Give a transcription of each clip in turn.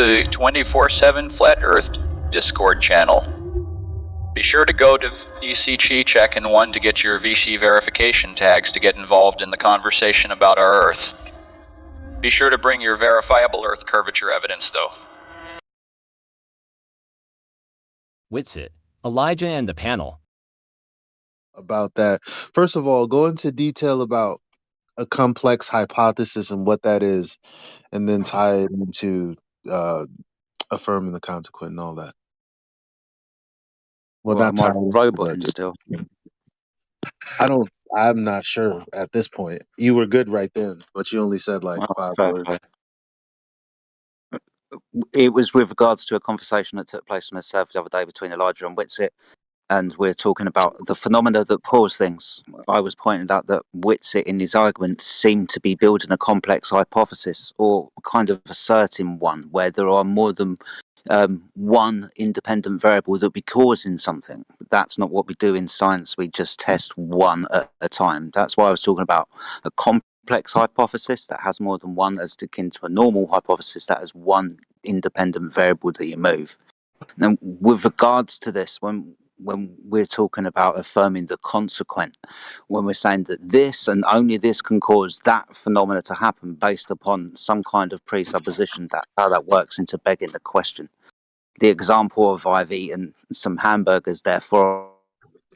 the 24/7 Flat Earth Discord channel. Be sure to go to VC Check and 1 to get your VC verification tags to get involved in the conversation about our Earth. Be sure to bring your verifiable Earth curvature evidence, though. Witsit, Elijah and the panel. About that. First of all, go into detail about a complex hypothesis and what that is, and then tie it into affirming the consequent and all that. Well, What, not tie am I it, roboting but still? I'm not sure at this point. You were good right then, but you only said like Oh, 5 fair words. play. It was with regards to a conversation that took place on a server the other day between Elijah and Witsit, and we're talking about the phenomena that cause things. I was pointing out that Witsit in his argument seemed to be building a complex hypothesis, or kind of asserting one, where there are more than one independent variable that be causing something. That's not what we do in science. We just test one at a time. That's why I was talking about a complex hypothesis that has more than one, as akin to a normal hypothesis that has one independent variable that you move. Now, with regards to this, when we're talking about affirming the consequent, when we're saying that this and only this can cause that phenomena to happen based upon some kind of presupposition, that how that works into begging the question. The example of I've eaten some hamburgers, therefore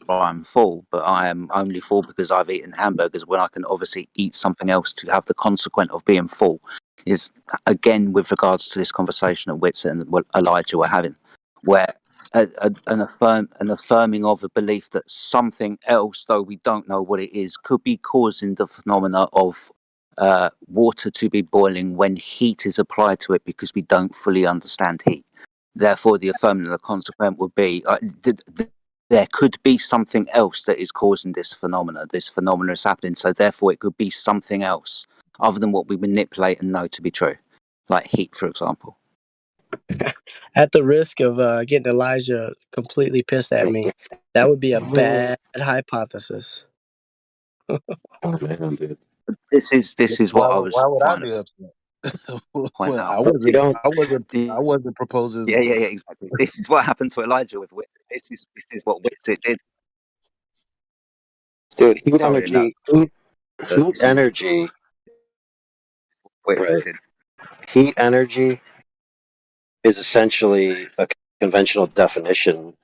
I'm full, but I am only full because I've eaten hamburgers, when I can obviously eat something else to have the consequent of being full, is again with regards to this conversation that Witsit and Elijah were having, where an affirming of a belief that something else, though we don't know what it is, could be causing the phenomena of water to be boiling when heat is applied to it, because we don't fully understand heat. Therefore, the affirming of the consequent would be there could be something else that is causing this phenomena. This phenomena is happening, so therefore it could be something else other than what we manipulate and know to be true, like heat, for example. At the risk of getting Elijah completely pissed at me, that would be a bad hypothesis. Oh man, dude. This is what I was Why would I trying be to upset? point Well, out. I wasn't proposing. Yeah, exactly. This is what happened to Elijah with Witsit. This is what Witsit did. Dude, heat Sorry, energy. no. Heat energy. Witsit Right. did. Heat energy is essentially a conventional definition,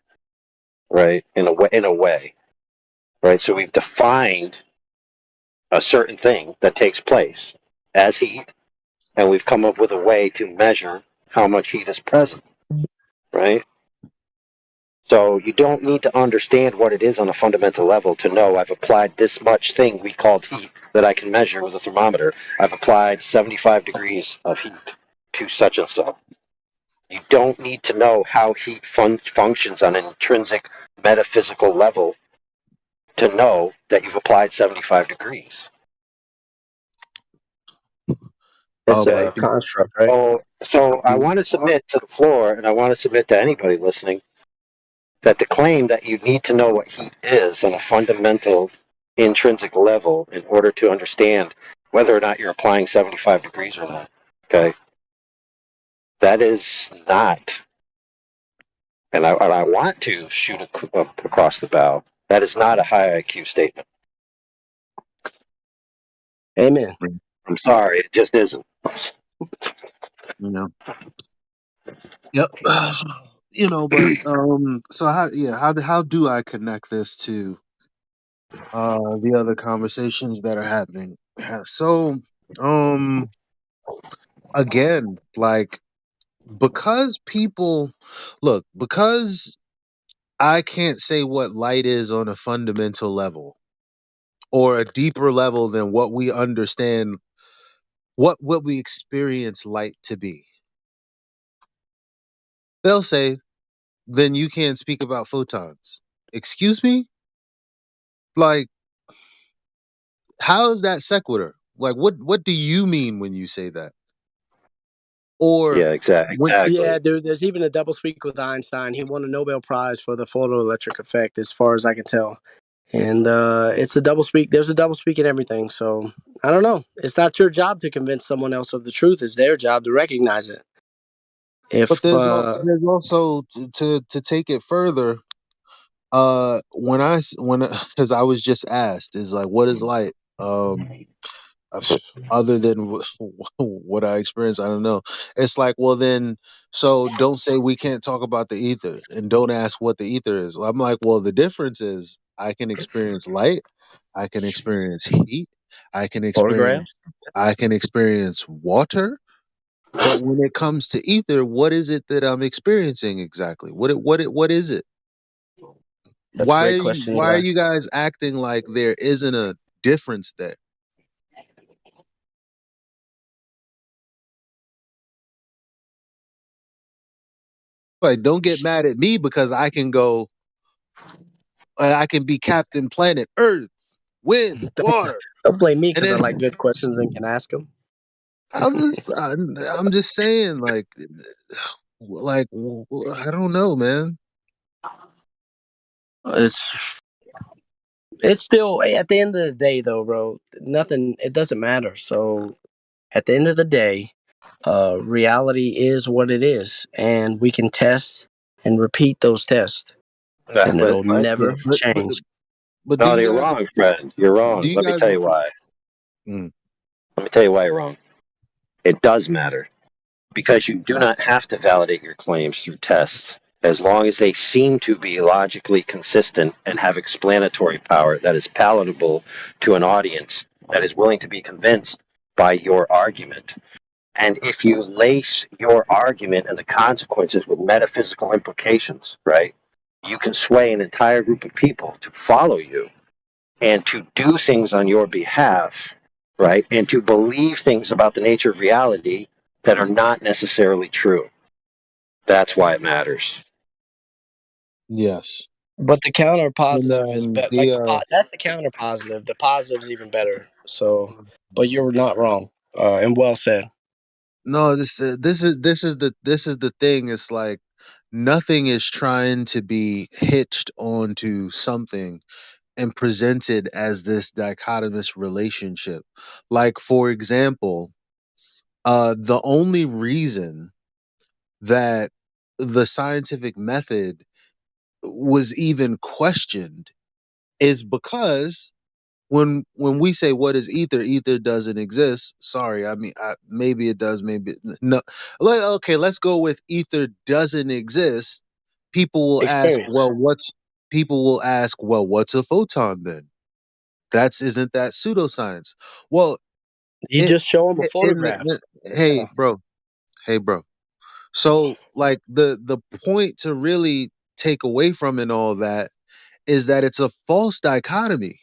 right? In a way, right? So we've defined a certain thing that takes place as heat, and we've come up with a way to measure how much heat is present, right? So you don't need to understand what it is on a fundamental level to know I've applied this much thing we called heat that I can measure with a thermometer. I've applied 75 degrees of heat to such and so. You don't need to know how heat functions on an intrinsic metaphysical level to know that you've applied 75 degrees. It's Okay. a construct, right? So I want to submit to the floor, and I want to submit to anybody listening, that the claim that you need to know what heat is on a fundamental intrinsic level in order to understand whether or not you're applying 75 degrees or not, okay, that is not, and I want to shoot across the bow, that is not a high IQ statement. Amen. I'm sorry, it just isn't. Yep. But so how do I connect this to the other conversations that are happening? So again, like, because because I can't say what light is on a fundamental level, or a deeper level than what we understand, what we experience light to be. They'll say, then you can't speak about photons. Excuse me? Like, how is that sequitur? Like, what do you mean when you say that? Or Yeah, exactly. Yeah, dude, there's even a doublespeak with Einstein. He won a Nobel Prize for the photoelectric effect, as far as I can tell. And it's a doublespeak. There's a doublespeak in everything. So I don't know. It's not your job to convince someone else of the truth. It's their job to recognize it. But If there's also to take it further. When because I was just asked is like, what is light? Other than what I experienced, I don't know. It's like, well, then, so don't say we can't talk about the ether, and don't ask what the ether is. I'm like, well, the difference is I can experience light, I can experience heat, I can experience, photographs, I can experience water. But when it comes to ether, what is it that I'm experiencing exactly? What is it? that's a Why great are you question, why are Eli. you guys acting like there isn't a difference there? Like, don't get mad at me because I can be Captain Planet Earth, wind, water, Don't blame me and because I then like good questions and can ask them. I'm just saying, I don't know, man. It's it's still at the end of the day, though, bro. Nothing. It doesn't matter. So at the end of the day, reality is what it is, and we can test and repeat those tests, Yeah, and it'll but Yeah, never change. but do no, you you're guys wrong, friend. You're do wrong. you Let me guys? tell you why. Mm, Let me tell you why you're wrong. It does matter because you do not have to validate your claims through tests as long as they seem to be logically consistent and have explanatory power that is palatable to an audience that is willing to be convinced by your argument. And if you lace your argument and the consequences with metaphysical implications, right, you can sway an entire group of people to follow you and to do things on your behalf, right, and to believe things about the nature of reality that are not necessarily true. That's why it matters. yes, But the counter and positive is better. Like that's the counter positive. The positive's even better. So, but you're not wrong, and well said. no, this is the thing. It's like nothing is trying to be hitched onto something and presented as this dichotomous relationship. Like, for example, the only reason that the scientific method was even questioned is because when we say what is ether, ether doesn't exist. Sorry, I mean, maybe it does, maybe no. Okay, let's go with ether doesn't exist. People will ask, Experience. what's a photon then? That's isn't that pseudoscience? Well, You it, just show them a photograph. hey Yeah. bro, hey bro. So like the point to really take away from it all that is that it's a false dichotomy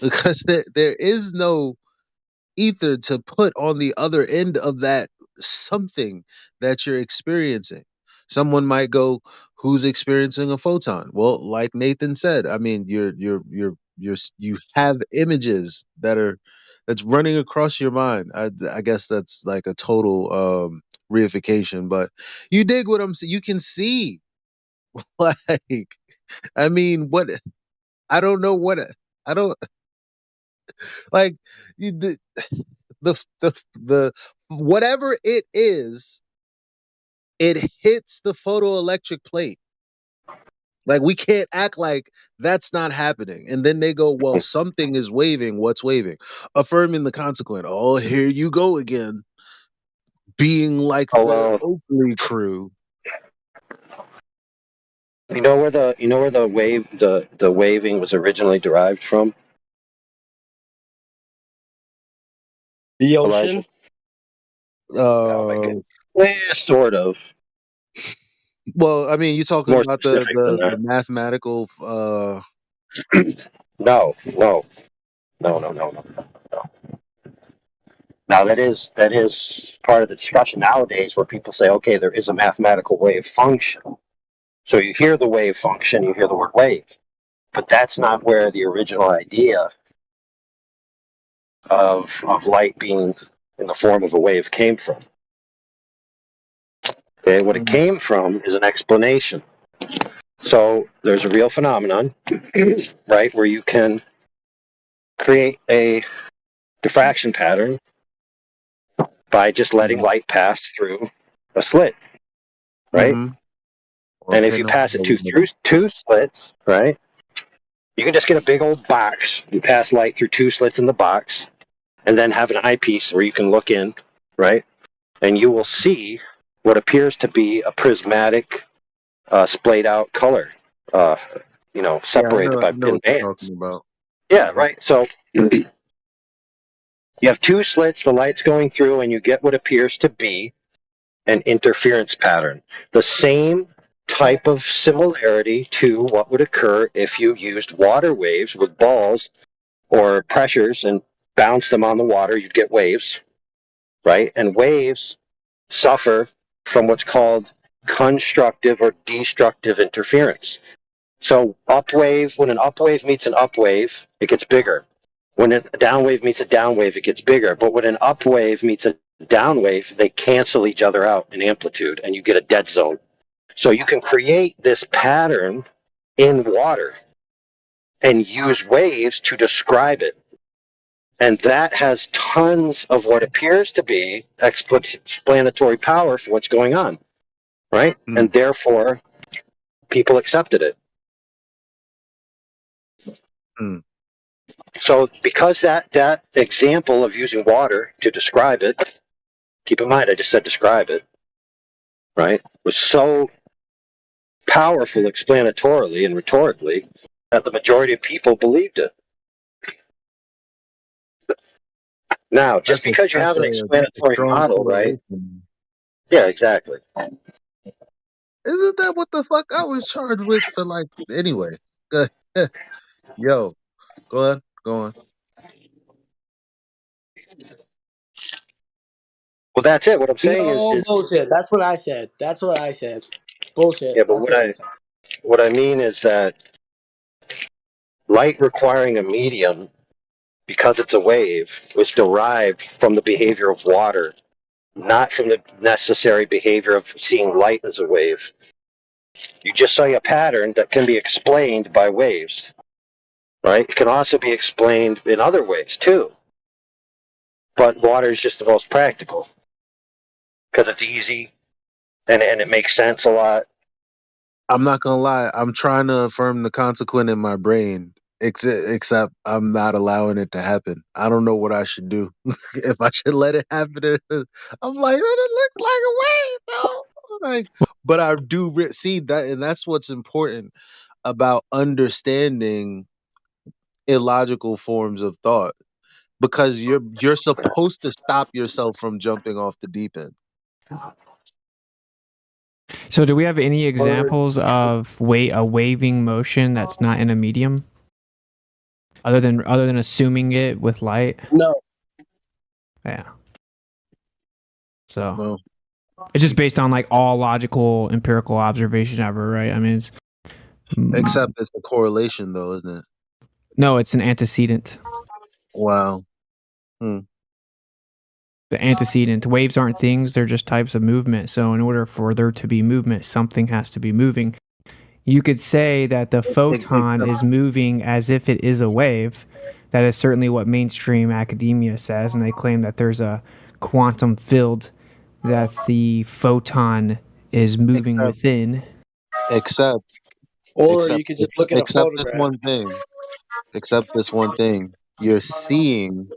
because there is no ether to put on the other end of that something that you're experiencing. Someone might go, "Who's experiencing a photon?" Well, like Nathan said, I mean, you have images that's running across your mind. I guess that's like a total reification, but you dig what I'm saying? You can see, like, I mean, what I don't know what I don't like. You, the whatever it is, it hits the photoelectric plate. Like, we can't act like that's not happening. And then they go, well, something is waving. What's waving? Affirming the consequent. Oh, here you go again. Being like Oh the well, Oakley crew. you know where the waving was originally derived from, The Elijah? ocean. No, like Uh, it, sort of. well, I mean, you're talking More about specific than the that. mathematical. No, no, no, no, no, no, no. Now that is part of the discussion nowadays, where people say, okay, there is a mathematical wave function. So you hear the wave function, you hear the word wave, but that's not where the original idea of light being in the form of a wave came from. Okay, what it Mm, came from is an explanation. So there's a real phenomenon, right, where you can create a diffraction pattern by just letting mm, light pass through. a slit, right? Mm-hmm. Or And if you pinhole. pass it through two slits, right, you can just get a big old box and pass light through two slits in the box, and then have an eyepiece where you can look in, right, and you will see what appears to be a prismatic, splayed out color, uh, Yeah, I separated know. I by know thin what you're bands. talking about. Yeah, Hmm. right. So you have two slits, the light's going through, and you get what appears to be an interference pattern. The same type of similarity to what would occur if you used water waves with balls or pressures and bounced them on the water, you'd get waves, right? And waves suffer from what's called constructive or destructive interference. So when an up wave meets an up wave, it gets bigger. When a down wave meets a down wave, it gets bigger. But when an up wave meets a down wave, they cancel each other out in amplitude, and you get a dead zone. So you can create this pattern in water and use waves to describe it. And that has tons of what appears to be explanatory power for what's going on, right? Hmm. And therefore, people accepted it. Hmm. So because that example of using water to describe it, keep in mind I just said describe it, right, was so powerful explanatorily and rhetorically that the majority of people believed it. Now, just because you That's have an a explanatory strong model, right? correlation. Yeah, exactly. Isn't that what the fuck I was charged with for like anyway? Yo, go on, go on. Well, that's it. What I'm saying No is bullshit. That's what I said. That's what I said. Bullshit. yeah, but That's what I said. what I mean is that light requiring a medium because it's a wave was derived from the behavior of water, not from the necessary behavior of seeing light as a wave. You just saw a pattern that can be explained by waves, right? It can also be explained in other ways too. But water is just the most practical because it's easy and it makes sense a lot. I'm not gonna lie. I'm trying to affirm the consequent in my brain, except I'm not allowing it to happen. I don't know what I should do. If I should let it happen, I'm like, it looks like a wave, though. Like, but I do see that, and that's what's important about understanding illogical forms of thought, because you're supposed to stop yourself from jumping off the deep end. So, do we have any Or examples of a waving motion that's not in a medium, other than assuming it with light? No. Yeah. So No, it's just based on like all logical empirical observation ever, right? I mean, it's except it's a correlation, though, isn't it? no, it's an antecedent. Wow. Hmm. The antecedent waves aren't things; they're just types of movement. So, in order for there to be movement, something has to be moving. You could say that the photon Except is moving as if it is a wave. That is certainly what mainstream academia says, and they claim that there's a quantum field that the photon is moving except within. except Or except you could just look at a except this photograph. one thing. Except this one thing. You're seeing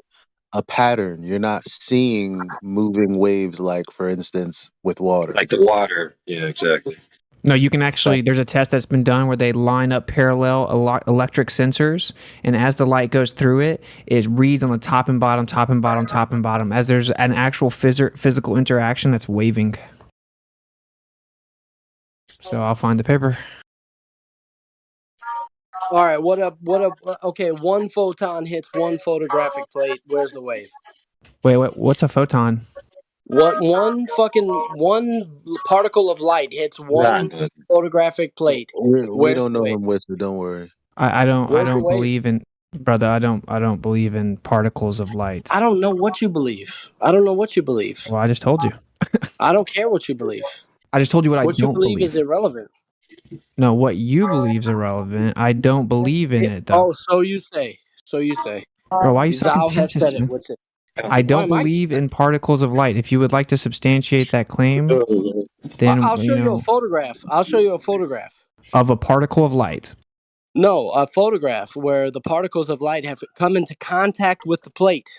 a pattern. You're not seeing moving waves like, for instance, with water. like the water. Yeah, exactly. No, you can actually, there's a test that's been done where they line up parallel electric sensors, and as the light goes through it, it reads on the top and bottom, top and bottom, top and bottom, as there's an actual physical interaction that's waving. So I'll find the paper. All right. What up? Okay, one photon hits one photographic plate. Where's the wave? Wait, what's a photon? One particle of light hits Nah, one photographic plate. We Where's don't the know wave? him, Witsit. Don't worry. I Where's the don't wave? believe in, brother. I don't believe in particles of light. I don't know what you believe. I don't know what you believe. Well, I just told you. I don't care what you believe. I just told you what I What you don't believe is believe. irrelevant. No, what you believe is irrelevant. I don't believe in it, though. Oh, so you say. So you say. Bro, why are you so Thou hast contentious, said it. man? What's it? I don't am I? believe in particles of light. If you would like to substantiate that claim, then I'll show you a photograph. I'll show you a photograph. of a particle of light. No, a photograph where the particles of light have come into contact with the plate.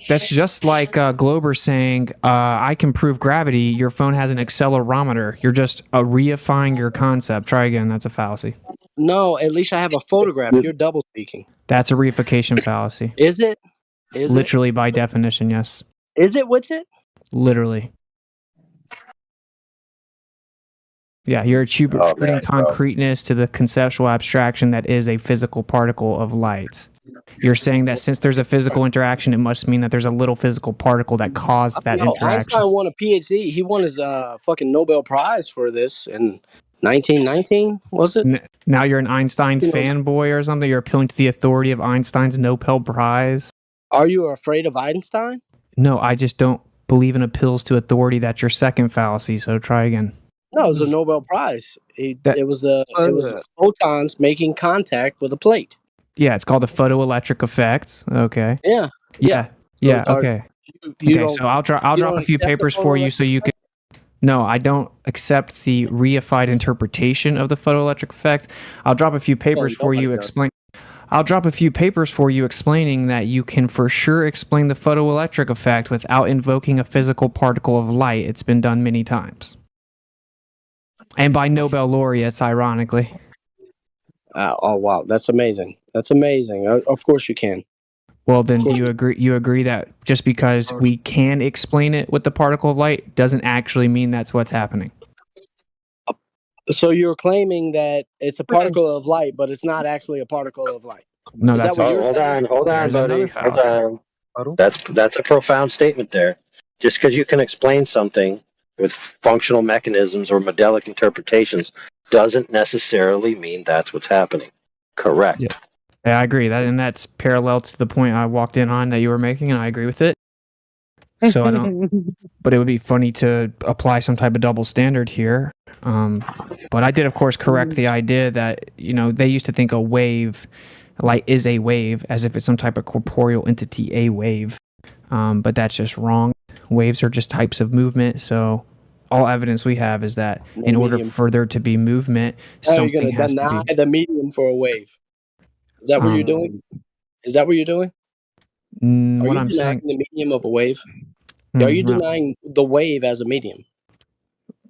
That's just like Glober saying, I can prove gravity. Your phone has an accelerometer. You're just reifying your concept. Try again. That's a fallacy. No, at least I have a photograph. You're double speaking. That's a reification fallacy. Is it? Is Literally, by definition, yes. it? Is it? Witsit? Literally. Yeah, you're attributing concreteness to the conceptual abstraction that is a physical particle of light. You're saying that since there's a physical interaction, it must mean that there's a little physical particle that caused that interaction. Einstein won a PhD. He won his fucking Nobel Prize for this in 1919, was it? Now you're an Einstein fanboy or something? You're appealing to the authority of Einstein's Nobel Prize? Are you afraid of Einstein? No, I just don't believe in appeals to authority. That's your second fallacy, so try again. No, it was a Nobel Prize. It was photons making contact with a plate. Yeah, it's called the photoelectric effect. Okay. Yeah. Okay. So I'll drop a few papers for you so you can. No, I don't accept the reified interpretation of the photoelectric effect. I'll drop a few papers for you I'll drop a few papers for you explaining that you can for sure explain the photoelectric effect without invoking a physical particle of light. It's been done many times. And by Nobel laureates, ironically. Oh, wow. That's amazing. That's amazing. Of course you can. Well, then do you agree that just because we can explain it with the particle of light doesn't actually mean that's what's happening? So you're claiming that it's a particle of light, but it's not actually a particle of light. No, Is that's that what you're saying? Hold on, buddy. Hold on. That's a profound statement there. Just because you can explain something with functional mechanisms or modelic interpretations doesn't necessarily mean that's what's happening. Correct. Yeah, I agree. And that's parallel to the point I walked in on that you were making, and I agree with it. So I don't. But it would be funny to apply some type of double standard here. But I did, of course, correct the idea that they used to think a wave, light is a wave, as if it's some type of corporeal entity, a wave. But that's just wrong. Waves are just types of movement. So all evidence we have is that in order for there to be movement, something has to be. You're going to deny the medium for a wave. Is that what you're doing? Is that what you're doing? Are you denying the medium of a wave? Are you denying the wave as a medium?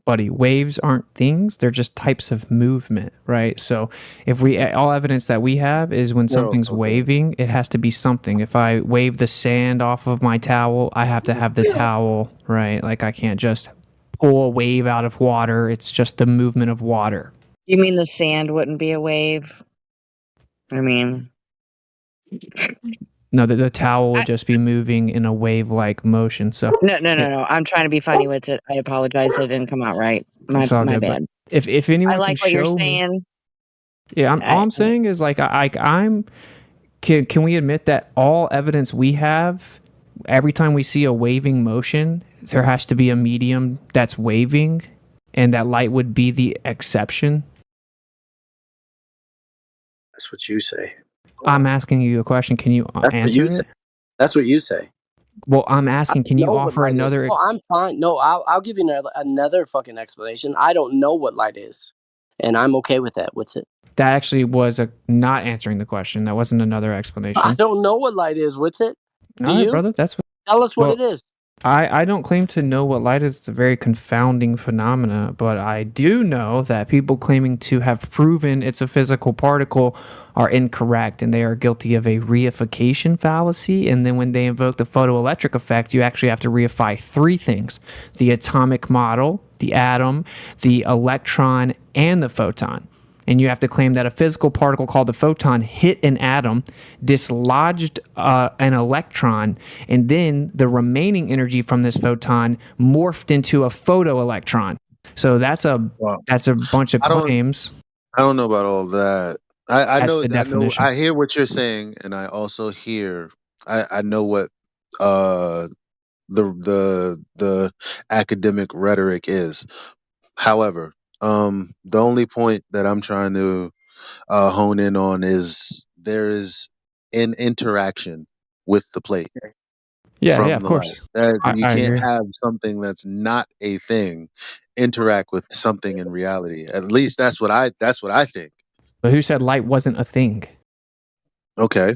Buddy, waves aren't things. They're just types of movement, right? So if all evidence that we have is when something's waving, it has to be something. If I wave the sand off of my towel, I have to have the towel, right? Like I can't just pull a wave out of water. It's just the movement of water. You mean the sand wouldn't be a wave? I mean... No, the towel would just be moving in a wave-like motion. So No. I'm trying to be funny with it. I apologize. It didn't come out right. My bad. If anyone I like can what you're show saying. Me, yeah, all I'm saying is can we admit that all evidence we have, every time we see a waving motion, there has to be a medium that's waving, and that light would be the exception? That's what you say. I'm asking you a question. Can you answer it? That's what you say. Well, I'm asking, can you offer another... No, I'm fine. No, I'll give you another fucking explanation. I don't know what light is, and I'm okay with that. What's it? That actually was not answering the question. That wasn't another explanation. I don't know what light is. What's it? Do you? Brother, Tell us what it is. I don't claim to know what light is. It's a very confounding phenomena, but I do know that people claiming to have proven it's a physical particle are incorrect, and they are guilty of a reification fallacy. And then when they invoke the photoelectric effect, you actually have to reify three things: the atomic model, the atom, the electron, and the photon. And you have to claim that a physical particle called the photon hit an atom, dislodged an electron, and then the remaining energy from this photon morphed into a photoelectron. So that's a bunch of claims. I don't know about all that. I That's know the definition. I hear what you're saying, and I also hear I know what the academic rhetoric is. However, the only point that I'm trying to hone in on is there is an interaction with the plate. Yeah, from of the light. course. That you I can't agree. have something that's not a thing interact with something in reality. At least that's what I think. But who said light wasn't a thing? Okay.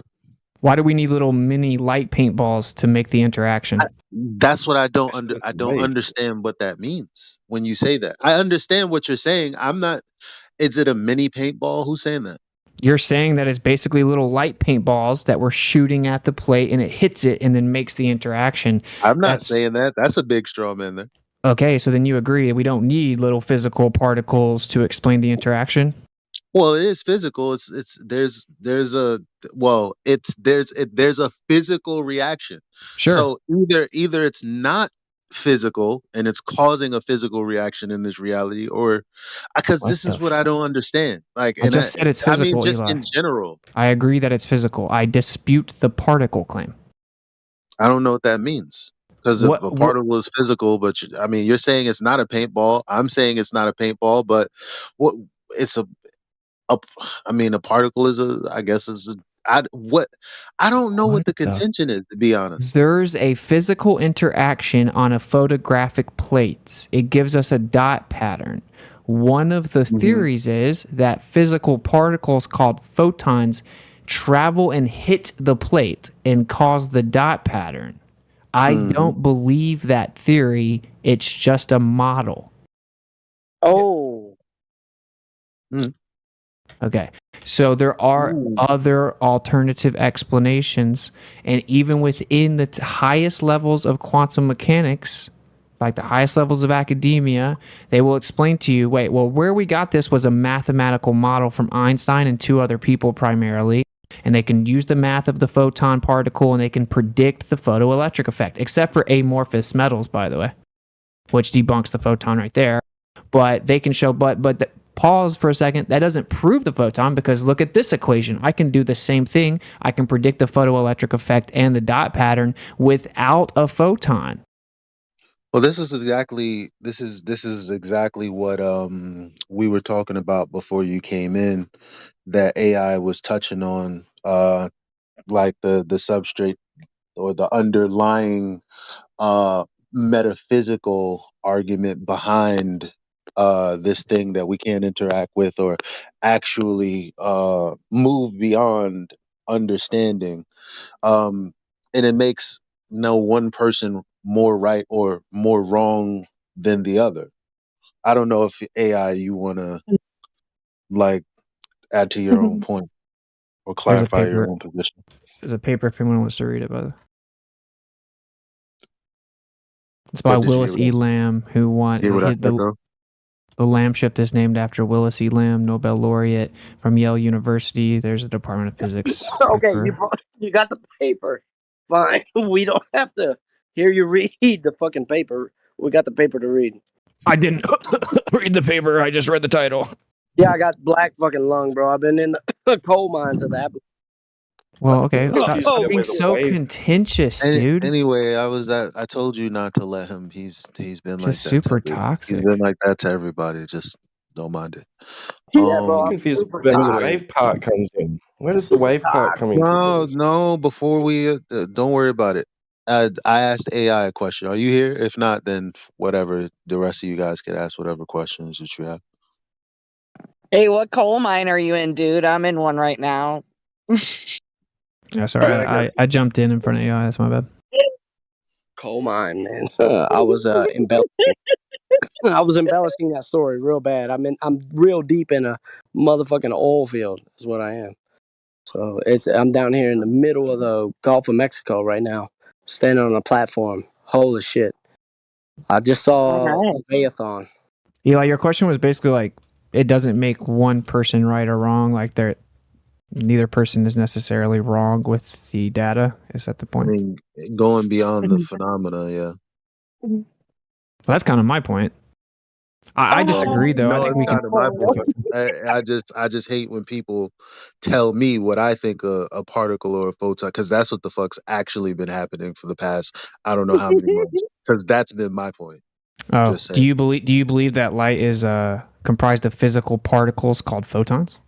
Why do we need little mini light paintballs to make the interaction? That's what That's I don't light. understand what that means when you say that. I understand what you're saying. I'm not. Is it a mini paintball? Who's saying that? You're saying that it's basically little light paintballs that we're shooting at the plate and it hits it and then makes the interaction. I'm not That's saying that. That's a big straw man there. okay. So then you agree that we don't need little physical particles to explain the interaction? Well, it is physical. It's there's a well, there's a physical reaction. Sure. So either it's not physical and it's causing a physical reaction in this reality, or because What this the is what I don't understand. Like, I and just said it's I mean, physical, just Eli. in general, I agree that it's physical. I dispute the particle claim. I don't know what that means. Because if What, a what particle is physical, but I mean, you're saying it's not a paintball. I'm saying it's not a paintball, but what it's a I mean, a particle is a, I guess is a, I don't know what what the the contention is, to be honest. There's a physical interaction on a photographic plate. It gives us a dot pattern. One of the Hmm. theories is that physical particles called photons travel and hit the plate and cause the dot pattern. I Hmm. don't believe that theory. It's just a model. Oh, Okay. So there are Mm. other alternative explanations. And even within the highest levels of quantum mechanics, like the highest levels of academia, they will explain to you wait, well, where we got this was a mathematical model from Einstein and two other people primarily. And they can use the math of the photon particle and they can predict the photoelectric effect, except for amorphous metals, by the way, which debunks the photon right there. But they can show, pause for a second. That doesn't prove the photon because look at this equation. I can do the same thing. I can predict the photoelectric effect and the dot pattern without a photon. Well, this is exactly what we were talking about before you came in. That AI was touching on, like the substrate or the underlying uh metaphysical argument behind this thing that we can't interact with or actually move beyond understanding. And it makes no one person more right or more wrong than the other. I don't know if AI you want to like add to your own point or There's a clarify your paper. own position. There's a paper if anyone wants to read it. By the way. It's by But did you hear Willis what E. Lamb, who won. hear what I said though? The Lamb shift is named after Willis E. Lamb, Nobel laureate from Yale University. There's a Department of Physics okay. paper. You got the paper. Fine. We don't have to hear you read the fucking paper. We got the paper to read. I didn't read the paper. I just read the title. Yeah, I got black fucking lung, bro. I've been in the coal mines of that. Well, okay. Let's Stop, keep stop Oh, it being with the so wave. contentious, dude. Anyway, I told you not to let him. He's been like Just that to super he's toxic. been like that to everybody. Just don't mind it. yeah, bro. I'm I'm confused super where the Anyway, wave toxic. part comes in. Where does the Super wave part toxic. come into no, things? no. Before we don't worry about it. I asked AI a question. Are you here? If not, then whatever. The rest of you guys can ask whatever questions that you have. Hey, what coal mine are you in, dude? I'm in one right now. Yeah, sorry. I jumped in front of AI. That's my bad. Coal mine, man. I was embellishing. I was embellishing that story real bad. I'm real deep in a motherfucking oil field. Is what I am. So I'm down here in the middle of the Gulf of Mexico right now, standing on a platform. Holy shit! I just All saw right. Leviathan. Eli, your question was basically like, it doesn't make one person right or wrong. Like neither person is necessarily wrong with the data. Is that the I point? mean, going beyond the phenomena, yeah. Well, that's kind of my point. I disagree, though. I No, think it's we can. kind of my point. I just hate when people tell me what I think a particle or a photon, because that's what the fuck's actually been happening for the past I don't know how many months. Because that's been my point. Oh, Just do saying. you believe that light is comprised of physical particles called photons?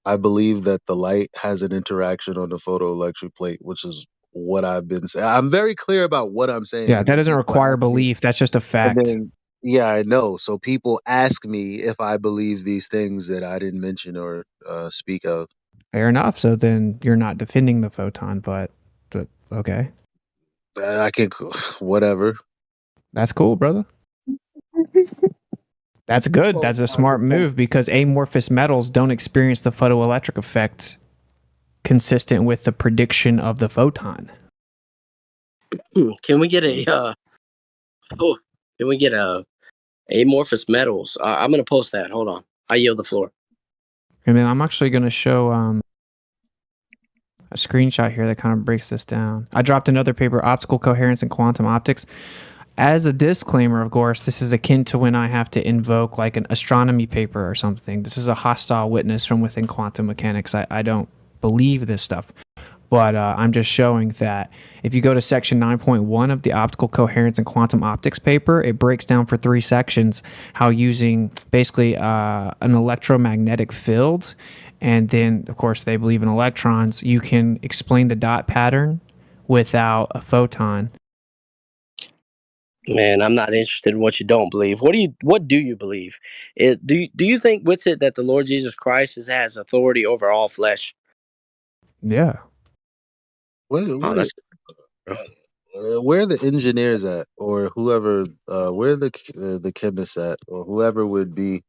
I believe that the light has an interaction on the photoelectric plate, which is what I've been saying. I'm very clear about what I'm saying. Yeah, And that then doesn't people require ask me, belief. That's just a and fact. then yeah, I know. So people ask me if I believe these things that I didn't mention or speak of. Fair enough. So then you're not defending the photon, but okay. I can, whatever. That's cool, brother. That's good. That's a smart move because amorphous metals don't experience the photoelectric effect consistent with the prediction of the photon. Can we get a can we get a amorphous metals? I'm gonna post that. Hold on. I yield the floor. And then I'm actually going to show a screenshot here that kind of breaks this down. I dropped another paper, Optical Coherence and Quantum Optics. As a disclaimer, of course, this is akin to when I have to invoke like an astronomy paper or something. This is a hostile witness from within quantum mechanics. I don't believe this stuff. But I'm just showing that if you go to section 9.1 of the Optical Coherence and Quantum Optics paper, it breaks down for 3 sections how using basically an electromagnetic field, and then, of course, they believe in electrons, you can explain the dot pattern without a photon. Man, I'm not interested in what you don't believe. What do you believe? Do you think Witsit that the Lord Jesus Christ has authority over all flesh? Yeah. Oh, What that's where are the engineers at, or whoever? Where are the chemists at, or whoever would be?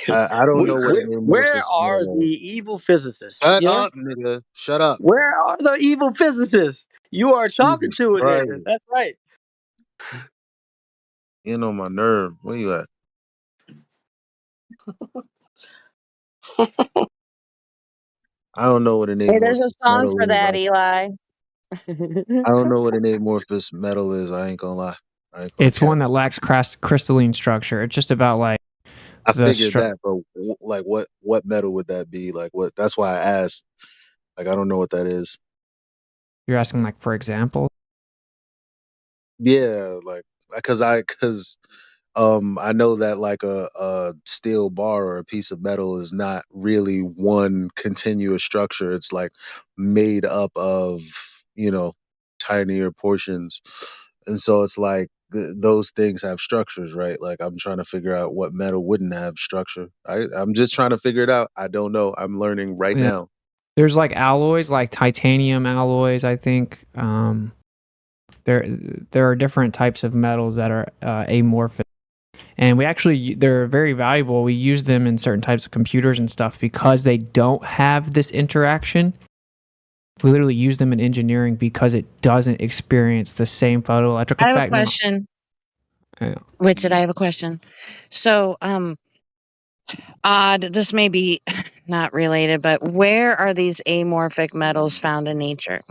I don't know what an where amorphous are the metal. evil physicists? Shut You know, up, nigga. Shut up. where are the evil physicists? You are talking Jesus to an Christ. ignorant. That's right. You know my nerve. Where you at? I don't know what an Hey, there's a amorphous song metal for is. that, Eli. I don't know what an amorphous metal is. I ain't gonna lie. I ain't gonna It's cap. one that lacks crystalline structure. It's just about like I the figured that, but like, what metal would that be? Like, what? That's why I asked. Like, I don't know what that is. you're asking, like, for example. Yeah, like, because I know that like a steel bar or a piece of metal is not really one continuous structure. It's like made up of, you know, tinier portions. And so it's like those things have structures, right? Like I'm trying to figure out what metal wouldn't have structure. I'm just trying to figure it out. I don't know. I'm learning right Yeah. now. There's like alloys, like titanium alloys, I think. There are different types of metals that are amorphous, and they're very valuable. We use them in certain types of computers and stuff because they don't have this interaction. We literally use them in engineering because it doesn't experience the same photoelectric I have a effect. question. Yeah. Witsit, I have a question. So, odd, this may be not related, but where are these amorphic metals found in nature?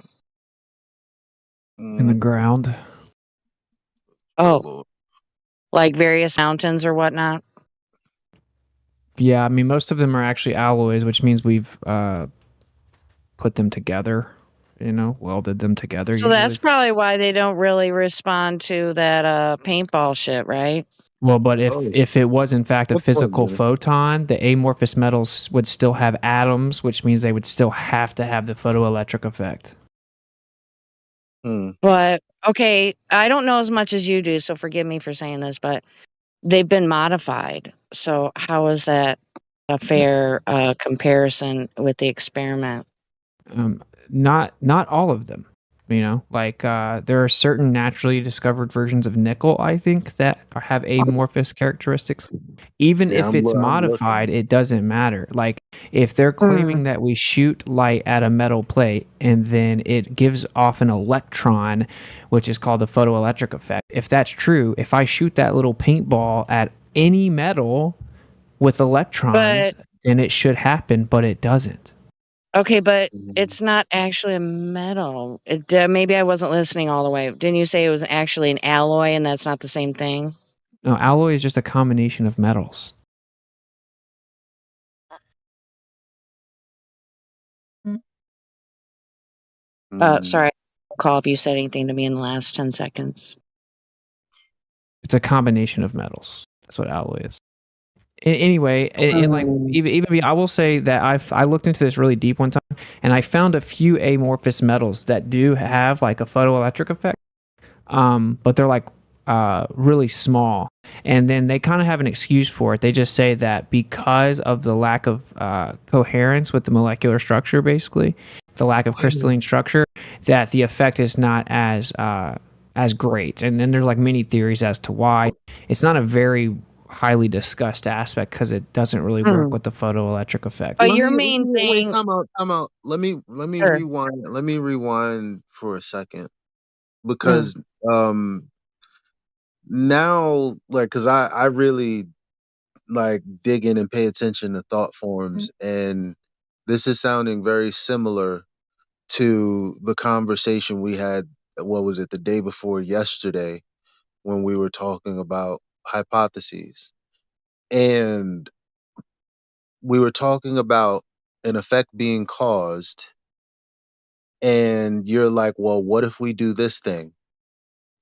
In the Mm, ground. oh Oh, Lord. like various mountains or whatnot? Yeah, I mean, most of them are actually alloys, which means we've put them together, welded them together So that's usually. probably why they don't really respond to that paintball shit, right? Well, but Oh, if it was in fact a what part, physical man? photon, the amorphous metals would still have atoms, which means they would still have to have the photoelectric effect. Hmm. But okay, I don't know as much as you do, so forgive me for saying this, but they've been modified. So how is that a fair comparison with the experiment? Not all of them. Like there are certain naturally discovered versions of nickel, I think, that have amorphous characteristics. Even Yeah, if it's I'm modified, looking. it doesn't matter. Like if they're claiming that we shoot light at a metal plate and then it gives off an electron, which is called the photoelectric effect. If that's true, if I shoot that little paintball at any metal with electrons, But then it should happen, but it doesn't. okay, but Mhm. it's not actually a metal. Maybe I wasn't listening all the way. Didn't you say it was actually an alloy and that's not the same thing? No, alloy is just a combination of metals. Mm. Sorry, call if you said anything to me in the last 10 seconds. It's a combination of metals. That's what alloy is. Anyway, and like even I will say that I looked into this really deep one time, and I found a few amorphous metals that do have like a photoelectric effect, but they're like really small. And then they kind of have an excuse for it. They just say that because of the lack of coherence with the molecular structure, basically the lack of crystalline structure, that the effect is not as great. And then there's like many theories as to why. It's not a very highly discussed aspect because it doesn't really work with the photoelectric effect. But Let your me main wait. thing, Time out. Time out. Let me sure. rewind. Let me rewind for a second Mm. because now like because I really like dig in and pay attention to thought forms, and this is sounding very similar to the conversation we had. What was it, the day before yesterday, when we were talking about hypotheses, and we were talking about an effect being caused, and you're like, well, what if we do this thing?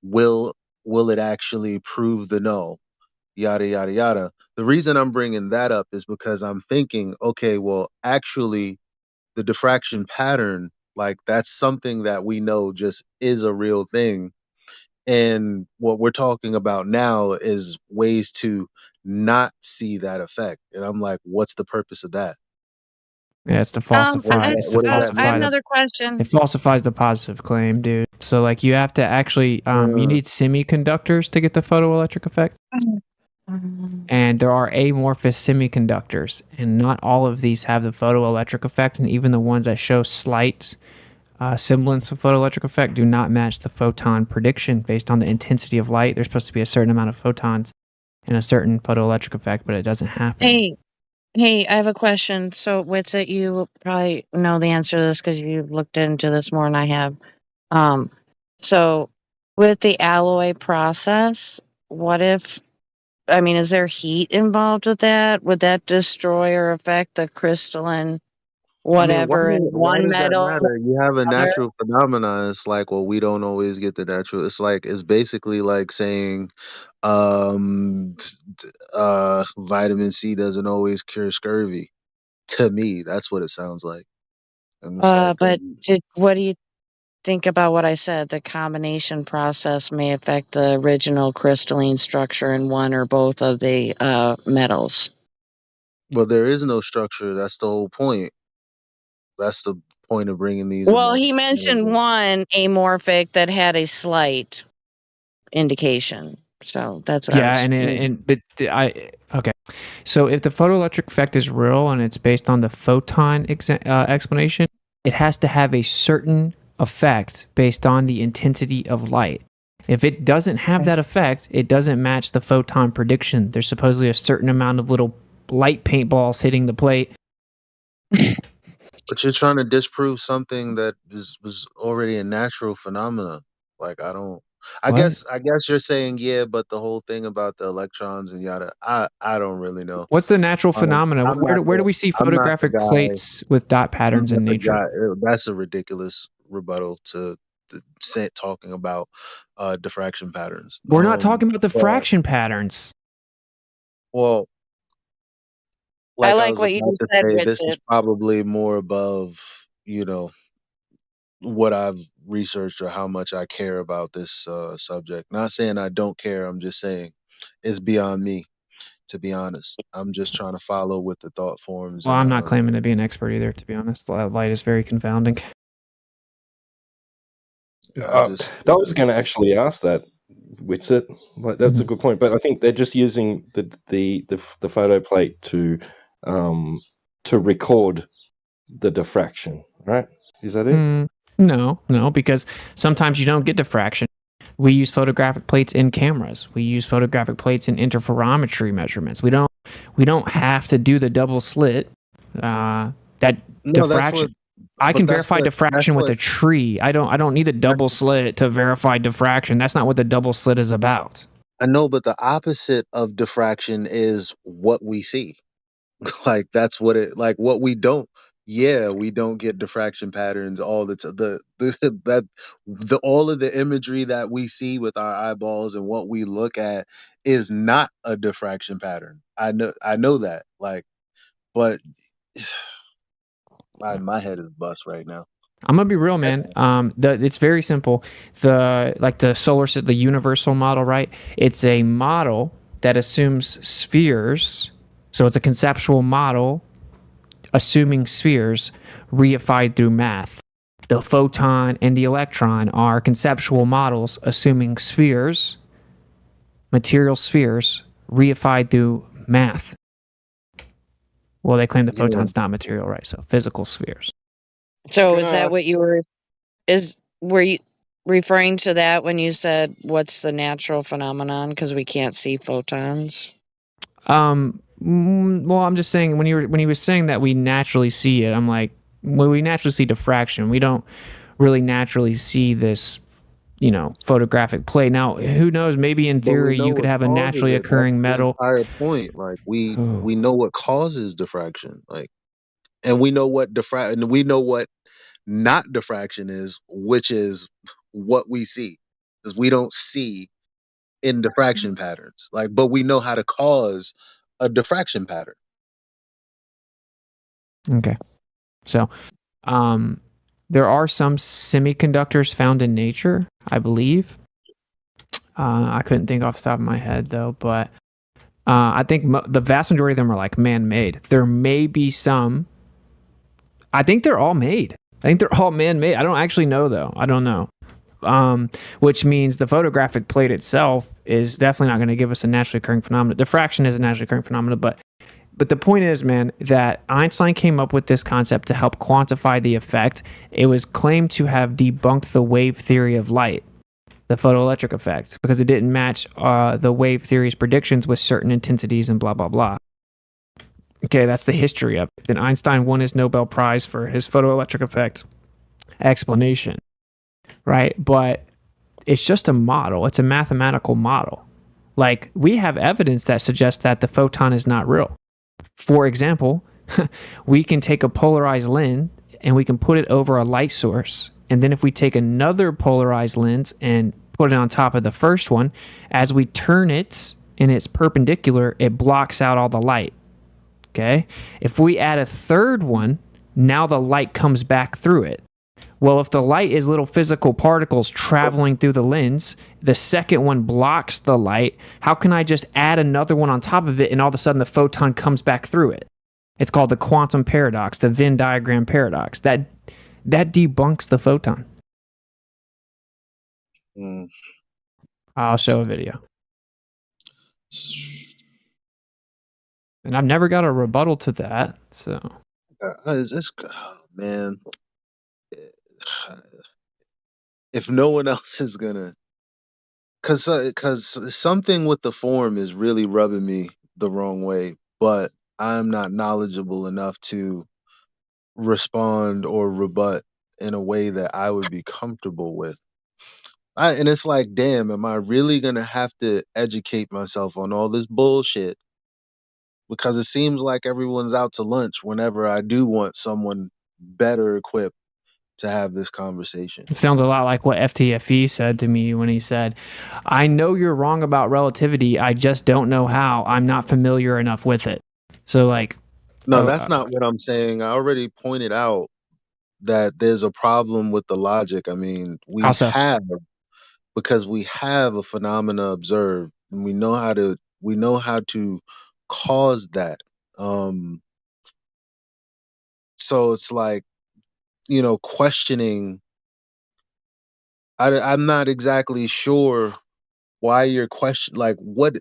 Will it actually prove the null? Yada yada yada. The reason I'm bringing that up is because I'm thinking, okay, well, actually, the diffraction pattern, like that's something that we know just is a real thing. And what we're talking about now is ways to not see that effect. And I'm like, what's the purpose of that? Yeah, it's to What falsify. does that, It's to what does that I have falsify mean? another it question. falsifies the positive claim, dude. So like you have to actually you need semiconductors to get the photoelectric effect. And there are amorphous semiconductors, and not all of these have the photoelectric effect, and even the ones that show slight semblance of photoelectric effect do not match the photon prediction based on the intensity of light. There's supposed to be a certain amount of photons and a certain photoelectric effect, but it doesn't happen. Hey, I have a question. So, Witsit, you probably know the answer to this because you've looked into this more than I have. So with the alloy process, what if, I mean, is there heat involved with that? Would that destroy or affect the crystalline I mean, whatever in why one does that metal matter? You have a other? natural phenomena. It's like, well, we don't always get the natural. It's like it's basically like saying, vitamin C doesn't always cure scurvy. To me, that's what it sounds like. I'm just like, But what do you think about what I said? The combination process may affect the original crystalline structure in one or both of the metals. well, there is no structure. That's the whole point. That's the point of bringing these Well, amorphous he mentioned metals. one amorphic that had a slight indication. So that's what I Yeah, was. okay. So if the photoelectric effect is real and it's based on the photon explanation, it has to have a certain effect based on the intensity of light. If it doesn't have that effect, it doesn't match the photon prediction. There's supposedly a certain amount of little light paintballs hitting the plate. But you're trying to disprove something that was already a natural phenomena. Like I don't. What? I guess you're saying yeah, but the whole thing about the electrons and yada. I don't really know. What's the natural phenomena? I'm Where not where do the we see I'm not the photographic guy. plates with dot I'm patterns not in the nature? guy. That's a ridiculous rebuttal to say, talking about diffraction patterns. We're not talking about the But fraction patterns. well, I like I like was what you about just to said, say, this is Richard. probably more above, you know, what I've researched or how much I care about this subject. Not saying I don't care. I'm just saying it's beyond me. To be honest, I'm just trying to follow with the thought forms, Well, and I'm not claiming to be an expert either, to be honest. Light is very confounding. I just I was going to actually ask that, Witsit. Like, that's a Mhm. good point, but I think they're just using the photo plate to record the diffraction, right? Is that it? No, because sometimes you don't get diffraction. We use photographic plates in cameras. We use photographic plates in interferometry measurements. We don't have to do the double slit. That no. That's what. diffraction. I But can verify that's diffraction with what a tree. I don't need a double slit to verify diffraction. That's not what the double slit is about. I know. But the opposite of diffraction is what we see. Like that's what it. Like what we don't. yeah, we don't get diffraction patterns all the all of the imagery that we see with our eyeballs and what we look at is not a diffraction pattern. I know that. Like, but my head is bust right now. I'm gonna be real, man. It's very simple. The solar system, the universal model, right? It's a model that assumes spheres. So it's a conceptual model assuming spheres reified through math. The photon and the electron are conceptual models assuming spheres, material spheres, reified through math. Well, they claim the Yeah. photon's not material, right? So physical spheres. So is that what you were you referring to that when you said what's the natural phenomenon because we can't see photons? Well, I'm just saying when he was saying that we naturally see it, I'm like, well, we naturally see diffraction. We don't really naturally see this, photographic play. Now, who knows? Maybe in But we theory know you could what have a causes naturally it. That's occurring the metal. entire point. Like Oh, we know what causes diffraction. Like, and we know what and we know what not diffraction is, which is what we see, because we don't see in diffraction patterns. Like, but we know how to cause a diffraction pattern. okay. So, there are some semiconductors found in nature, I believe. I couldn't think off the top of my head though, but I think the vast majority of them are like man-made. There may be some. I think they're all made. I think they're all man-made. I don't actually know though. I don't know. Which means the photographic plate itself is definitely not going to give us a naturally occurring phenomenon. Diffraction is a naturally occurring phenomenon, but the point is, man, that Einstein came up with this concept to help quantify the effect. It was claimed to have debunked the wave theory of light, the photoelectric effect, because it didn't match the wave theory's predictions with certain intensities and blah, blah, blah. Okay, that's the history of it. Then Einstein won his Nobel Prize for his photoelectric effect explanation, right? But it's just a model. It's a mathematical model. Like, we have evidence that suggests that the photon is not real. For example, we can take a polarized lens and we can put it over a light source. And then if we take another polarized lens and put it on top of the first one, as we turn it and it's perpendicular, it blocks out all the light. Okay? If we add a third one, now the light comes back through it. Well, if the light is little physical particles traveling through the lens, the second one blocks the light. How can I just add another one on top of it and all of a sudden the photon comes back through it? It's called the quantum paradox, the Venn diagram paradox. That debunks the photon. Mm. I'll show a video. And I've never got a rebuttal to that, so. Man, if no one else is gonna, cause something with the form is really rubbing me the wrong way, but I'm not knowledgeable enough to respond or rebut in a way that I would be comfortable with. And it's like, damn, am I really gonna have to educate myself on all this bullshit? Because it seems like everyone's out to lunch whenever I do want someone better equipped to have this conversation. It sounds a lot like what FTFE said to me when he said, I know you're wrong about relativity. I just don't know how. I'm not familiar enough with it. So, like, No, that's not what I'm saying. I already pointed out that there's a problem with the logic. I mean, also, because we have a phenomena observed and we know how to cause that. So it's like, questioning. I'm not exactly sure why you're question like what.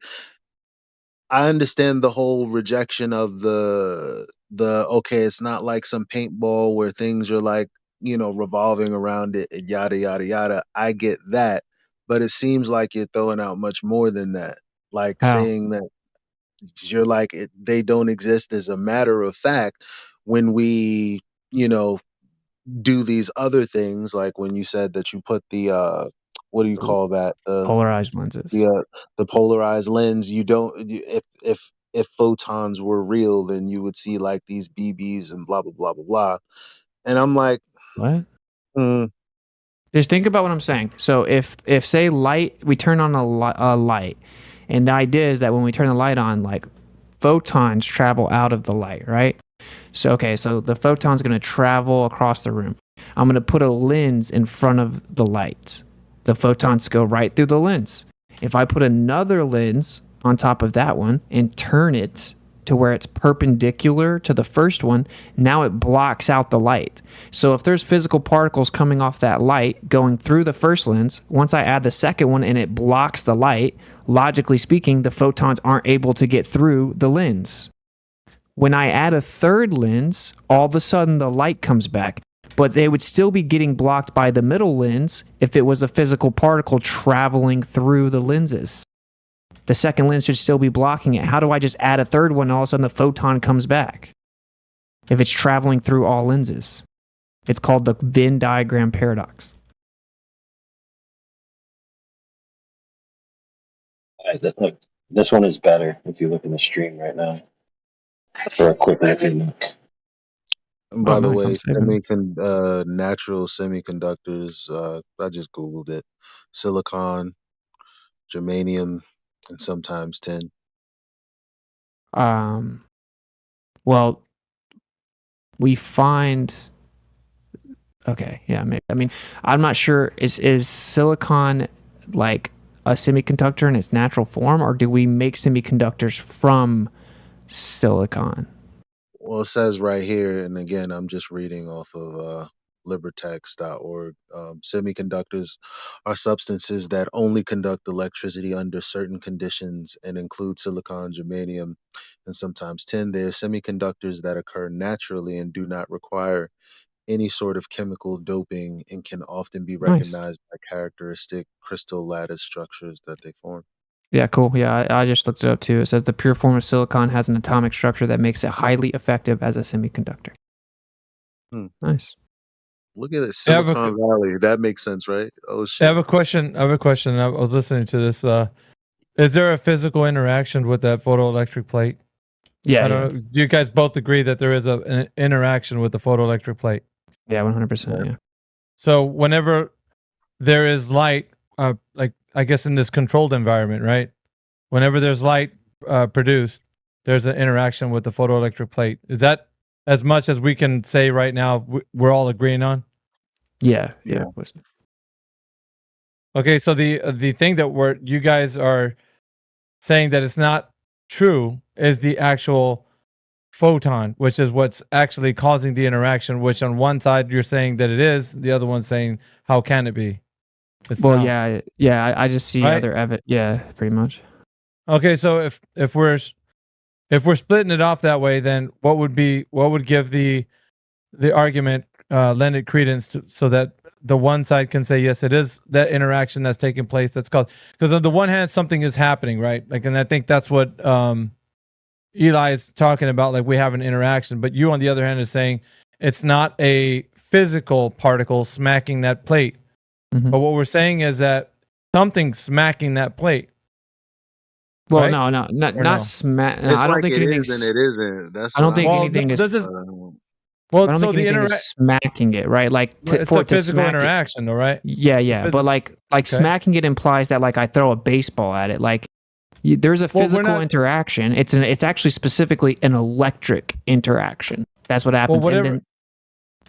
I understand the whole rejection of the okay, it's not like some paintball where things are like, revolving around it and yada yada yada. I get that, but it seems like you're throwing out much more than that. Like how? saying that you're like they don't exist as a matter of fact when we, you know, do these other things like when you said that you put the what do you call that? Polarized lenses. The polarized lens. You don't if if photons were real, then you would see like these BBs and blah blah blah blah blah. And I'm like, What? hmm, Just think about what I'm saying. So if say light, we turn on a light, and the idea is that when we turn the light on, like photons travel out of the light, right? So okay, so the photon's going to travel across the room. I'm going to put a lens in front of the light. The photons go right through the lens. If I put another lens on top of that one and turn it to where it's perpendicular to the first one, now it blocks out the light. So if there's physical particles coming off that light going through the first lens, once I add the second one and it blocks the light, logically speaking, the photons aren't able to get through the lens. When I add a third lens, all of a sudden the light comes back, but they would still be getting blocked by the middle lens if it was a physical particle traveling through the lenses. The second lens should still be blocking it. How do I just add a third one and all of a sudden the photon comes back if it's traveling through all lenses? It's called the Venn diagram paradox. Look, this one is better if you look in the stream right now for a quick look. and Oh, by the nice. I'm way, saving this. natural semiconductors, I just Googled it. Silicon, germanium, and sometimes tin. Well, we find. Okay, yeah, maybe. I mean, I'm not sure. Is silicon like a semiconductor in its natural form, or do we make semiconductors from silicon? Well, it says right here, and again, I'm just reading off of libertex.org. Semiconductors are substances that only conduct electricity under certain conditions and include silicon, germanium, and sometimes tin. They are semiconductors that occur naturally and do not require any sort of chemical doping and can often be Nice. recognized by characteristic crystal lattice structures that they form. Yeah, cool. Yeah, I just looked it up too. It says the pure form of silicon has an atomic structure that makes it highly effective as a semiconductor. Hmm. Nice. Look at it, I have a, Silicon Valley. That makes sense, right? Oh I shit. have a question. I have a question. I was listening to this. Is there a physical interaction with that photoelectric plate? Yeah, I don't know. Do you guys both agree that there is an interaction with the photoelectric plate? Yeah, 100%. Yeah. So whenever there is light, like I guess in this controlled environment, right? Whenever there's light produced, there's an interaction with the photoelectric plate. Is that as much as we can say right now? We're all agreeing on. Yeah. Okay, so the thing that you guys are saying that it's not true is the actual photon, which is what's actually causing the interaction. Which on one side you're saying that it is, the other one's saying how can it be? It's Well, not. yeah. I just see Right? other evidence. Yeah, pretty much. Okay, so if we're splitting it off that way, then what would give the argument lend it credence to, so that the one side can say yes, it is that interaction that's taking place. That's called, because on the one hand something is happening, right? Like, and I think that's what Eli is talking about. Like, we have an interaction, but you on the other hand is saying it's not a physical particle smacking that plate. Mhm. But what we're saying is that something's smacking that plate. Well, right? no, Or not no? smack. No, It's I don't like think it anything's. is and it isn't. That's I what don't think I'm. Well, anything no, is. this is I well. don't So think the anything is smacking it, right? Like it's for a it to physical smack it. interaction, all right? Yeah. But like Okay. smacking it implies that like I throw a baseball at it. Like there's a Well, we're physical not- interaction. It's actually specifically an electric interaction. That's what happens. whatever- And then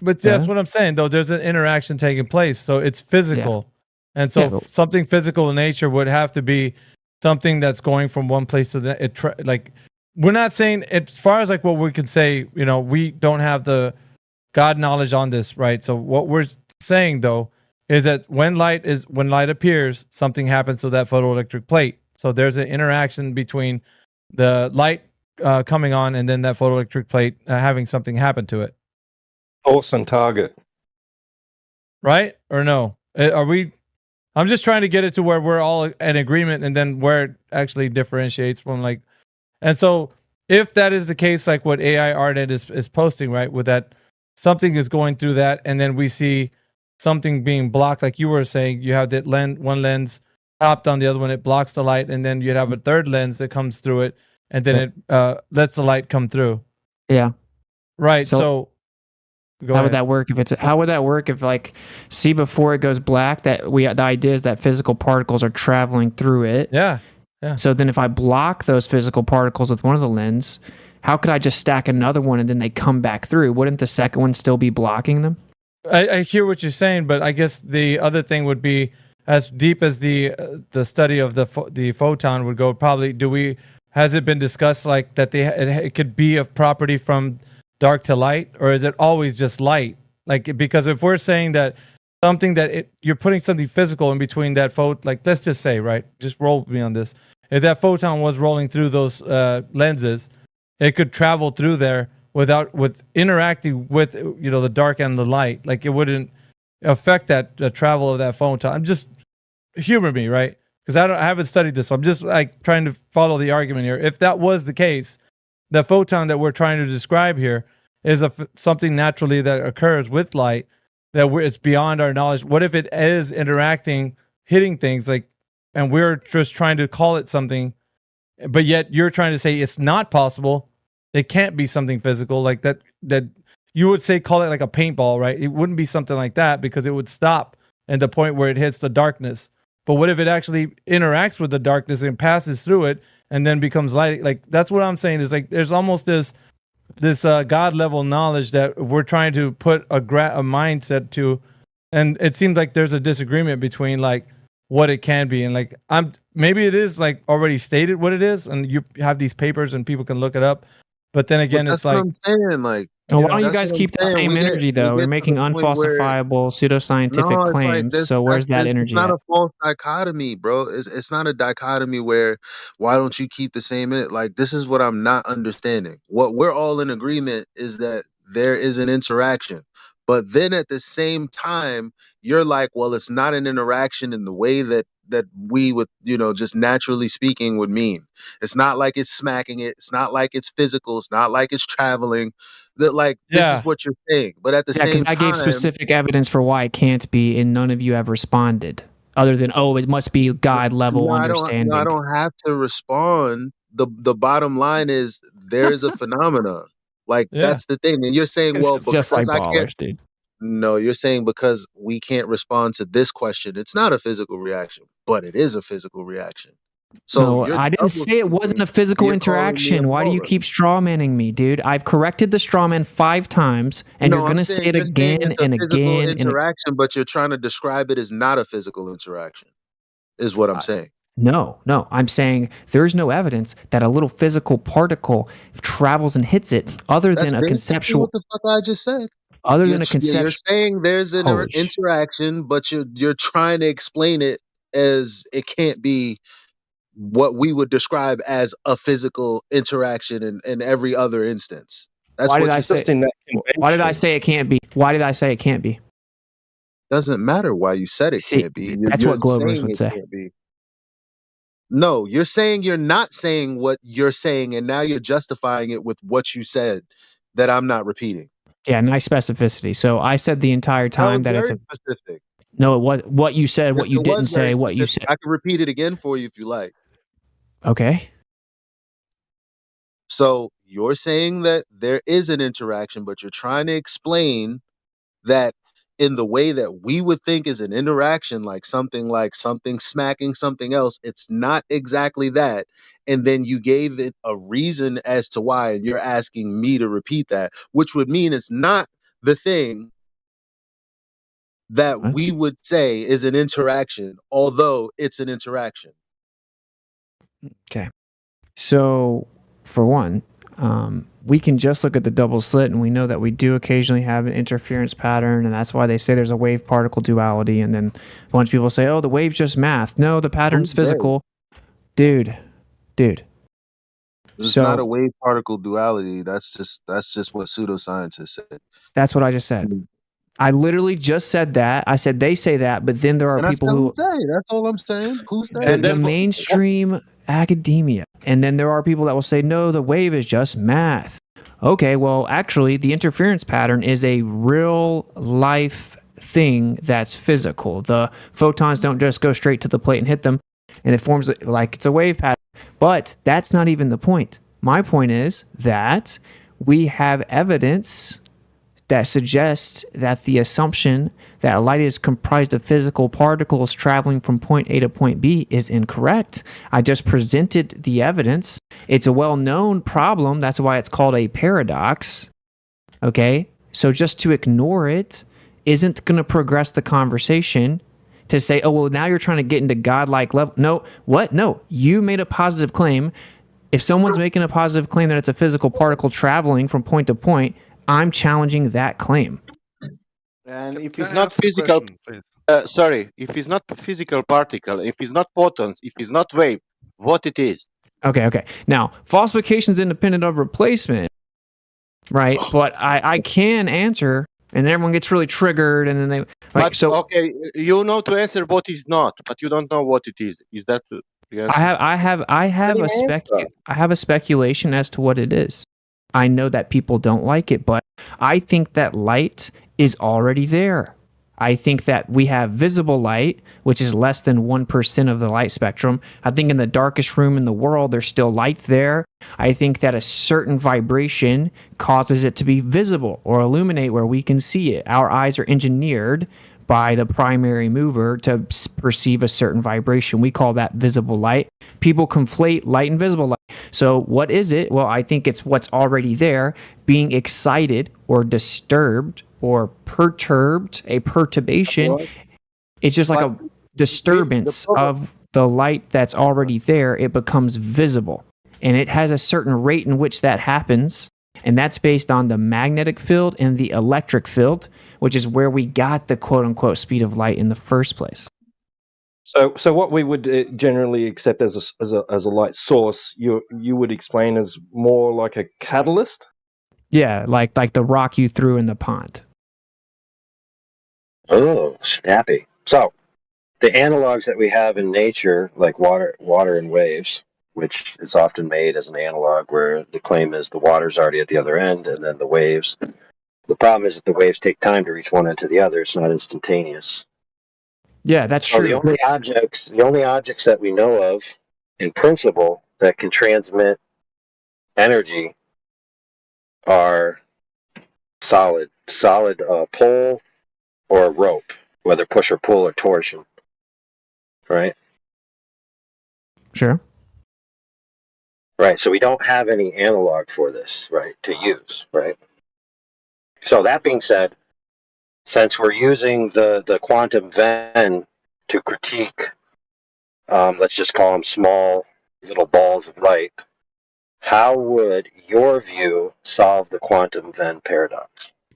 But that's what I'm saying, though. There's an interaction taking place, so it's physical, and so Yeah, but- something physical in nature would have to be something that's going from one place to the. Like, we're not saying, as far as like what we can say. You know, we don't have the God knowledge on this, right? So what we're saying though is that when light appears, something happens to that photoelectric plate. So there's an interaction between the light coming on and then that photoelectric plate having something happen to it. Source and target. Right or no? Are we? I'm just trying to get it to where we're all in agreement, and then where it actually differentiates from like. And so, if that is the case, like what AI Artnet is posting, right, with that something is going through that, and then we see something being blocked, like you were saying, you have that one lens topped on the other one, it blocks the light, and then you'd have a third lens that comes through it, and then it lets the light come through. Yeah. Right. So- So, go How ahead. would that work how would that work if, like, see, before it goes black, that the idea is that physical particles are traveling through it. Yeah. So then if I block those physical particles with one of the lens, how could I just stack another one and then they come back through? Wouldn't the second one still be blocking them? I hear what you're saying, but I guess the other thing would be, as deep as the study of the photon would go. Probably, has it been discussed like that it could be a property from dark to light, or is it always just light? Like, because if we're saying that something you're putting something physical in between that like, let's just say, right, just roll with me on this. If that photon was rolling through those lenses, it could travel through there with interacting with the dark and the light. Like, it wouldn't affect the travel of that photon. Just humor me, right? Because I haven't studied this, so I'm just like trying to follow the argument here. If that was the case, the photon that we're trying to describe here is something naturally that occurs with light it's beyond our knowledge. What if it is interacting, hitting things, like, and we're just trying to call it something, but yet you're trying to say it's not possible. It can't be something physical like that you would say, call it like a paintball, right? It wouldn't be something like that because it would stop at the point where it hits the darkness. But what if it actually interacts with the darkness and passes through it and then becomes light? Like, that's what I'm saying, is like there's almost this God level knowledge that we're trying to put a mindset to, and it seems like there's a disagreement between like what it can be, and like maybe it is like already stated what it is, and you have these papers and people can look it up. But then again, But it's that's like, what I'm saying. Like, Why don't you that's guys what I'm keep the saying. same We get- energy, though? we We're get to making the point where- unfalsifiable pseudoscientific No, it's like claims. this. So where's that It's energy not at? a false dichotomy, bro. It's not a dichotomy where why don't you keep the same? Like, this is what I'm not understanding. What we're all in agreement is that there is an interaction, but then at the same time, you're like, well, it's not an interaction in the way that we would, just naturally speaking would mean. It's not like it's smacking it. It's not like it's physical. It's not like it's traveling. That, like, this yeah, is what you're saying, but at the Yeah, because same I gave time. specific evidence for why it can't be, and none of you have responded. Other than, oh, it must be God level No, understanding. I don't have to respond. The bottom line is there is a phenomena. Like, yeah. that's the thing. And you're saying, well, It's just because like I can't. ballers, dude. No, you're saying because we can't respond to this question, it's not a physical reaction, but it is a physical reaction. So No, you're I didn't double say it wasn't speaking, a physical you're calling me a interaction. Why do you baller. keep strawmanning me, dude? I've corrected the strawman 5 times, and you're No, I'm gonna say saying it you're saying again it's a and physical again and interaction, but you're trying to describe it as not a physical interaction, is what I'm saying. No. I'm saying there's no evidence that a little physical particle travels and hits it, other That's than a basically conceptual. what the fuck I just said. Other You're, than a you're conceptual. saying there's an Holy shit. interaction, but you're trying to explain it as it can't be what we would describe as a physical interaction in every other instance. That's Why did what I you're say? saying. Why did I say it can't be? Why did I say it can't be? Doesn't matter why you said it See, can't be. that's You're what Glovers saying would it say. can't be. No, you're saying you're not saying what you're saying, and now you're justifying it with what you said that I'm not repeating. Yeah, nice specificity. So I said the entire That time was that it's very a. specific. No, it was what you said, what Yes, you it was didn't very say, what you specific. said. I can repeat it again for you if you like. Okay. So you're saying that there is an interaction, but you're trying to explain that in the way that we would think is an interaction, like something smacking something else, it's not exactly that. And then you gave it a reason as to why, and you're asking me to repeat that, which would mean it's not the thing that What? we would say is an interaction, although it's an interaction. Okay. So, for one, we can just look at the double slit, and we know that we do occasionally have an interference pattern, and that's why they say there's a wave particle duality. And then a bunch of people say, "Oh, the wave's just math." No, the pattern's Who's they? physical, dude. It's So not a wave particle duality. That's just what pseudoscientists said. that's what I just said. I literally just said that. I said they say that, but then there are And I people said, who who's they? That's all I'm saying. Who's they? And the that's what- mainstream academia. And then there are people that will say, no, the wave is just math. Okay, well, actually, the interference pattern is a real life thing that's physical. The photons don't just go straight to the plate and hit them. and it forms like it's a wave pattern. But that's not even the point. My point is that we have evidence that suggests that the assumption that light is comprised of physical particles traveling from point A to point B is incorrect. I just presented the evidence. It's a well-known problem. That's why it's called a paradox. Okay? So just to ignore it isn't going to progress the conversation to say, oh, well, now you're trying to get into godlike level. No, what? No, you made a positive claim. If someone's making a positive claim that it's a physical particle traveling from point to point, I'm challenging that claim. And if Can it's I not ask a physical, question, please? if it's not physical particle, if it's not photons, if it's not wave, what it is? Okay. Now, falsification is independent of replacement, right? But I can answer, and then everyone gets really triggered, and then they. Right, But so okay, you know to answer what is not, but you don't know what it is. Is that the answer? I have a speculation as to what it is. I know that people don't like it, but I think that light is already there. I think that we have visible light, which is less than 1% of the light spectrum. I think in the darkest room in the world, there's still light there. I think that a certain vibration causes it to be visible or illuminate where we can see it. Our eyes are engineered by the primary mover to perceive a certain vibration. We call that visible light. People conflate light and visible light. So what is it? Well, I think it's what's already there being excited or disturbed or perturbed, a perturbation. It's just like a disturbance of the light that's already there. It becomes visible. And it has a certain rate in which that happens. And that's based on the magnetic field and the electric field, which is where we got the quote unquote speed of light in the first place. So what we would generally accept as a light source, you would explain as more like a catalyst. Yeah, like the rock you threw in the pond. Oh, snappy. So, the analogs that we have in nature, like water and waves, which is often made as an analog where the claim is the water's already at the other end and then the waves. The problem is that the waves take time to reach one end to the other. It's not instantaneous. Yeah, that's So true. the only objects that we know of in principle that can transmit energy are solid pole or rope, whether push or pull or torsion, right? Sure. Right. So we don't have any analog for this, right, to use, right? So that being said, since we're using the quantum Venn to critique, let's just call them small little balls of light, how would your view solve the quantum Venn paradox?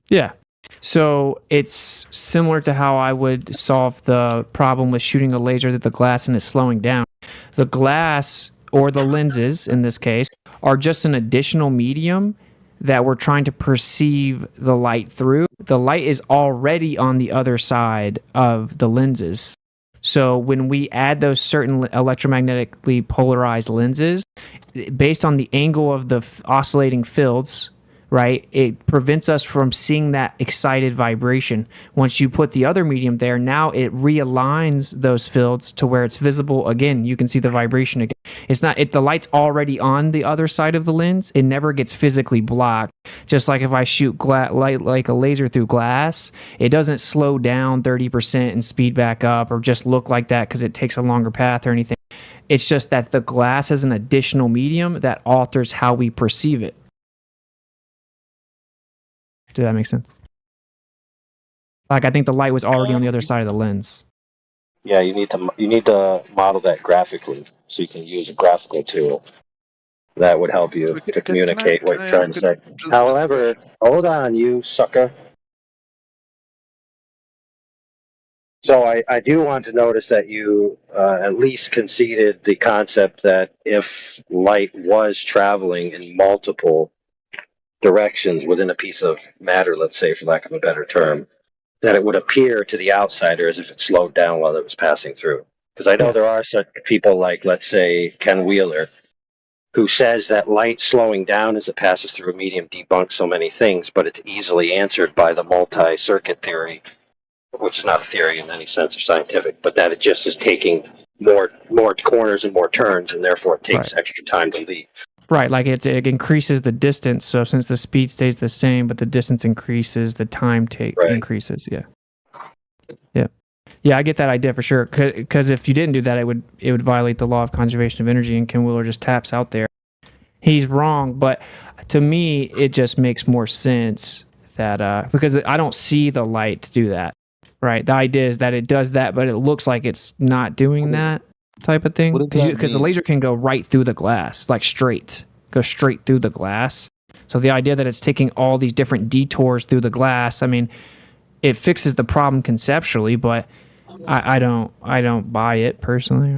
Yeah. So it's similar to how I would solve the problem with shooting a laser at the glass and it's slowing down. The glass, or the lenses in this case, are just an additional medium that we're trying to perceive the light through. The light is already on the other side of the lenses. So when we add those certain electromagnetically polarized lenses, based on the angle of the oscillating fields, right, it prevents us from seeing that excited vibration. Once you put the other medium there, now it realigns those fields to where it's visible again. You can see the vibration again. It's not the light's already on the other side of the lens. It never gets physically blocked. Just like if I shoot light like a laser through glass, it doesn't slow down 30% and speed back up or just look like that because it takes a longer path or anything. It's just that the glass is an additional medium that alters how we perceive it. Does that make sense? Like, I think the light was already on the other side of the lens. Yeah, you need to model that graphically, so you can use a graphical tool. That would help you to communicate what you're trying to say. However, hold on, you sucker. So I do want to notice that you at least conceded the concept that if light was traveling in multiple directions within a piece of matter, let's say, for lack of a better term, that it would appear to the outsider as if it slowed down while it was passing through. Because I know there are such people like, let's say, Ken Wheeler, who says that light slowing down as it passes through a medium debunks so many things, but it's easily answered by the multi-circuit theory, which is not a theory in any sense of scientific, but that it just is taking more corners and more turns, and therefore it takes Right. extra time to leave. Right, like it increases the distance. So since the speed stays the same, but the distance increases, the time Right. increases. Yeah, I get that idea for sure. Because if you didn't do that, it would violate the law of conservation of energy, and Ken Wheeler just taps out there. He's wrong, but to me, it just makes more sense that because I don't see the light do that. Right, the idea is that it does that, but it looks like it's not doing that type of thing. What does that Because the mean? laser can go right through the glass, like go straight through the glass. So the idea that it's taking all these different detours through the glass, I mean, it fixes the problem conceptually, but I don't buy it personally.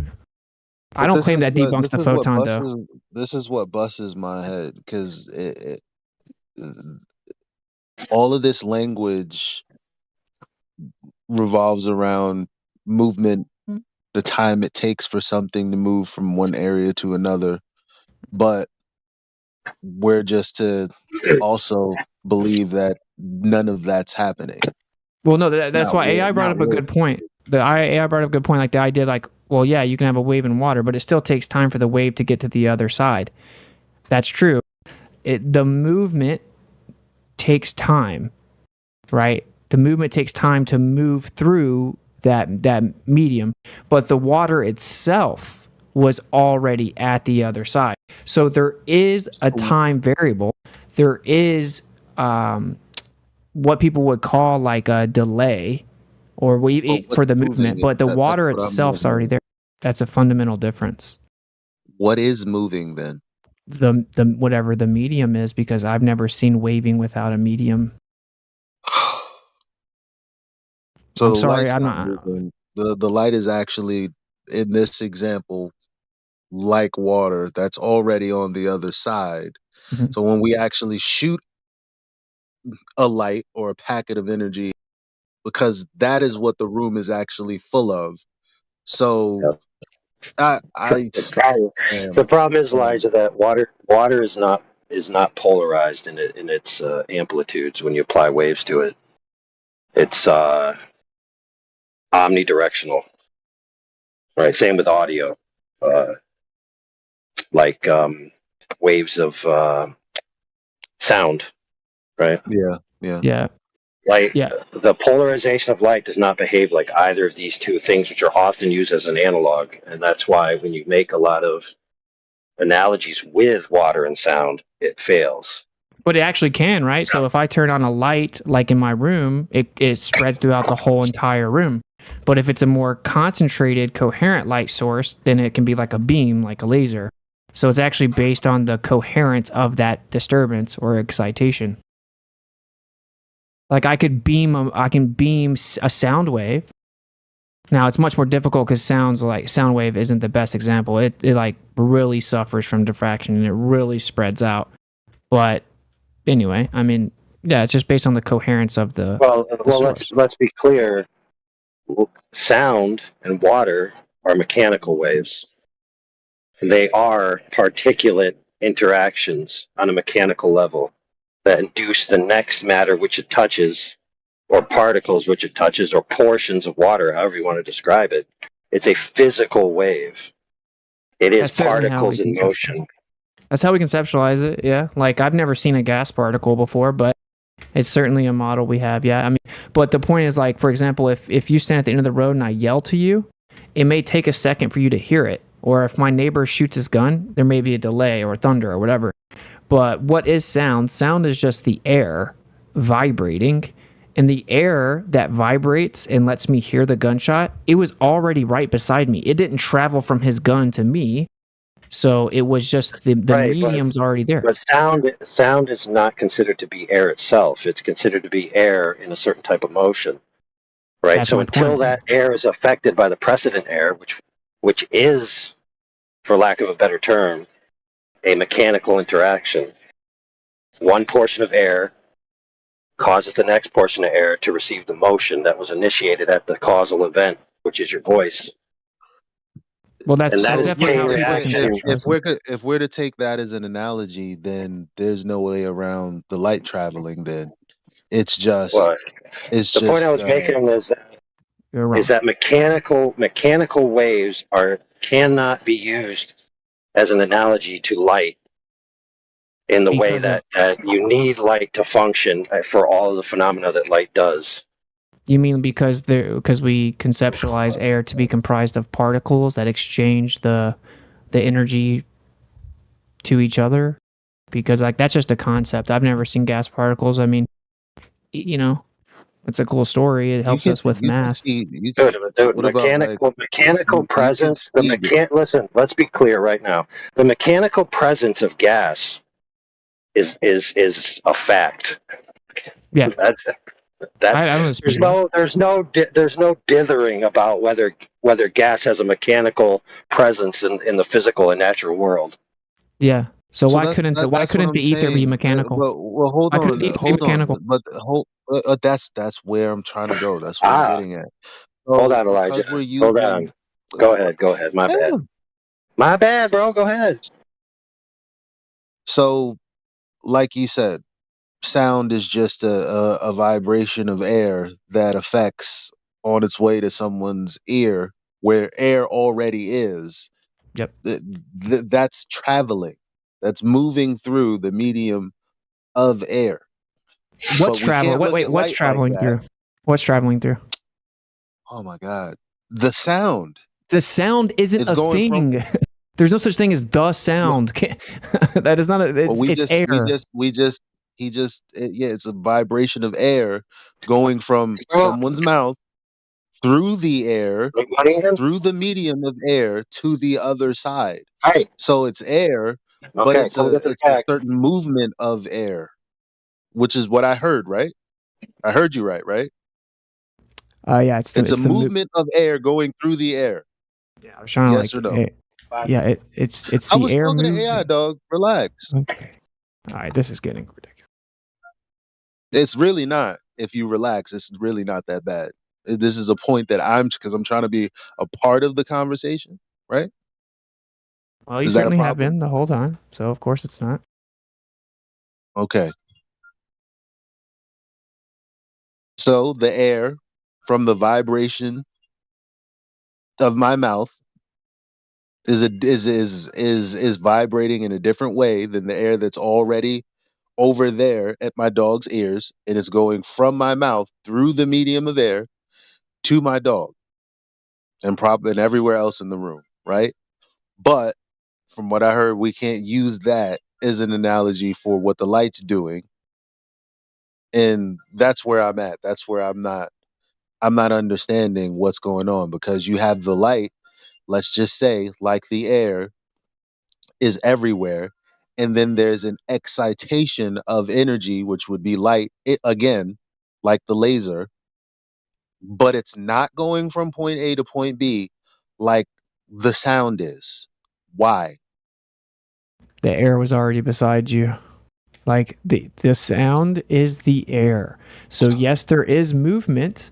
I But don't this claim is that what debunks this the is what photon, though. this is what buses my head because all of this language revolves around movement, the time it takes for something to move from one area to another. But we're just to also believe that none of that's happening. Well, no, that's why AI brought Not up a really. good point. The AI brought up a good point, like the idea, like, well, yeah, you can have a wave in water, but it still takes time for the wave to get to the other side. That's true. The movement takes time, right? The movement takes time to move through that medium, but the water itself was already at the other side. So there is a time variable. There is what people would call like a delay, or for the movement, but the That's water what I'm itself's already wondering. there. That's a fundamental difference. What is moving then? The whatever the medium is, because I've never seen waving without a medium. So I'm the sorry, light's I'm not not. moving. The light is actually, in this example, like water that's already on the other side. Mhm. So when we actually shoot a light or a packet of energy, because that is what the room is actually full of. So I The problem, the damn, problem is, damn. Elijah, that water is not polarized in its amplitudes. When you apply waves to it, it's omnidirectional. Right. Same with audio, uh, like waves of sound. Right. Yeah, yeah. Yeah, Light. yeah. The polarization of light does not behave like either of these two things, which are often used as an analog, and that's why when you make a lot of analogies with water and sound, it fails. But it actually can, right? So if I turn on a light, like in my room, it spreads throughout the whole entire room. But if it's a more concentrated, coherent light source, then it can be like a beam, like a laser. So it's actually based on the coherence of that disturbance or excitation. Like I can beam a sound wave. Now it's much more difficult because sound wave isn't the best example. It like really suffers from diffraction and it really spreads out. But anyway, I mean, yeah, it's just based on the coherence of the source. Let's be clear. Sound and water are mechanical waves. They are particulate interactions on a mechanical level that induce the next matter which it touches, or particles which it touches, or portions of water, however you want to describe it. It's a physical wave. It is That's certainly how we particles in conceptualize. motion. That's how we conceptualize it. Yeah, like I've never seen a gas particle before, but it's certainly a model we have. Yeah, I mean, but the point is, like, for example, if you stand at the end of the road and I yell to you, it may take a second for you to hear it. Or if my neighbor shoots his gun, there may be a delay or thunder or whatever. But what is sound? Sound is just the air vibrating. And the air that vibrates and lets me hear the gunshot, it was already right beside me. It didn't travel from his gun to me. So it was just the Right, medium's already there. but sound is not considered to be air itself. It's considered to be air in a certain type of motion. Right. That's So my until point. that air is affected by the precedent air, which is, for lack of a better term, a mechanical interaction. One portion of air causes the next portion of air to receive the motion that was initiated at the causal event, which is your voice. Well, that's And that is a definitely chain how people reaction. conceptualize it. If we're to take that as an analogy, then there's no way around the light traveling. Then it's just Well, it's the point I just was making is that You're wrong. is that mechanical waves cannot be used as an analogy to light in the way Because of, that you need light to function for all of the phenomena that light does. you mean because we conceptualize air to be comprised of particles that exchange the energy to each other? Because like that's just a concept. I've never seen gas particles. I mean, you know, it's a cool story. It helps us with you can math. see you can, Dude, what about like mechanical you can presence. see the Listen. Let's be clear right now. The mechanical presence of gas is a fact. Yeah, That's I don't there's disagree. no dithering about whether gas has a mechanical presence in the physical and natural world. Yeah. So so why couldn't that's what the I'm ether be saying. mechanical? Well, Why couldn't the ether be hold on, mechanical? but hold that's where I'm trying to go. That's what I'm Ah, getting at. hold So on, Elijah. because we're Hold using on. Go ahead. My bad. My bad, bro. Go ahead. so like you said, sound is just a vibration of air that affects on its way to someone's ear where air already is. Yep. That's traveling. That's moving through the medium of air. What's But we traveling? can't look Wait, at what's light like traveling that. through? What's traveling through? Oh my God. The sound. The sound isn't It's a going from thing. There's no such thing as the sound. That is not a, well, it's air. yeah, it's a vibration of air going from Bro, someone's mouth through the air, make money in? through the medium of air to the other side. Hey, So it's air, but okay, come get the it's a tag. certain movement of air, which is what I heard, right? I heard you right? Yeah, It's a it's the move. movement of air going through the air. Yeah, I was trying to Yes like or no? yeah, it's I the was air talking to moving. AI, dog. Relax. Okay. All right, this is getting ridiculous. It's really not. If you relax, it's really not that bad. This is a point that because I'm trying to be a part of the conversation, right? Well, you Is that a certainly have problem? been the whole time, so of course it's not. Okay. So the air from the vibration of my mouth is vibrating in a different way than the air that's already over there at my dog's ears, and it's going from my mouth through the medium of air to my dog and everywhere else in the room, right? But from what I heard, we can't use that as an analogy for what the light's doing, and that's where I'm at. That's where I'm not understanding what's going on because you have the light, let's just say, like the air is everywhere, and then there's an excitation of energy, which would be light, again, like the laser, but it's not going from point A to point B like the sound is. Why? The air was already beside you. Like the sound is the air. So yes, there is movement,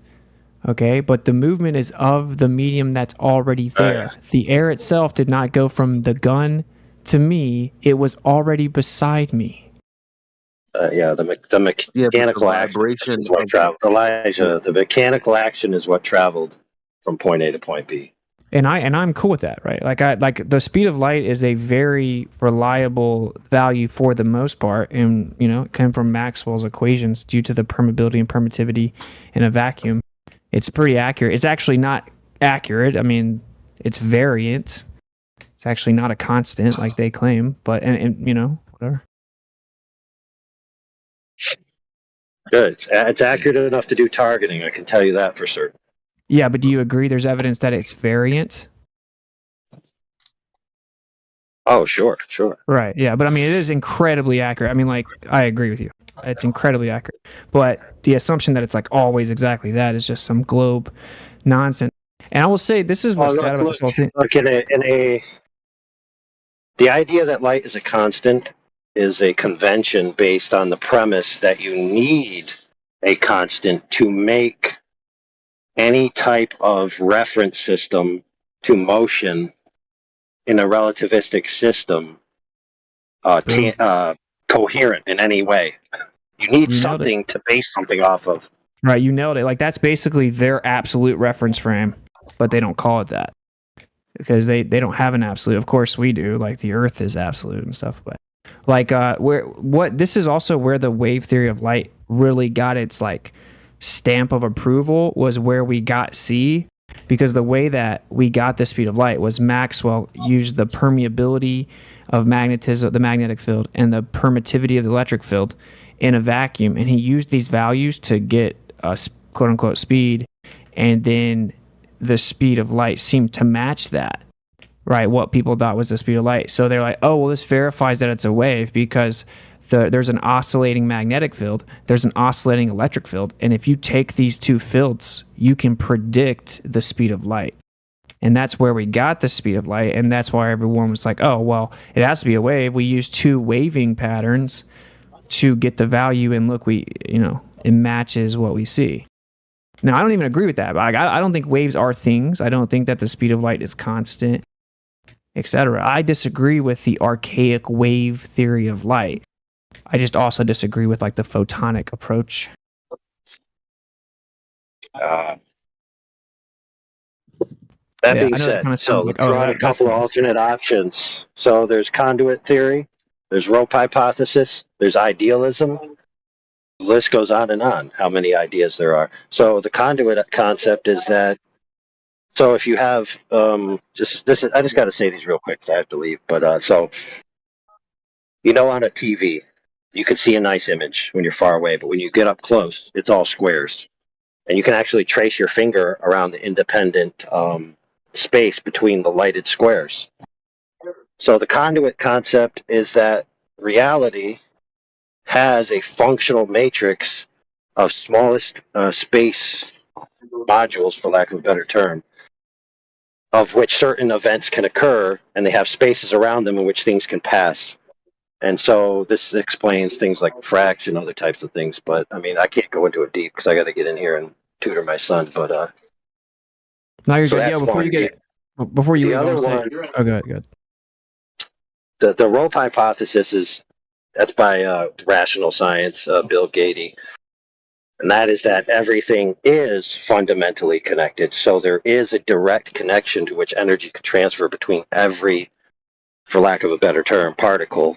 okay, but the movement is of the medium that's already there. The air itself did not go from the gun to me. It was already beside me. Yeah, the Yeah, but the mechanical action vibration is what of traveled. yeah. Elijah, the mechanical action is what traveled from point A to point B. And I'm cool with that, right? Like the speed of light is a very reliable value for the most part, and it came from Maxwell's equations due to the permeability and permittivity in a vacuum. It's pretty accurate. It's actually not accurate. I mean, it's variant. It's actually not a constant like they claim, but and whatever. Good. It's accurate enough to do targeting. I can tell you that for certain. Yeah, but do you agree there's evidence that it's variant? Oh, sure. Right. Yeah, but I mean, it is incredibly accurate. I mean, like, I agree with you. It's incredibly accurate. But the assumption that it's like always exactly that is just some globe nonsense. And I will say, this is what's sad about this whole thing. Look the idea that light is a constant is a convention based on the premise that you need a constant to make any type of reference system to motion in a relativistic system Boom. coherent in any way. You need You nailed it. something to base something off of. Right, you nailed it. Like that's basically their absolute reference frame, but they don't call it that because they don't have an absolute. Of course, we do. Like the Earth is absolute and stuff, but like this is also where the wave theory of light really got its like stamp of approval was where we got C, because the way that we got the speed of light was Maxwell used the permeability of magnetism, the magnetic field, and the permittivity of the electric field in a vacuum, and he used these values to get a quote unquote speed, and then the speed of light seemed to match that, right? What people thought was the speed of light. So they're like, oh, well, this verifies that it's a wave because there's an oscillating magnetic field, there's an oscillating electric field, and if you take these two fields, you can predict the speed of light. And that's where we got the speed of light, and that's why everyone was like, oh, well, it has to be a wave. We use two waving patterns to get the value, and look, it matches what we see. Now, I don't even agree with that. But I don't think waves are things. I don't think that the speed of light is constant, etc. I disagree with the archaic wave theory of light. I just also disagree with like the photonic approach. That Yeah, being I know that said, kind of so sounds like, let's throw out a that's couple of nice. alternate options. So there's conduit theory, there's rope hypothesis, there's idealism. The list goes on how many ideas there are. So the conduit concept is that, so if you have I just got to say these real quick because I have to leave. But so on a TV, you can see a nice image when you're far away, but when you get up close, it's all squares, and you can actually trace your finger around the independent space between the lighted squares. So the conduit concept is that reality has a functional matrix of smallest space modules, for lack of a better term, of which certain events can occur, and they have spaces around them in which things can pass. And so this explains things like fraction, other types of things. But I mean, I can't go into it deep because I got to get in here and tutor my son. But No, you're so good. that's Yeah, before one. you get it, before you The leave, I other want to say, one, oh, good. the rope hypothesis that's by rational science, Bill Gaty. And that is that everything is fundamentally connected. So there is a direct connection to which energy can transfer between every, for lack of a better term, particle,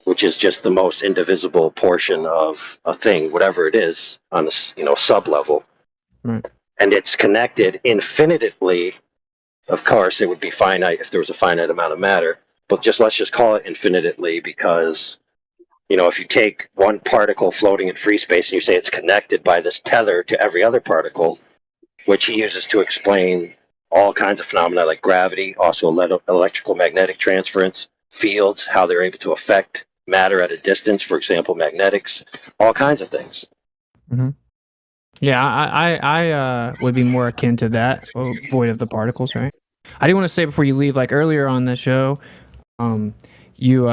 which is just the most indivisible portion of a thing, whatever it is, on a sub level. Right. And it's connected infinitely. Of course, it would be finite if there was a finite amount of matter. But let's just call it infinitely because if you take one particle floating in free space and you say it's connected by this tether to every other particle, which he uses to explain all kinds of phenomena like gravity, also electrical magnetic transference, fields, how they're able to affect matter at a distance, for example, magnetics, all kinds of things. Mm-hmm. Yeah, I would be more akin to that, void of the particles, right? I do want to say before you leave, like earlier on the show, you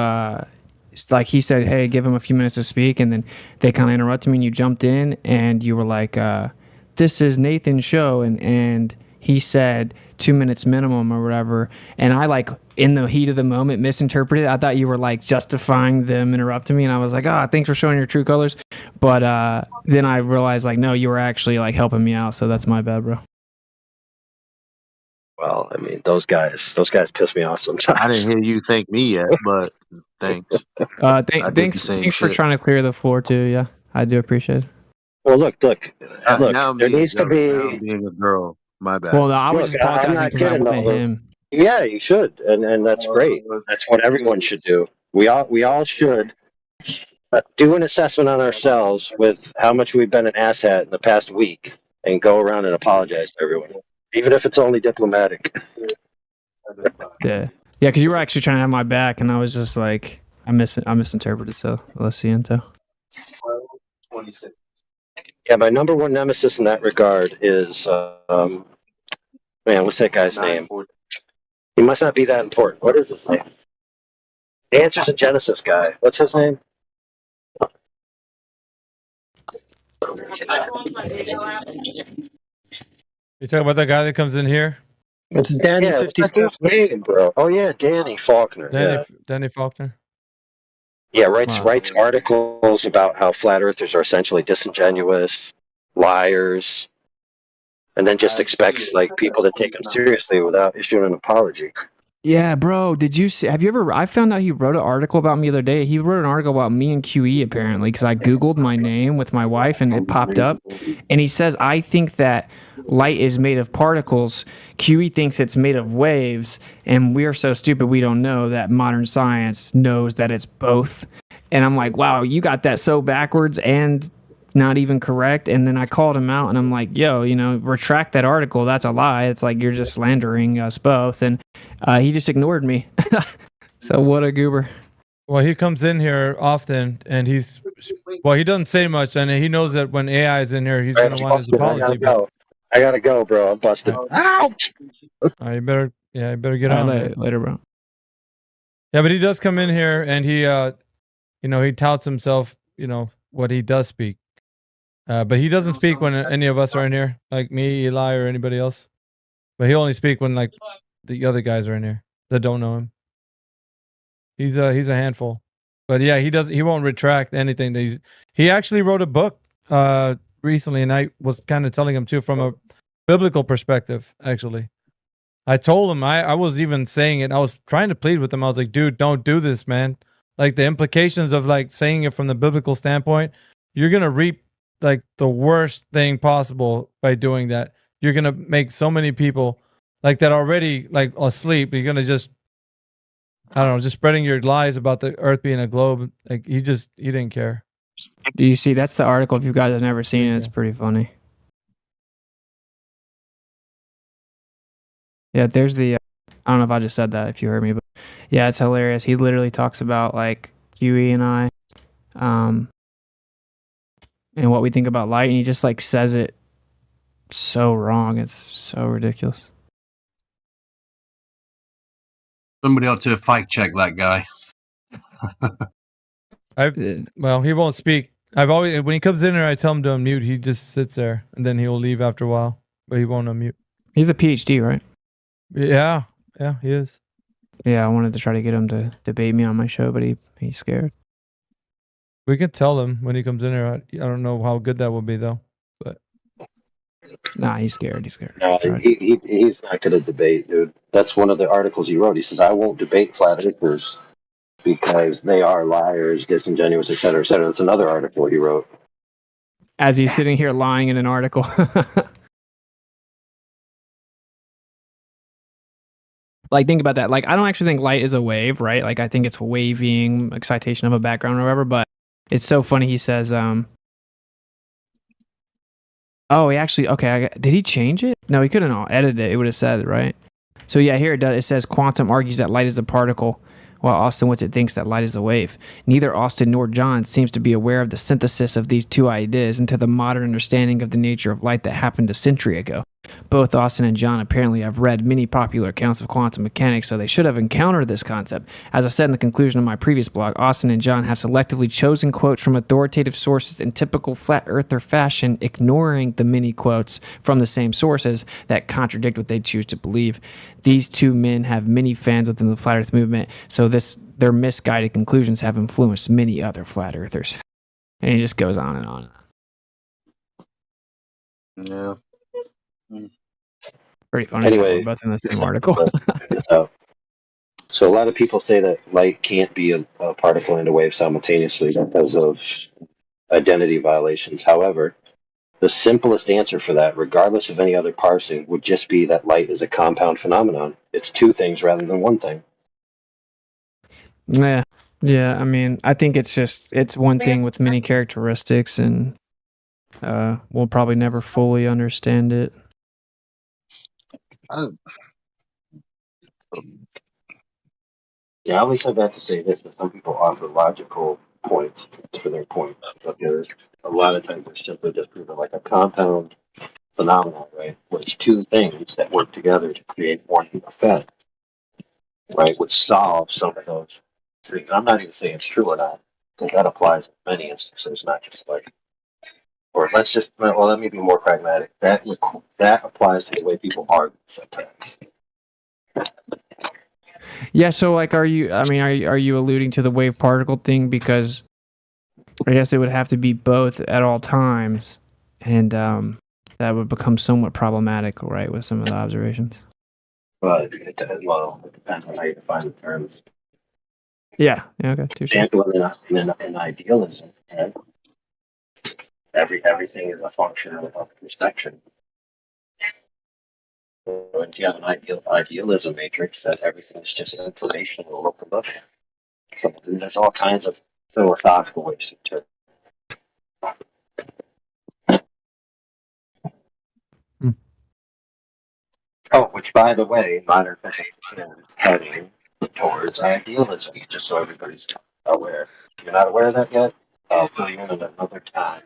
like he said, hey, give him a few minutes to speak, and then they kind of interrupted me, and you jumped in, and you were like, this is Nathan's show, and he said 2 minutes minimum or whatever, and I like in the heat of the moment misinterpreted. I thought you were like justifying them interrupting me, and I was like, thanks for showing your true colors, but then I realized like, no, you were actually like helping me out, so that's my bad, bro. Well, I mean, those guys piss me off sometimes. I didn't hear you thank me yet, but thanks. Thanks for trying to clear the floor too. Yeah, I do appreciate it. Well, look. Now I'm There being needs to jealous. Now I'm be. being a girl. My bad. Well, no, I was Look, just I'm apologizing not because I kidding. wanted Though. him. Yeah, you should, and that's great. That's what everyone should do. We all should do an assessment on ourselves with how much we've been an asshat in the past week, and go around and apologize to everyone, even if it's only diplomatic. Yeah, because you were actually trying to have my back, and I was just like, I misinterpreted. So let's see into. Yeah, my number one nemesis in that regard is man, what's that guy's name? He must not be that important. What is his name? The Answers in Genesis guy. What's his name? You talking about that guy that comes in here? It's Danny Yeah, what's that dude's name, bro? Oh yeah, Danny Faulkner. Danny Faulkner. Yeah, writes articles about how flat earthers are essentially disingenuous, liars, and then just expects like people to take him seriously without issuing an apology. Yeah, bro. Did you see? Have you ever? I found out he wrote an article about me the other day. He wrote an article about me and QE apparently because I googled my name with my wife and it popped up, and he says I think that light is made of particles. QE thinks it's made of waves, and we're so stupid we don't know that modern science knows that it's both. And I'm like, wow, you got that so backwards and not even correct. And then I called him out and I'm like, yo, retract that article. That's a lie. It's like you're just slandering us both. And he just ignored me. So what a goober. Well, he comes in here often, and he doesn't say much, and he knows that when AI is in here, he's going to want his apology. I gotta go, bro. I'm busted. Ouch! You better get on, man. Later, bro. Yeah, but he does come in here, and he, he touts himself, what he does speak. But he doesn't speak when any of us are in here, like me, Eli, or anybody else. But he only speak when like the other guys are in here that don't know him. He's a handful. But yeah, he won't retract anything. He actually wrote a book recently, and I was kind of telling him too from a biblical perspective. Actually, I told him I was even saying it. I was trying to plead with him. I was like, dude, don't do this, man. Like the implications of like saying it from the biblical standpoint, you're gonna reap like the worst thing possible by doing that. You're gonna make so many people like that already like asleep. You're gonna just, I don't know, just spreading your lies about the Earth being a globe. Like he didn't care. Do you see? That's the article. If you guys have never seen it, it's pretty funny. Yeah, there's the. I don't know if I just said that. If you heard me, but yeah, it's hilarious. He literally talks about like QE and I, and what we think about light, and he just like says it so wrong. It's so ridiculous. Somebody ought to fact check that guy. Well, he won't speak. When he comes in here, I tell him to unmute. He just sits there, and then he'll leave after a while, but he won't unmute. He's a PhD, right? Yeah, he is. Yeah, I wanted to try to get him to debate me on my show, but he's scared. We can tell him when he comes in here. I don't know how good that will be though, but nah, he's scared. He's scared. No, he's not going to debate, dude. That's one of the articles he wrote. He says, "I won't debate flat earthers because they are liars, disingenuous, etc., etc." That's another article he wrote. As he's sitting here lying in an article. Like, think about that. Like, I don't actually think light is a wave, right? Like, I think it's waving, excitation of a background or whatever, but it's so funny. He says, oh, he actually, okay, did he change it? No, he couldn't edit it. It would have said it, right? So yeah, here it does. It says quantum argues that light is a particle, while Austin Witsit thinks that light is a wave. Neither Austin nor John seems to be aware of the synthesis of these two ideas into the modern understanding of the nature of light that happened a century ago. Both Austin and John apparently have read many popular accounts of quantum mechanics, so they should have encountered this concept. As I said in the conclusion of my previous blog, Austin and John have selectively chosen quotes from authoritative sources in typical flat earther fashion, ignoring the many quotes from the same sources that contradict what they choose to believe. These two men have many fans within the flat earth movement, so their misguided conclusions have influenced many other flat earthers. And he just goes on and on. Yeah. Pretty funny. Anyway, we're both in the same article. So a lot of people say that light can't be a particle and a wave simultaneously because of identity violations. However, the simplest answer for that, regardless of any other parsing, would just be that light is a compound phenomenon. It's two things rather than one thing. Yeah. I mean, I think it's one thing with many characteristics, and we'll probably never fully understand it. Yeah, I only said that to say this, but some people offer logical points for their point. But there's a lot of times it's simply just proven like a compound phenomenon, right? Where it's two things that work together to create one effect, right? Which solve some of those things. I'm not even saying it's true or not, because that applies in many instances, not just like. Or let me be more pragmatic. That applies to the way people argue sometimes. Yeah, so like, are you alluding to the wave particle thing? Because I guess it would have to be both at all times. and that would become somewhat problematic, right, with some of the observations. But it depends on how you define the terms. Yeah. Okay. Touche. In idealism, right? Everything is a function of perception. When you have an idealism matrix, that everything's just information will look above it. So there's all kinds of philosophical ways to. Oh, which by the way, modern physics is heading towards idealism, just so everybody's aware. If you're not aware of that yet, I'll fill you in at another time.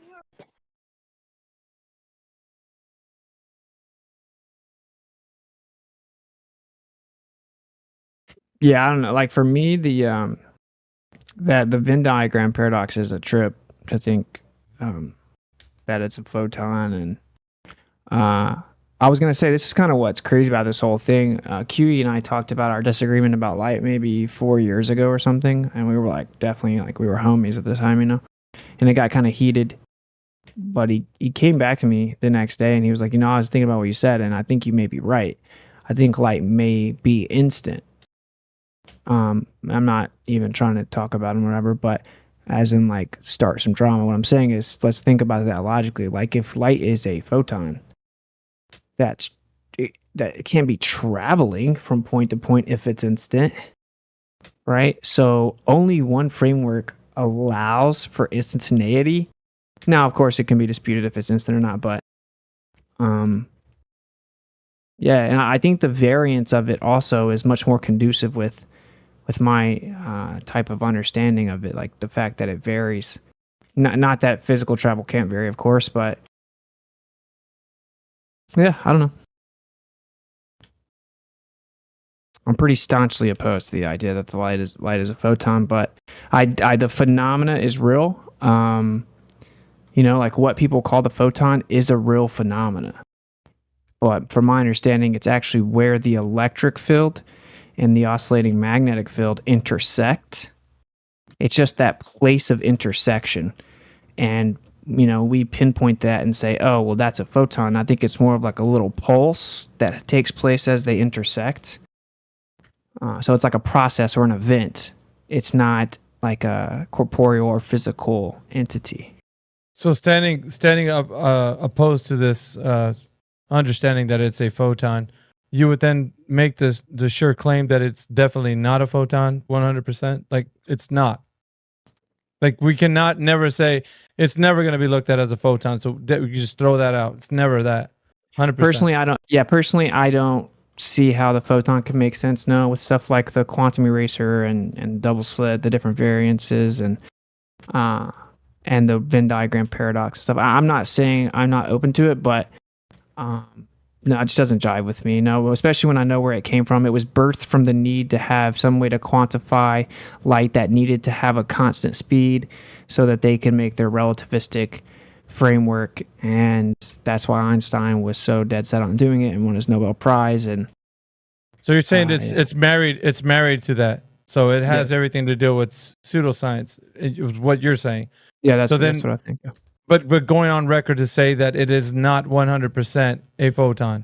Yeah, I don't know. Like for me, the Venn diagram paradox is a trip to think that it's a photon, and I was gonna say this is kind of what's crazy about this whole thing. QE and I talked about our disagreement about light maybe 4 years ago or something, and we were like definitely like we were homies at the time, and it got kind of heated. But he came back to me the next day and he was like, I was thinking about what you said, and I think you may be right. I think light may be instant. I'm not even trying to talk about him or whatever, but as in like start some drama. What I'm saying is let's think about that logically. Like if light is a photon, that it can't be traveling from point to point if it's instant, right? So only one framework allows for instantaneity. Now, of course, it can be disputed if it's instant or not, but yeah, and I think the variance of it also is much more conducive with my type of understanding of it, like the fact that it varies. Not that physical travel can't vary, of course, but yeah, I don't know. I'm pretty staunchly opposed to the idea that the light is a photon, but the phenomena is real. Like what people call the photon is a real phenomena. But from my understanding, it's actually where the electric field and the oscillating magnetic field intersect. It's just that place of intersection. And, we pinpoint that and say, oh, well, that's a photon. I think it's more of like a little pulse that takes place as they intersect. So it's like a process or an event. It's not like a corporeal or physical entity. So standing up opposed to this understanding that it's a photon, you would then make the sure claim that it's definitely not a photon 100%. Like it's not. Like we cannot never say it's never going to be looked at as a photon. So you just throw that out. It's never that. 100%. Personally, I don't see how the photon can make sense. No, with stuff like the quantum eraser and double slit, the different variances and the Venn diagram paradox and stuff. I'm not saying I'm not open to it, but no, it just doesn't jive with me. No, especially when I know where it came from. It was birthed from the need to have some way to quantify light that needed to have a constant speed so that they could make their relativistic framework. And that's why Einstein was so dead set on doing it and won his Nobel Prize. And so you're saying it's married to that. So it has everything to do with pseudoscience. It was what you're saying. Yeah, that's what I think. Yeah. But going on record to say that it is not 100% a photon.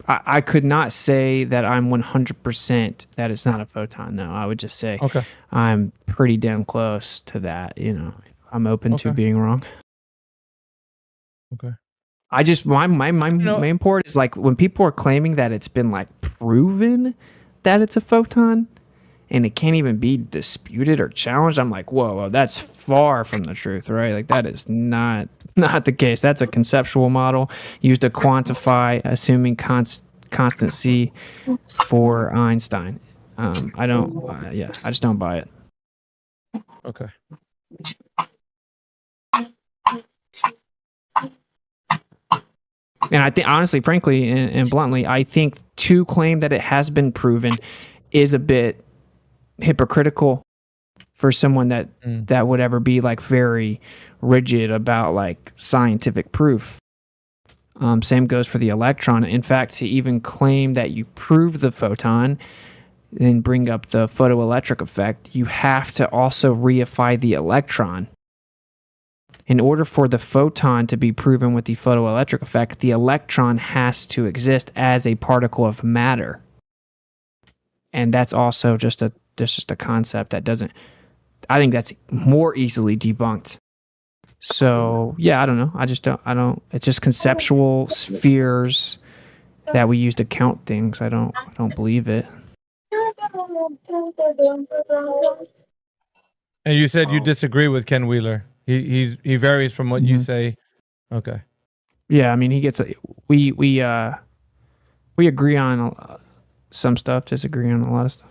I could not say that I'm 100% that it's not a photon. No, I would just say I'm pretty damn close to that. I'm open to being wrong. Okay. I just my main point is like when people are claiming that it's been like proven that it's a photon and it can't even be disputed or challenged, I'm like, whoa, that's far from the truth, right? Like that is not the case. That's a conceptual model used to quantify assuming constancy for Einstein. I just don't buy it. Okay. And I think, honestly, frankly, and bluntly, I think to claim that it has been proven is a bit hypocritical for someone that would ever be like very rigid about like scientific proof. Same goes for the electron. In fact, to even claim that you prove the photon and bring up the photoelectric effect, you have to also reify the electron. in order for the photon to be proven with the photoelectric effect, the electron has to exist as a particle of matter. And that's also just a concept that doesn't, I think that's more easily debunked. So yeah, I don't know. It's just conceptual spheres that we use to count things. I don't believe it. And you said you disagree with Ken Wheeler. He varies from what you say. Okay. Yeah, I mean, we agree on some stuff, disagree on a lot of stuff.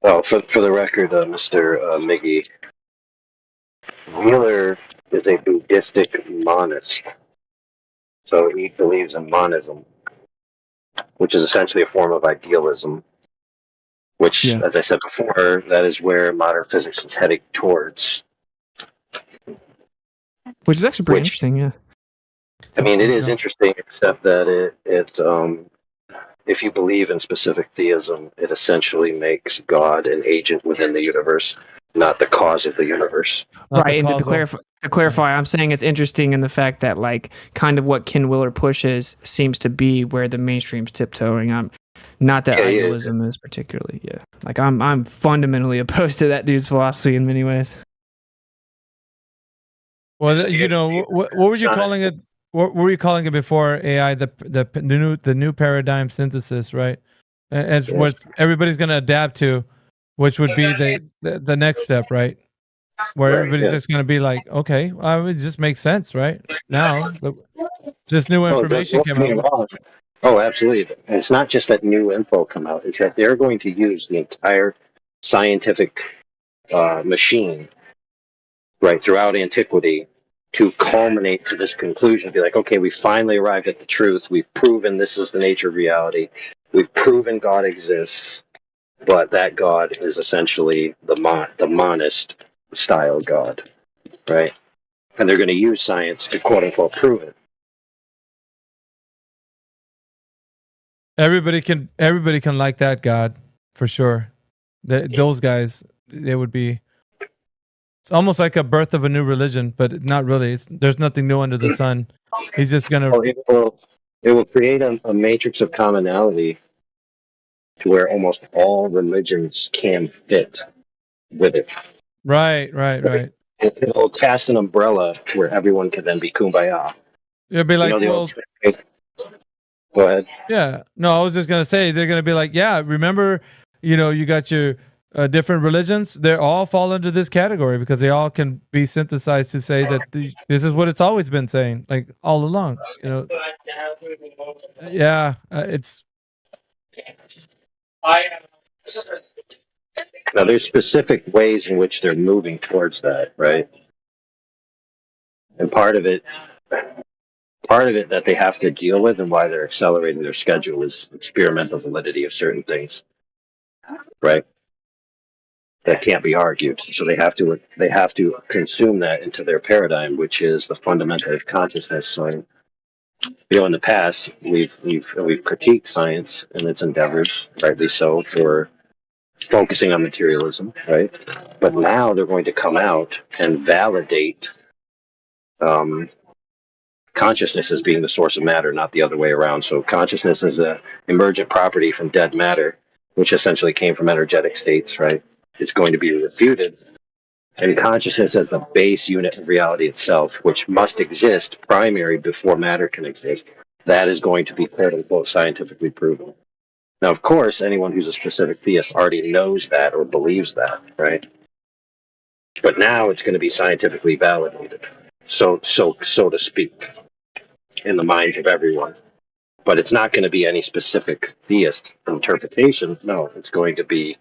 Oh, for the record, Mr. Miggy, Wheeler is a Buddhistic monist. So he believes in monism, which is essentially a form of idealism, which, as I said before, that is where modern physics is heading towards. Which is actually pretty interesting, yeah. I mean, it is interesting, except that if you believe in specific theism, it essentially makes God an agent within the universe, not the cause of the universe. Right, and to clarify, I'm saying it's interesting in the fact that, like, kind of what Ken Wheeler pushes seems to be where the mainstream's tiptoeing. Not that idealism is particularly, like I'm fundamentally opposed to that dude's philosophy in many ways. Well, you know, what were you calling it? What were you calling it before AI? The new paradigm synthesis, right? As what everybody's going to adapt to, which would be the next step, right? Where everybody's just going to be like, okay, it just makes sense, right? Now, this new information came out. Oh, absolutely. And it's not just that new info come out. It's that they're going to use the entire scientific machine, right, throughout antiquity to culminate to this conclusion. Be like, okay, we finally arrived at the truth. We've proven this is the nature of reality. We've proven God exists, but that God is essentially the monist style God, right? And they're going to use science to quote unquote prove it. Everybody can like that God for sure. Those guys, they would be. It's almost like a birth of a new religion, but not really. There's nothing new under the sun. He's just gonna. It will create a matrix of commonality to where almost all religions can fit with it. Right. It'll cast an umbrella where everyone can then be kumbaya. It'll be like, go ahead. Yeah. No, I was just gonna say they're gonna be like, yeah. Remember, you got your different religions. They all fall into this category because they all can be synthesized to say that this is what it's always been saying, like all along. Yeah. It's. Now, there's specific ways in which they're moving towards that, right? And part of it that they have to deal with and why they're accelerating their schedule is experimental validity of certain things, right? That can't be argued. So they have to consume that into their paradigm, which is the fundamental of consciousness. So, in the past we've critiqued science and its endeavors, rightly so, for focusing on materialism, right? But now they're going to come out and validate consciousness as being the source of matter, not the other way around. So consciousness is a emergent property from dead matter, which essentially came from energetic states, right? It's going to be refuted. And consciousness as the base unit of reality itself, which must exist primary before matter can exist, that is going to be quote unquote scientifically proven. Now, of course, anyone who's a specific theist already knows that or believes that, right? But now it's going to be scientifically validated, so to speak, in the minds of everyone. But it's not going to be any specific theist interpretation. No, it's going to be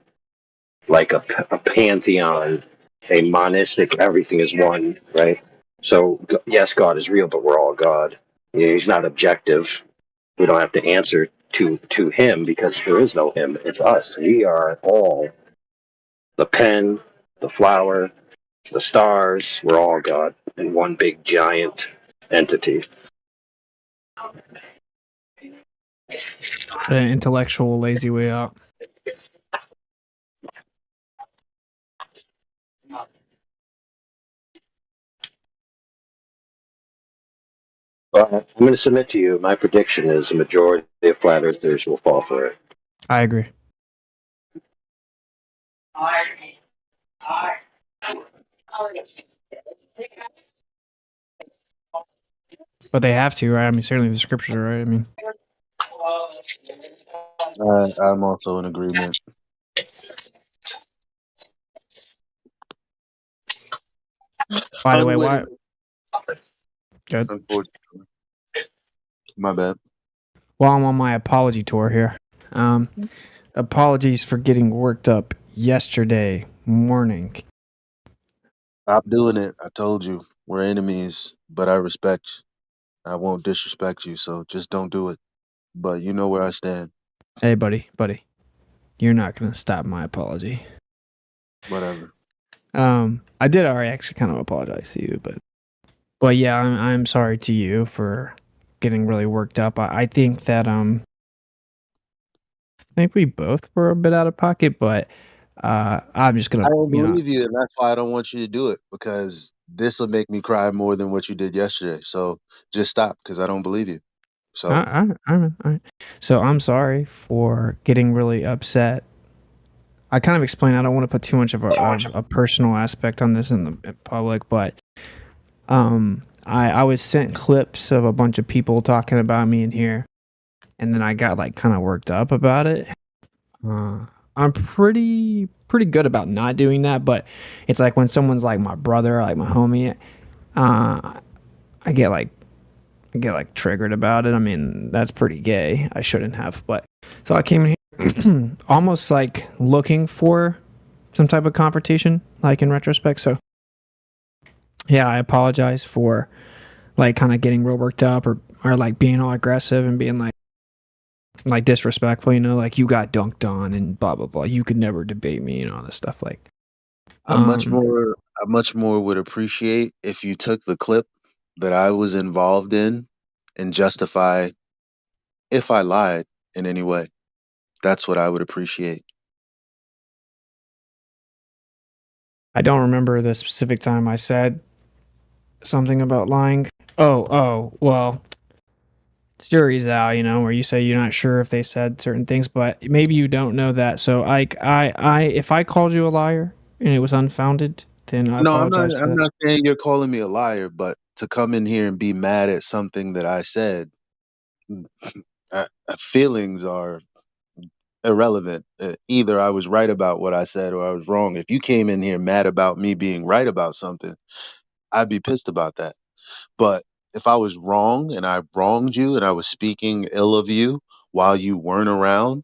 like a pantheon, a monistic, everything is one, right? So, yes, God is real, but we're all God. He's not objective. We don't have to answer to him because there is no him. It's us. We are all the pen, the flower, the stars. We're all God in one big giant entity. An intellectual lazy way out. I'm going to submit to you. My prediction is the majority of flat earthers will fall for it. I agree. But they have to, right? I mean, certainly the scriptures are right. I mean, I'm also in agreement. by the way, why? Unwitting, Good. unfortunately. My bad. While I'm on my apology tour here, apologies for getting worked up yesterday morning. Stop doing it. I told you we're enemies, but I respect. I won't disrespect you, so just don't do it. But you know where I stand. Hey, buddy, you're not gonna stop my apology. Whatever. I did already actually kind of apologize to you, but yeah, I'm sorry to you for getting really worked up. I think that I think we both were a bit out of pocket, but I'm just I gonna, don't believe you, and that's why I don't want you to do it because this will make me cry more than what you did yesterday. So just stop because I don't believe you. So I so I'm sorry for getting really upset. I kind of explained I don't want to put too much of a personal aspect on this in the public, but I was sent clips of a bunch of people talking about me in here, and then I got like kind of worked up about it. I'm pretty good about not doing that, but it's like when someone's like my brother, like my homie, I get like triggered about it. I mean, that's pretty gay. I shouldn't have, but so I came in here almost like looking for some type of confrontation, like in retrospect. So yeah, I apologize for like kind of getting real worked up or like being all aggressive and being like disrespectful, you know, like you got dunked on and blah blah blah. You could never debate me and all this stuff. Like, um, I much more would appreciate if you took the clip that I was involved in and justify if I lied in any way. That's what I would appreciate. I don't remember the specific time I said something about lying. Well, jury's out, you know, where you say you're not sure if they said certain things, but maybe you don't know that. So if I called you a liar and it was unfounded, then I No, apologize for I'm that. not saying you're calling me a liar, but to come in here and be mad at something that I said, feelings are irrelevant. Either I was right about what I said or I was wrong. If you came in here mad about me being right about something, I'd be pissed about that. But if I was wrong and I wronged you and I was speaking ill of you while you weren't around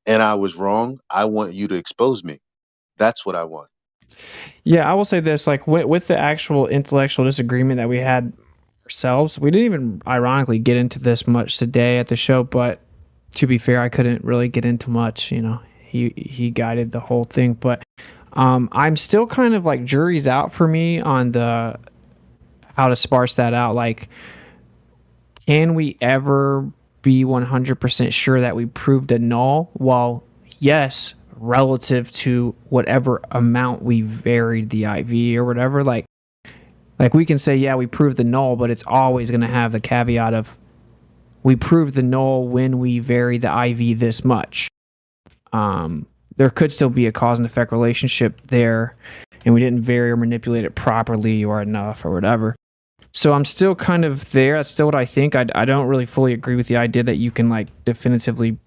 and I was wrong, I want you to expose me. That's what I want. Yeah, I will say this: like with the actual intellectual disagreement that we had ourselves, we didn't even ironically get into this much today at the show. But to be fair, I couldn't really get into much. You know, he guided the whole thing, but I'm still kind of like jury's out for me on the how to sparse that out. Like, can we ever be 100% sure that we proved a null? Well, yes, relative to whatever amount we varied the IV or whatever. Like we can say, yeah, we proved the null, but it's always going to have the caveat of we proved the null when we vary the IV this much. There could still be a cause and effect relationship there, and we didn't vary or manipulate it properly or enough or whatever. So I'm still kind of there. That's still what I think. I don't really fully agree with the idea that you can like definitively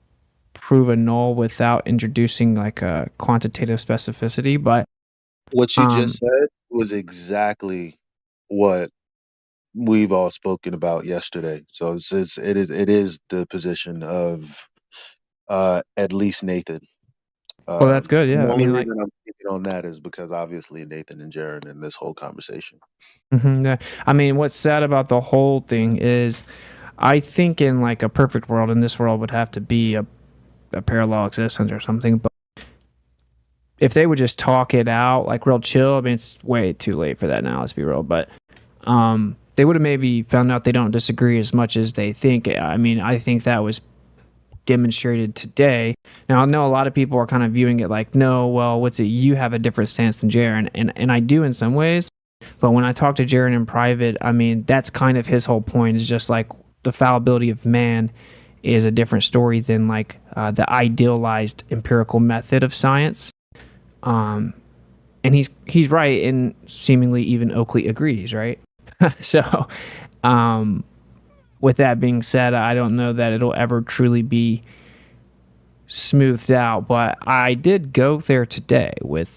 prove a null without introducing like a quantitative specificity. But What you just said was exactly what we've all spoken about yesterday. So it is the position of at least Nathan. well, that's good. The Yeah, I only mean, like, reason I'm speaking on that is because obviously Nathan and Jaron in this whole conversation. yeah. I mean, what's sad about the whole thing is, I think in like a perfect world, in this world would have to be a parallel existence or something. But if they would just talk it out, like real chill. I mean, it's way too late for that now. Let's be real, but they would have maybe found out they don't disagree as much as they think. I mean, I think that was demonstrated today. Now, I know a lot of people are kind of viewing it like, no, well, what's it? You have a different stance than Jaron, and I do in some ways. But when I talk to Jaren in private, I mean, that's kind of his whole point, is just like the fallibility of man is a different story than like the idealized empirical method of science. And he's right, and seemingly even Oakley agrees, right? So, with that being said, I don't know that it'll ever truly be smoothed out, but I did go there today with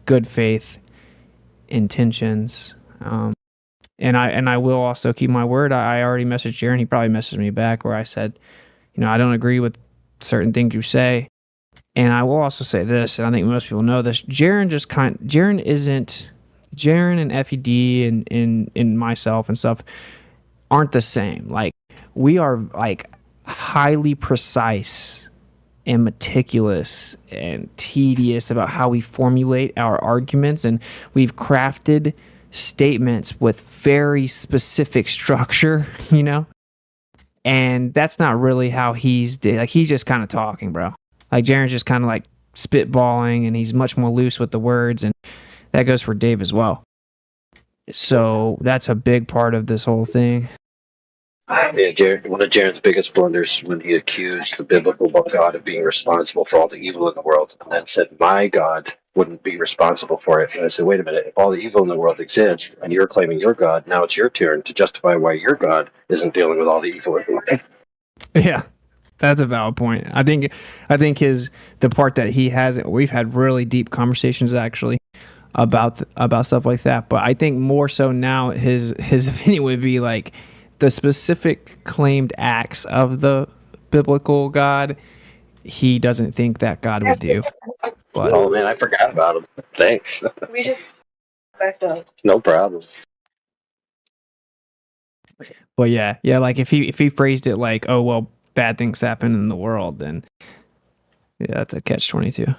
good faith intentions. And I will also keep my word. I already messaged Jaren. He probably messaged me back where I said, I don't agree with certain things you say. And I will also say this, and I think most people know this. Jaren and FED and myself and stuff aren't the same. Like, we are like highly precise and meticulous and tedious about how we formulate our arguments, and we've crafted statements with very specific structure, and that's not really how he's just kind of talking, bro. Like, Jaren's just kind of like spitballing, and he's much more loose with the words, and that goes for Dave as well. So that's a big part of this whole thing. Yeah, one of Jaren's biggest blunders when he accused the biblical God of being responsible for all the evil in the world, and then said, "My God wouldn't be responsible for it." And I said, "Wait a minute! If all the evil in the world exists, and you're claiming your God, now it's your turn to justify why your God isn't dealing with all the evil in the world." Yeah, that's a valid point. I think the part that he has, we've had really deep conversations actually about stuff like that. But I think more so now, his opinion would be like the specific claimed acts of the biblical God. He doesn't think that God would do. But Oh man, I forgot about him. Thanks. We just backed up. No problem. But yeah, like if he phrased it like, oh well, bad things happen in the world, then yeah, that's a catch-22.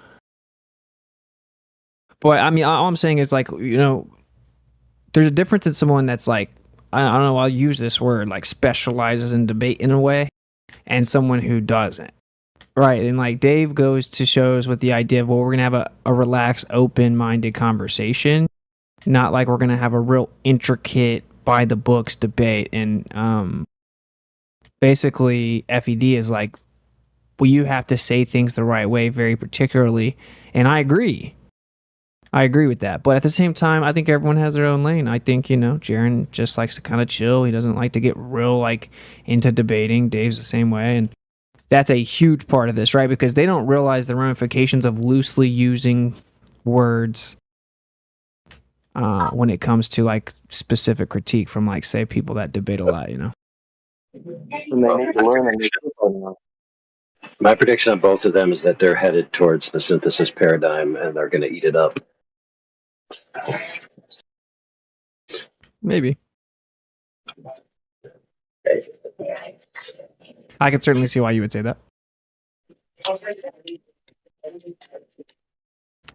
But I mean, all I'm saying is like, there's a difference in someone that's like, I don't know, I'll use this word, like specializes in debate in a way, and someone who doesn't. Right. And like Dave goes to shows with the idea of, well, we're going to have a relaxed, open-minded conversation, not like we're going to have a real intricate by the books debate. And basically FED is like, well, you have to say things the right way, very particularly. And I agree with that. But at the same time, I think everyone has their own lane. I think, Jaren just likes to kind of chill. He doesn't like to get real like into debating. Dave's the same way. And that's a huge part of this, right? Because they don't realize the ramifications of loosely using words when it comes to like specific critique from like, say, people that debate a lot, My prediction on both of them is that they're headed towards the synthesis paradigm, and they're going to eat it up. Maybe. I can certainly see why you would say that.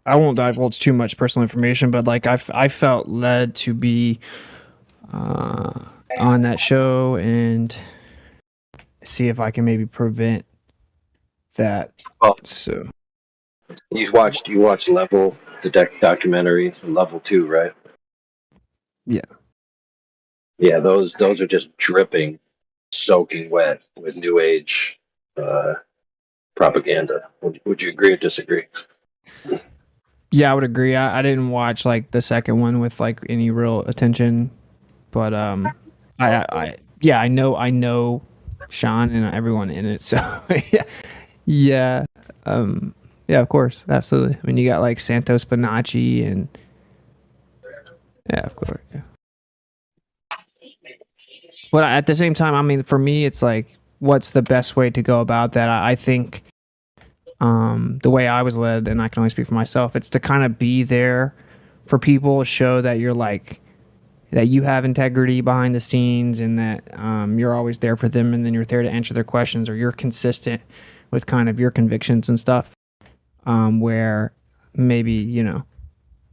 I won't divulge too much personal information, but like I felt led to be on that show and see if I can maybe prevent that. Well, so you watched Level, the documentary, Level 2, right? Yeah. Yeah, those are just dripping, soaking wet with New Age propaganda. Would you agree or disagree? Yeah, I would agree. I didn't watch like the second one with like any real attention, but I know Sean and everyone in it. So yeah, yeah, of course, absolutely. I mean, you got like Santos Bonacci and yeah, of course. Yeah. But at the same time, I mean, for me, it's like, what's the best way to go about that? I think the way I was led, and I can only speak for myself, it's to kind of be there for people, show that you're like, that you have integrity behind the scenes, and that you're always there for them, and then you're there to answer their questions, or you're consistent with kind of your convictions and stuff, where maybe,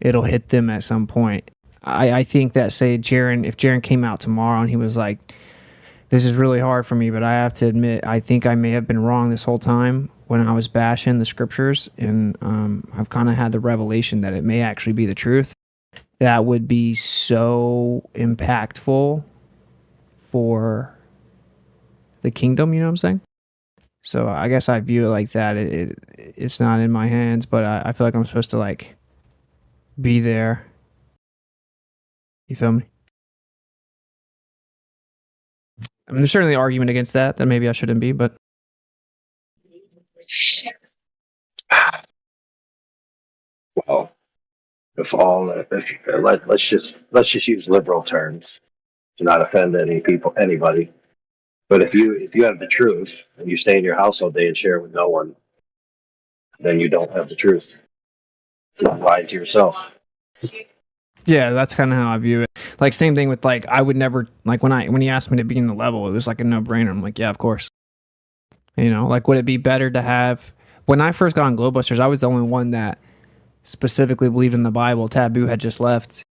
it'll hit them at some point. I think that, say, if Jaren came out tomorrow and he was like, this is really hard for me, but I have to admit, I think I may have been wrong this whole time when I was bashing the scriptures, and I've kind of had the revelation that it may actually be the truth, that would be so impactful for the kingdom, you know what I'm saying? So I guess I view it like that. It's not in my hands, but I feel like I'm supposed to like be there. You feel me? I mean, there's certainly an argument against that maybe I shouldn't be, but Well, let's just use liberal terms to not offend anybody. But if you have the truth and you stay in your house all day and share it with no one, then you don't have the truth. Lie to yourself. yeah, that's kind of how I view it. Like same thing with like I would never like when he asked me to be in the level, it was like a no brainer. I'm like, yeah, of course. You know, like would it be better to have when I first got on Glowbusters, I was the only one that specifically believed in the Bible. Taboo had just left.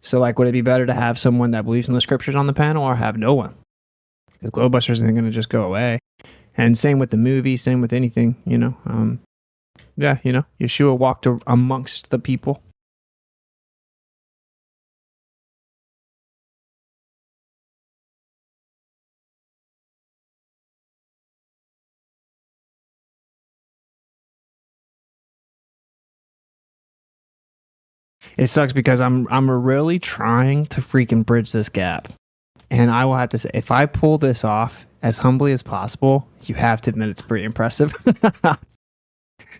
So like would it be better to have someone that believes in the scriptures on the panel or have no one? Because Glowbusters isn't going to just go away. And same with the movie, same with anything, you know. Yeah, you know, Yeshua walked amongst the people. It sucks because I'm really trying to freaking bridge this gap. And I will have to say, if I pull this off as humbly as possible, you have to admit it's pretty impressive.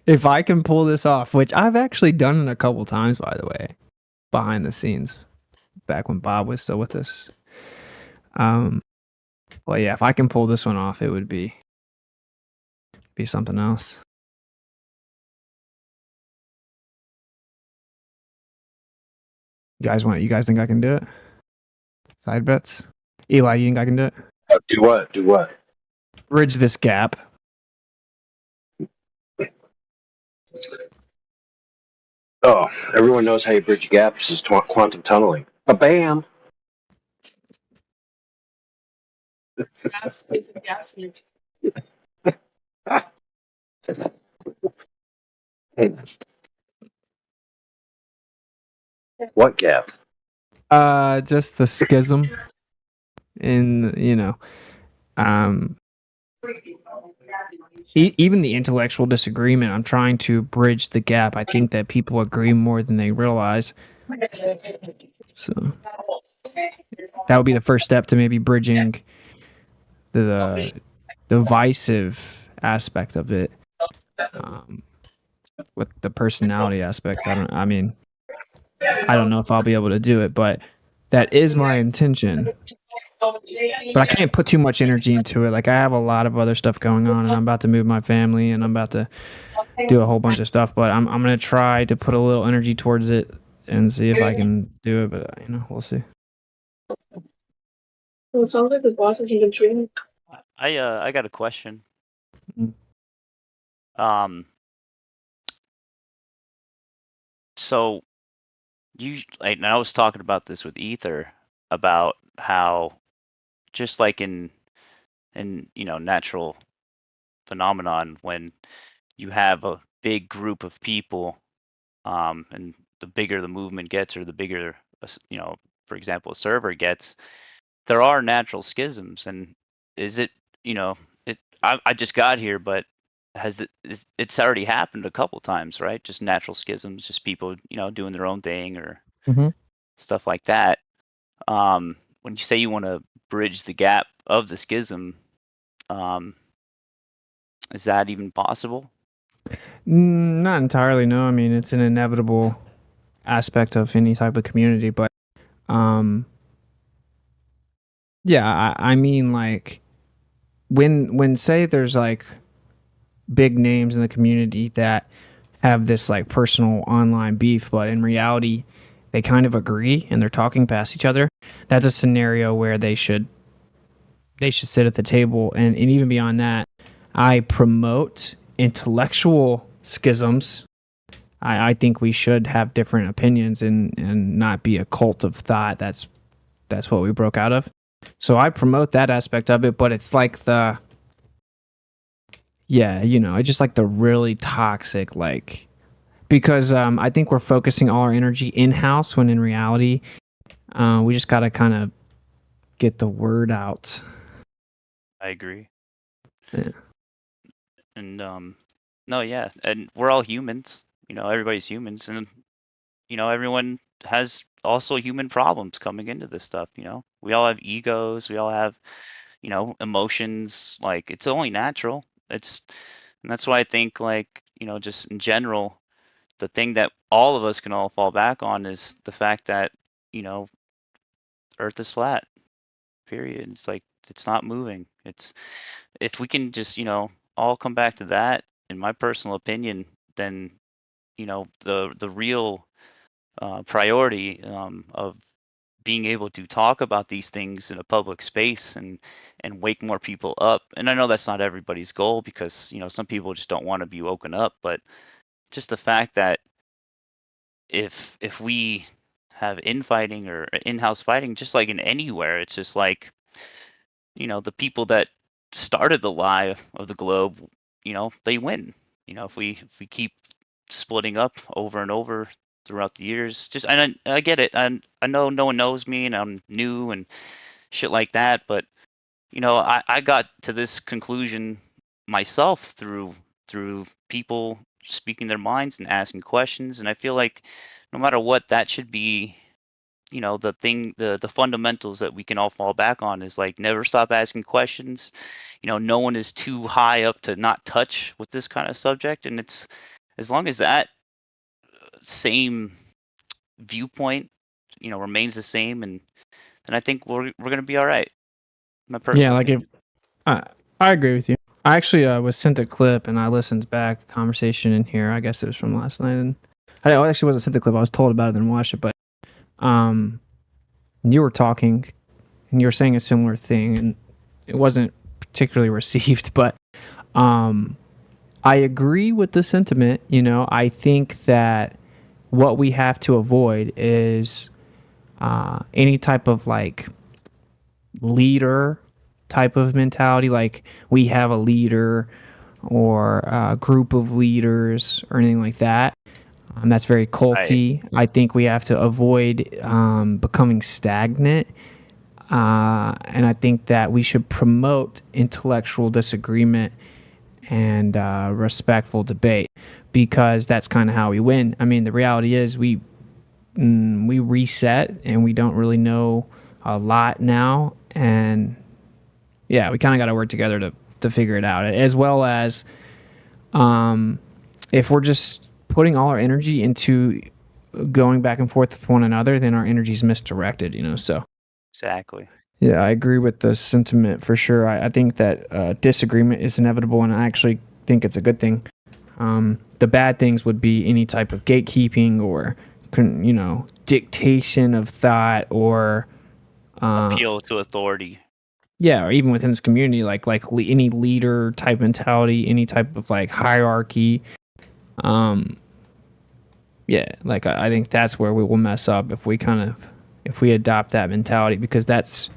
If I can pull this off, which I've actually done it a couple times, by the way, behind the scenes, back when Bob was still with us. Well, yeah, if I can pull this one off, it would be something else. You guys think I can do it? Side bets? Eli, you think I can do it? Do what? Do what? Bridge this gap. Oh, everyone knows how you bridge gaps is quantum tunneling. Bam! What gap? Just the schism in, you know, even the intellectual disagreement. I'm trying to bridge the gap. I think that people agree more than they realize. So that would be the first step to maybe bridging the divisive aspect of it, with the personality aspect. I don't know if I'll be able to do it, but that is my intention. But I can't put too much energy into it. Like I have a lot of other stuff going on, and I'm about to move my family, and I'm about to do a whole bunch of stuff. But I'm gonna try to put a little energy towards it and see if I can do it. But you know, we'll see. Well, it sounds like the boss is even training. I got a question. Mm. So and I was talking about this with Ether about how just like in natural phenomenon, when you have a big group of people, and the bigger the movement gets, or the bigger for example, a server gets, there are natural schisms. And is it I just got here, but it's already happened a couple times, right? Just natural schisms, just people doing their own thing or stuff like that. When you say you want to bridge the gap of the schism, is that even possible? Not entirely. No, I mean it's an inevitable aspect of any type of community, but yeah, I mean like when say there's like big names in the community that have this like personal online beef, but in reality they kind of agree and they're talking past each other. That's a scenario where they should sit at the table, and even beyond that, I promote intellectual schisms. I think we should have different opinions and not be a cult of thought. That's what we broke out of. So I promote that aspect of it, but it's like it's just like the really toxic, like because I think we're focusing all our energy in house when in reality, we just got to kind of get the word out. I agree. Yeah. And no, yeah, and we're all humans. Everybody's humans, and everyone has also human problems coming into this stuff. We all have egos. We all have emotions. Like, it's only natural. And that's why I think, like, just in general, the thing that all of us can all fall back on is the fact that you know Earth is flat. Period. It's like, it's not moving. It's If we can just all come back to that, in my personal opinion, then the real priority of being able to talk about these things in a public space and wake more people up. And I know that's not everybody's goal, because some people just don't want to be woken up, but just the fact that if we have infighting or in-house fighting, just like in anywhere, it's just like, the people that started the lie of the globe, they win. If we keep splitting up over and over throughout the years, just, and I get it, and I know no one knows me, and I'm new and shit like that, but I got to this conclusion myself through people speaking their minds and asking questions, and I feel like no matter what, that should be the fundamentals that we can all fall back on, is like, never stop asking questions. No one is too high up to not touch with this kind of subject, and it's, as long as that same viewpoint remains the same, and then I think we're gonna be all right. My Yeah, personal like if opinion. I agree with you. I actually was sent a clip and I listened back a conversation in here. I guess it was from last night, and I actually wasn't sent the clip. I was told about it and watched it, but um, you were talking and you were saying a similar thing, and it wasn't particularly received, but um, I agree with the sentiment. I think that what we have to avoid is any type of like leader type of mentality, like we have a leader or a group of leaders or anything like that. That's very Right. culty. I think we have to avoid becoming stagnant. And I think that we should promote intellectual disagreement and respectful debate, because that's kind of how we win. I mean, the reality is we reset and we don't really know a lot now, and yeah, we kind of got to work together to figure it out, as well as if we're just putting all our energy into going back and forth with one another, then our energy's misdirected, so Exactly. yeah, I agree with the sentiment for sure. I think that disagreement is inevitable, and I actually think it's a good thing. The bad things would be any type of gatekeeping or dictation of thought, or Appeal to authority. yeah, or even within this community, any leader type mentality, any type of like hierarchy. Um, yeah, like I think that's where we will mess up if we adopt that mentality, because that's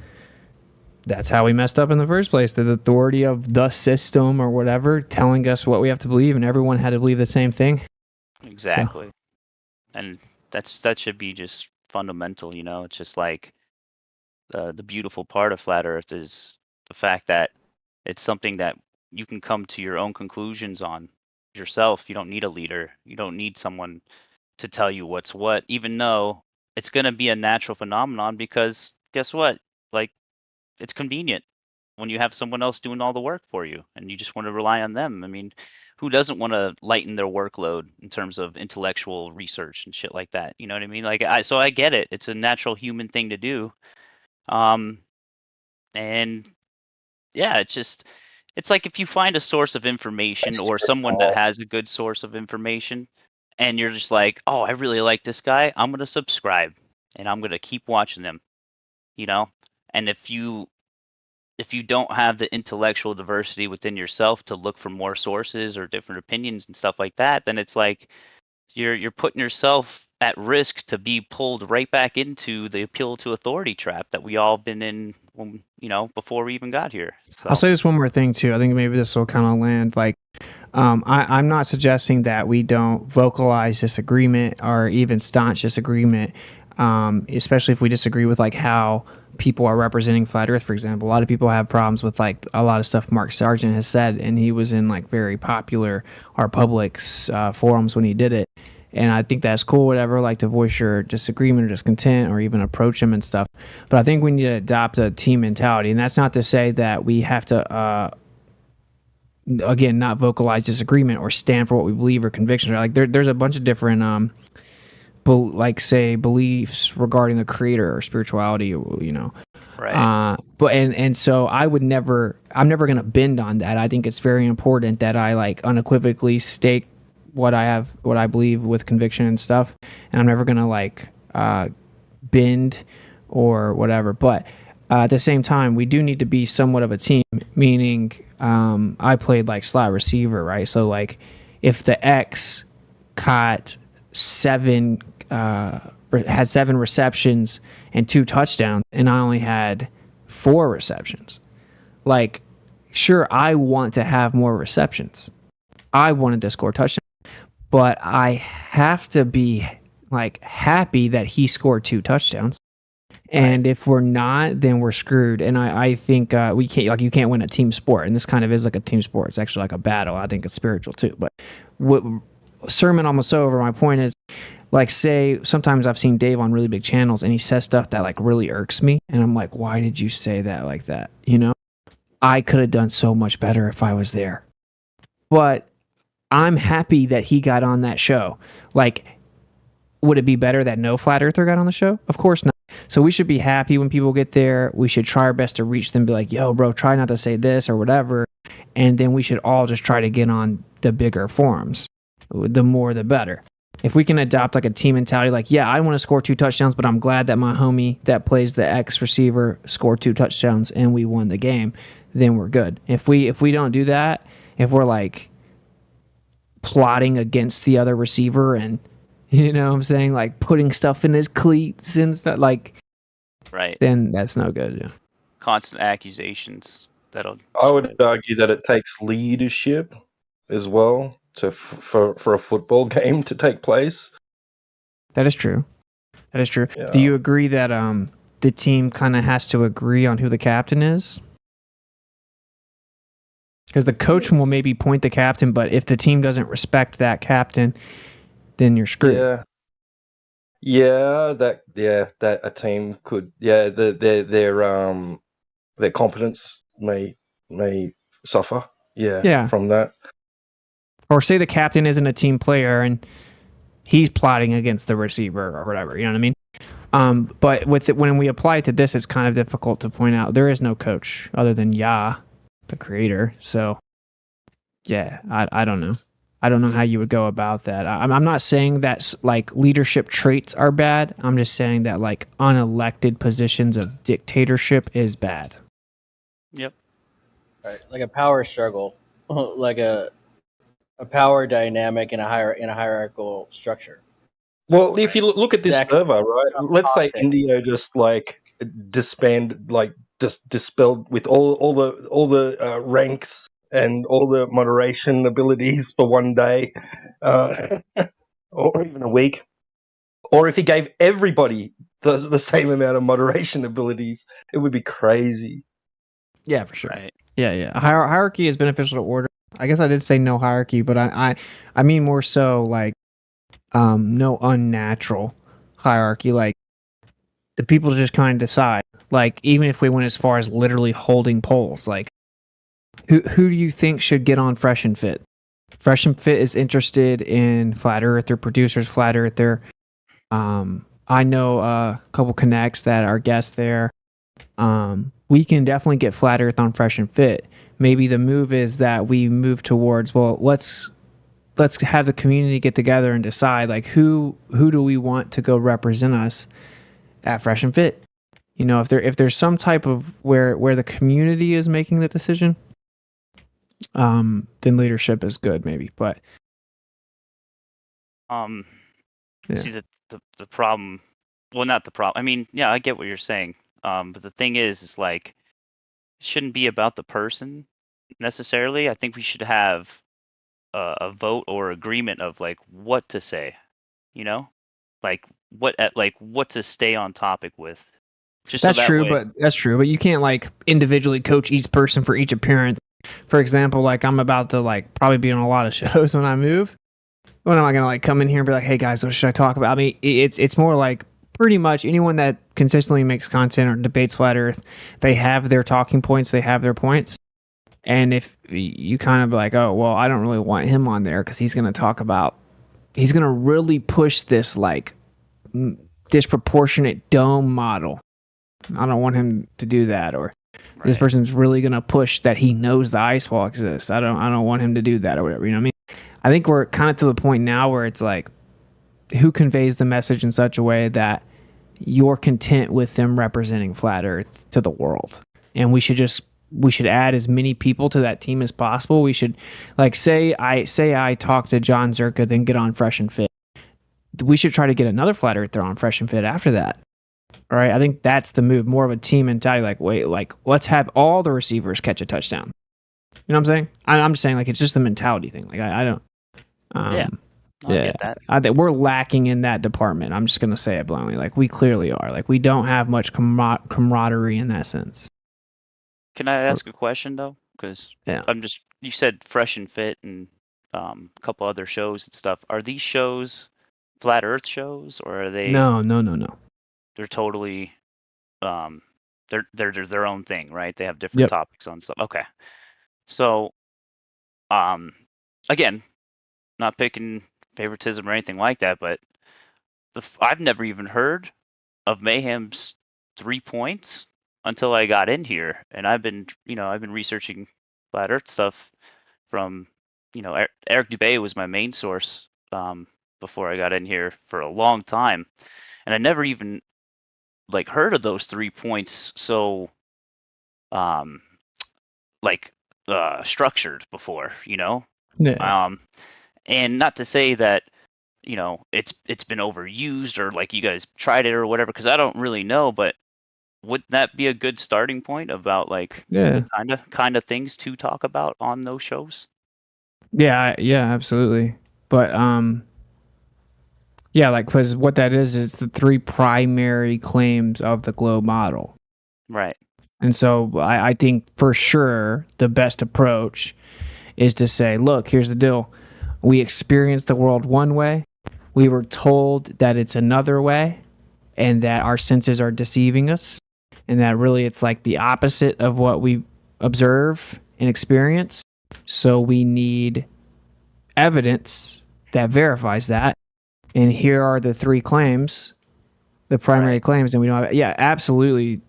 how we messed up in the first place. The authority of the system or whatever telling us what we have to believe, and everyone had to believe the same thing. So Exactly. And that should be just fundamental. It's just like, the beautiful part of flat Earth is the fact that it's something that you can come to your own conclusions on yourself. You don't need a leader. You don't need someone to tell you what's what, even though it's going to be a natural phenomenon, because guess what? Like, it's convenient when you have someone else doing all the work for you and you just want to rely on them. I mean, who doesn't want to lighten their workload in terms of intellectual research and shit like that? You know what I mean? Like, so I get it. It's a natural human thing to do. Um, and yeah, it's like, if you find a source of information or someone that has a good source of information, and you're just like, oh, I really like this guy, I'm going to subscribe and I'm going to keep watching them, you know? And if you don't have the intellectual diversity within yourself to look for more sources or different opinions and stuff like that, then it's like you're putting yourself at risk to be pulled right back into the appeal to authority trap that we all been in, before we even got here. So I'll say this one more thing too. I think maybe this will kind of land like, I'm not suggesting that we don't vocalize disagreement or even staunch disagreement, especially if we disagree with like how people are representing flat Earth, for example. A lot of people have problems with like a lot of stuff Mark Sargent has said, and he was in like very popular or public forums when he did it. And I think that's cool, whatever, like to voice your disagreement or discontent or even approach them and stuff. But I think we need to adopt a team mentality. And that's not to say that we have to, again, not vocalize disagreement or stand for what we believe or convictions. Like there's a bunch of different, say, beliefs regarding the creator or spirituality, right. But so I'm never going to bend on that. I think it's very important that I like unequivocally state what I believe with conviction and stuff, and I'm never gonna like bend or whatever. But at the same time, we do need to be somewhat of a team. Meaning, I played like slot receiver, right? So like, if the X caught had 7 receptions and 2 touchdowns, and I only had 4 receptions, like, sure, I want to have more receptions. I wanted to score touchdowns. But I have to be like happy that he scored 2 touchdowns. And if we're not, then we're screwed. And I think we can't, like, you can't win a team sport. And this kind of is like a team sport. It's actually like a battle. I think it's spiritual too. But sermon almost over. My point is, like, say sometimes I've seen Dave on really big channels and he says stuff that like really irks me. And I'm like, why did you say that like that? I could have done so much better if I was there. But I'm happy that he got on that show. Like, would it be better that no flat earther got on the show? Of course not. So we should be happy when people get there. We should try our best to reach them, be like, yo, bro, try not to say this or whatever. And then we should all just try to get on the bigger forums. The more, the better. If we can adopt like a team mentality, like, yeah, I want to score 2 touchdowns, but I'm glad that my homie that plays the X receiver scored 2 touchdowns and we won the game, then we're good. If we don't do that, if we're like plotting against the other receiver and what I'm saying, like putting stuff in his cleats and stuff, like, right, then that's no good. Yeah. Constant accusations I would argue that it takes leadership as well for a football game to take place. That is true. Yeah. Do you agree that the team kind of has to agree on who the captain is? Because the coach will maybe point the captain, but if the team doesn't respect that captain, then you're screwed. That a team could, their competence may suffer, from that. Or say the captain isn't a team player and he's plotting against the receiver or whatever, you know what I mean? But when we apply it to this, it's kind of difficult to point out there is no coach other than Yah, the creator. So yeah, I don't know. I don't know how you would go about that. I'm not saying that like leadership traits are bad. I'm just saying that like unelected positions of dictatorship is bad. Yep. Right, like a power struggle, like a power dynamic in a hierarchical structure. Well, if you look at this server, right? Let's say India just like disbanded, like just dispelled with all the ranks and all the moderation abilities for one day, or even a week. Or if he gave everybody the same amount of moderation abilities, it would be crazy. Yeah, for sure. Right. Yeah. Hierarchy is beneficial to order. I guess I did say no hierarchy, but I mean more so like no unnatural hierarchy. Like the people just kind of decide. Like even if we went as far as literally holding polls, like who do you think should get on Fresh and Fit? Fresh and Fit is interested in Flat Earth. They're producers Flat Earth. I know a couple connects that are guests there. We can definitely get Flat Earth on Fresh and Fit. Maybe the move is that we move towards, well, let's have the community get together and decide like who do we want to go represent us at Fresh and Fit. If there's some type of where the community is making the decision, then leadership is good maybe. But Yeah. See the problem. Well, not the problem. I mean, yeah, I get what you're saying. But the thing is like, it shouldn't be about the person necessarily. I think we should have a vote or agreement of like what to say. You know, like what to stay on topic with. Just so That's that true, way. but that's true. But you can't like individually coach each person for each appearance. For example, like I'm about to like probably be on a lot of shows when I move. When am I gonna like come in here and be like, hey guys, what should I talk about? I mean, it's more like pretty much anyone that consistently makes content or debates flat Earth, they have their talking points, they have their points. And if you kind of be like, oh well, I don't really want him on there because he's gonna really push this like disproportionate dome model. I don't want him to do that, or this person's really gonna push that he knows the ice wall exists. I don't want him to do that or whatever. You know what I mean? I think we're kind of to the point now where it's like, who conveys the message in such a way that you're content with them representing flat Earth to the world, and we should add as many people to that team as possible. We should like say I talk to John Zerka, then get on Fresh and Fit. We should try to get another flat earther on Fresh and Fit after that. All right, I think that's the move. More of a team mentality. Like, wait, like let's have all the receivers catch a touchdown. You know what I'm saying? I'm just saying like it's just the mentality thing. Like I don't. Yeah. I get that. I think we're lacking in that department. I'm just gonna say it bluntly. Like we clearly are. Like we don't have much camaraderie in that sense. Can I ask a question though? Because Yeah. you said Fresh and Fit and a couple other shows and stuff. Are these shows flat Earth shows, or are they? No. They're totally, they're their own thing, right? They have different topics on stuff. Okay, so, again, not picking favoritism or anything like that, but I've never even heard of Mayhem's 3 points until I got in here, and I've been researching flat Earth stuff from, Eric Dubay was my main source before I got in here for a long time, and I never even like heard of those 3 points so structured before, Yeah. And not to say that it's been overused or like you guys tried it or whatever, because I don't really know, but would that be a good starting point about like the kind of things to talk about on those shows? Yeah, absolutely. But yeah, like because what that is the 3 primary claims of the globe model. Right. And so I think for sure the best approach is to say, look, here's the deal. We experienced the world one way. We were told that it's another way and that our senses are deceiving us and that really it's like the opposite of what we observe and experience. So we need evidence that verifies that. And here are the 3 claims, the primary claims, and we don't have, absolutely.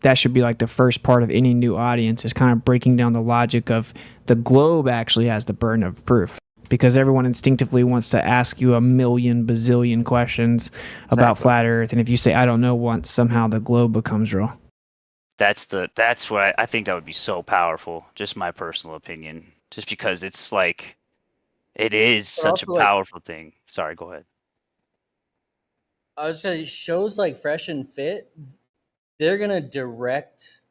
That should be like the first part of any new audience is kind of breaking down the logic of the globe actually has the burden of proof, because everyone instinctively wants to ask you a million bazillion questions about flat Earth. And if you say, I don't know once, somehow the globe becomes real. That's what I think that would be so powerful. Just my personal opinion, just because it's like, it is such a powerful thing. Sorry, go ahead. I was saying shows like Fresh and Fit, they're gonna direct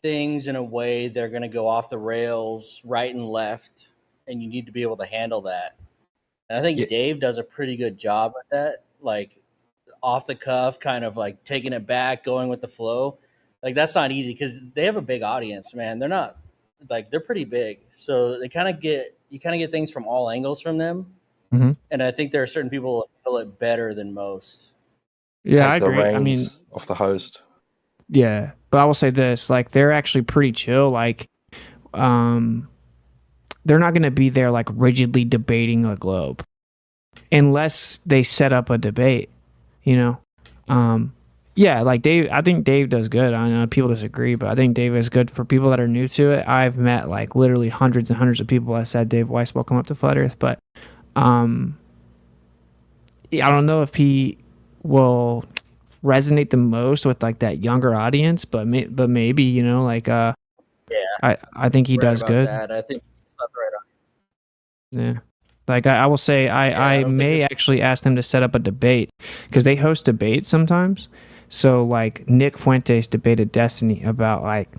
things in a way they're gonna go off the rails, right and left, and you need to be able to handle that. And I think Dave does a pretty good job at that, like off the cuff, kind of like taking it back, going with the flow. Like that's not easy because they have a big audience, man. They're not like they're pretty big, so you kind of get things from all angles from them. Mm-hmm. And I think there are certain people who handle it better than most. Yeah, I agree. I mean, off the host. Yeah, but I will say this: like they're actually pretty chill. Like, they're not going to be there like rigidly debating a globe, unless they set up a debate. Yeah, like Dave. I think Dave does good. I know people disagree, but I think Dave is good for people that are new to it. I've met like literally hundreds and hundreds of people that said Dave Weiss will come up to Flat Earth, but I don't know if he will resonate the most with like that younger audience, but maybe I think he does good. That. I think it's not the right audience. Yeah. Like I will say, I may actually ask them to set up a debate because they host debates sometimes. So like Nick Fuentes debated Destiny about like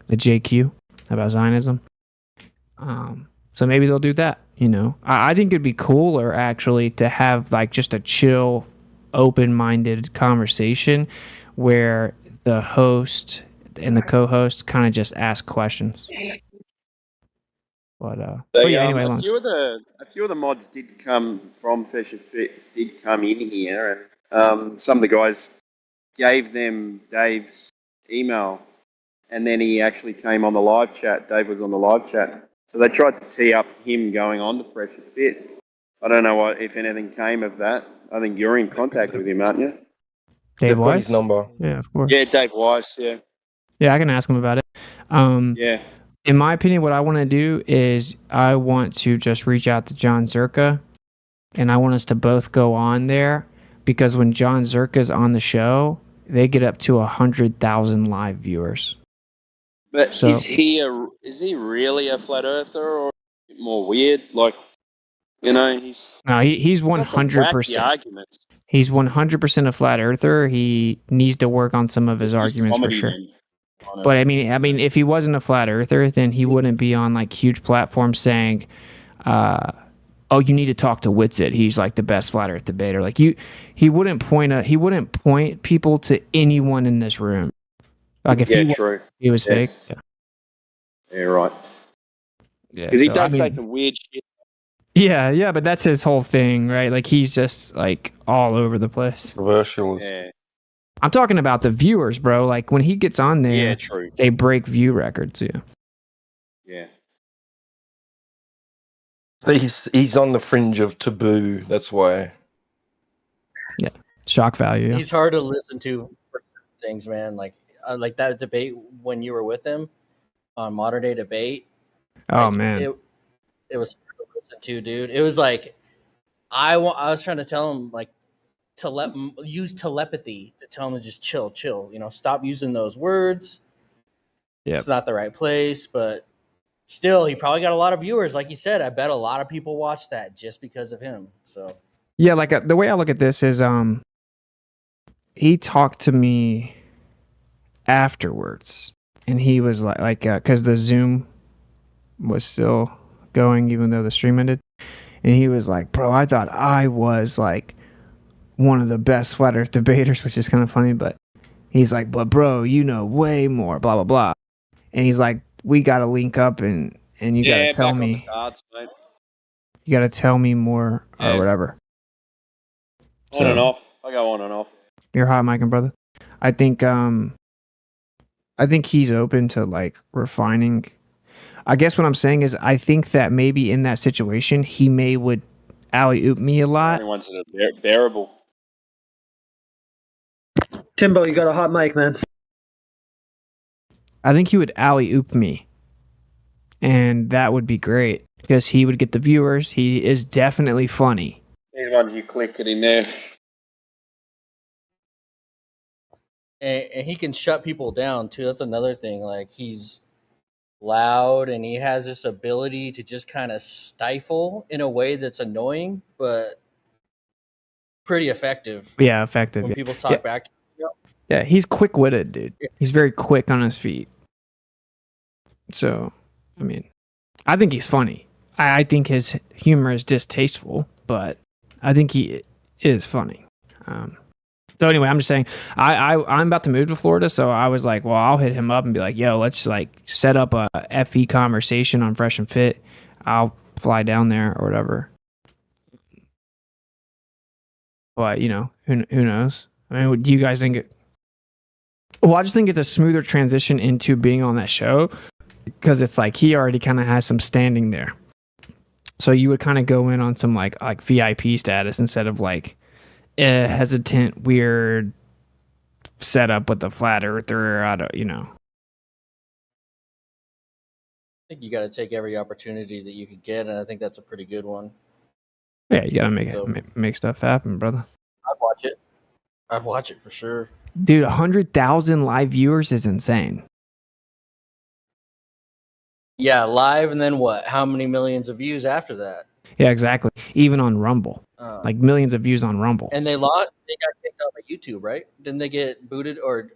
the JQ about Zionism. So maybe they'll do that. You know, I think it'd be cooler actually to have like just a chill, open-minded conversation where the host and the co-host kind of just ask questions. But yeah, anyway, a few of the mods did come from Session Fit, did come in here, and some of the guys gave them Dave's email, and then he actually came on the live chat. Dave was on the live chat, so they tried to tee up him going on to Fresh and Fit. I don't know if anything came of that. I think you're in contact with him, aren't you? Dave They've got his Weiss? number. Yeah, of course. Yeah, Dave Weiss. Yeah. Yeah, I can ask him about it. Yeah. In my opinion, what I want to do is I want to just reach out to John Zerka, and I want us to both go on there because when John Zerka's on the show, they get up to 100,000 live viewers. But So- is he really a flat earther or more weird? Like, you know, he's No, he's got some wacky 100%. arguments. He's 100% a flat earther. He needs to work on some of his arguments for Comedy sure. then, kind of. But I mean, if he wasn't a flat earther, then he wouldn't be on like huge platforms saying, "Oh, you need to talk to Witsit. He's like the best flat Earth debater." Like he wouldn't point people to anyone in this room. Like if true. he was fake. Yeah, Yeah, right. yeah. Because he So, does I mean, say some weird shit. yeah, but that's his whole thing, right? Like he's just like all over the place. Controversial. Yeah. I'm talking about the viewers, bro. Like when he gets on there, Yeah, true. they break view records. Yeah. Yeah. He's on the fringe of taboo. That's why. Yeah. Shock value. Yeah. He's hard to listen to for things, man. Like that debate when you were with him on Modern Day Debate. Oh man. It was hard to listen to, dude. It was like I was trying to tell him like to use telepathy to tell him to just chill. You know, stop using those words. Yeah. It's not the right place, but still, he probably got a lot of viewers. Like you said, I bet a lot of people watched that just because of him. So Yeah, like the way I look at this is, he talked to me afterwards, and he was like, because the Zoom was still going even though the stream ended, and he was like, "Bro, I thought I was like one of the best flat Earth debaters," which is kind of funny, but he's like, "But bro, you know way more, blah blah blah," and he's like, "We got to link up and you got to tell back on the me, cards, mate. you got to tell me more or whatever." On and off. I go on and off. You're hot, Mike and brother. I think he's open to like refining. I guess what I'm saying is I think that maybe in that situation he would alley-oop me a lot. Only ones that are bearable. Timbo, you got a hot mic, man. I think he would alley-oop me. And that would be great because he would get the viewers. He is definitely funny. These ones you click it in there. and he can shut people down too. That's another thing. Like he's loud and he has this ability to just kind of stifle in a way that's annoying, but pretty effective. Yeah, effective. When Yeah. people talk back to him. Yeah, he's quick-witted, dude. He's very quick on his feet. So, I mean, I think he's funny. I think his humor is distasteful, but I think he is funny. So anyway, I'm just saying, I'm about to move to Florida, so I was like, well, I'll hit him up and be like, yo, let's like set up a FE conversation on Fresh and Fit. I'll fly down there or whatever. But you know, who knows? I mean, do you guys think it? Well, I just think it's a smoother transition into being on that show because it's like he already kind of has some standing there. So you would kind of go in on some like VIP status instead of like a hesitant, weird setup with the flat earther. I don't, you know. I think you got to take every opportunity that you could get, and I think that's a pretty good one. Yeah, you gotta make stuff happen, brother. I'd watch it. I'd watch it for sure. Dude, 100,000 live viewers is insane. Yeah, live, and then what? How many millions of views after that? Yeah, exactly. Even on Rumble, like millions of views on Rumble. And they got kicked off of YouTube, right? Didn't they get booted or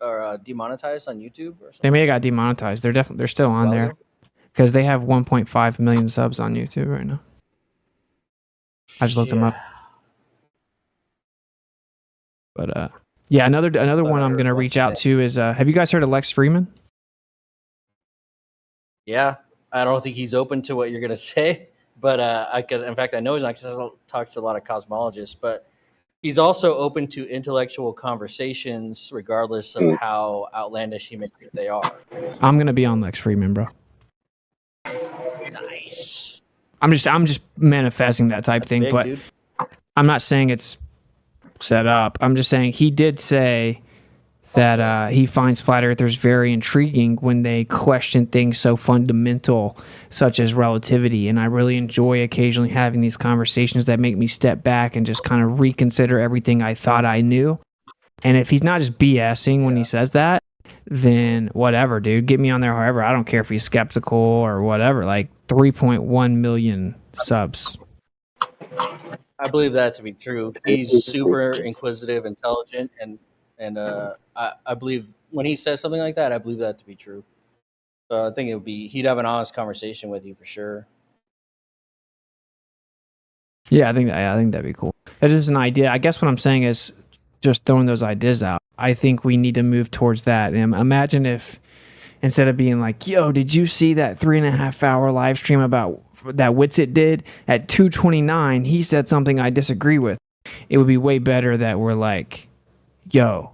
demonetized on YouTube or something? They may have got demonetized. They're still on there because they have 1.5 million subs on YouTube right now. I just looked them up. But yeah, another one I'm gonna reach out to is have you guys heard of Lex Freeman? Yeah, I don't think he's open to what you're gonna say, but in fact, I know he's not, because he talks to a lot of cosmologists, but he's also open to intellectual conversations, regardless of how outlandish he may think they are. I'm gonna be on Lex Freeman, bro. Nice. I'm just manifesting that type thing, big, but dude. I'm not saying it's set up. I'm just saying he did say that he finds flat earthers very intriguing when they question things so fundamental such as relativity, and I really enjoy occasionally having these conversations that make me step back and just kind of reconsider everything I thought I knew. And if he's not just BSing when he says that, then whatever, dude, get me on there however. I don't care if he's skeptical or whatever. Like 3.1 million subs. I believe that to be true. He's super inquisitive, intelligent, and I believe when he says something like that, I believe that to be true. So I think he'd have an honest conversation with you for sure. Yeah, I think that'd be cool. That is an idea. I guess what I'm saying is just throwing those ideas out. I think we need to move towards that. And imagine if instead of being like, yo, did you see that 3.5 hour live stream about that Witsit did at 2:29? He said something I disagree with. It would be way better that we're like, yo,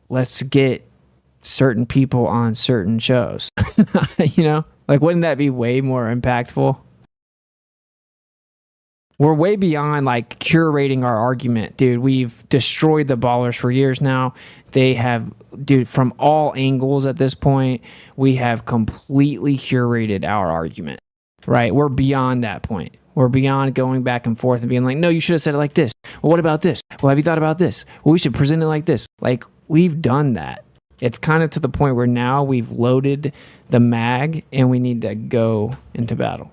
let's get certain people on certain shows. You know, like, wouldn't that be way more impactful? We're way beyond like curating our argument, dude. We've destroyed the ballers for years now. They have, dude, from all angles at this point, we have completely curated our argument, right? We're beyond that point. We're beyond going back and forth and being like, no, you should have said it like this. Well, what about this? Well, have you thought about this? Well, we should present it like this. Like, we've done that. It's kind of to the point where now we've loaded the mag and we need to go into battle.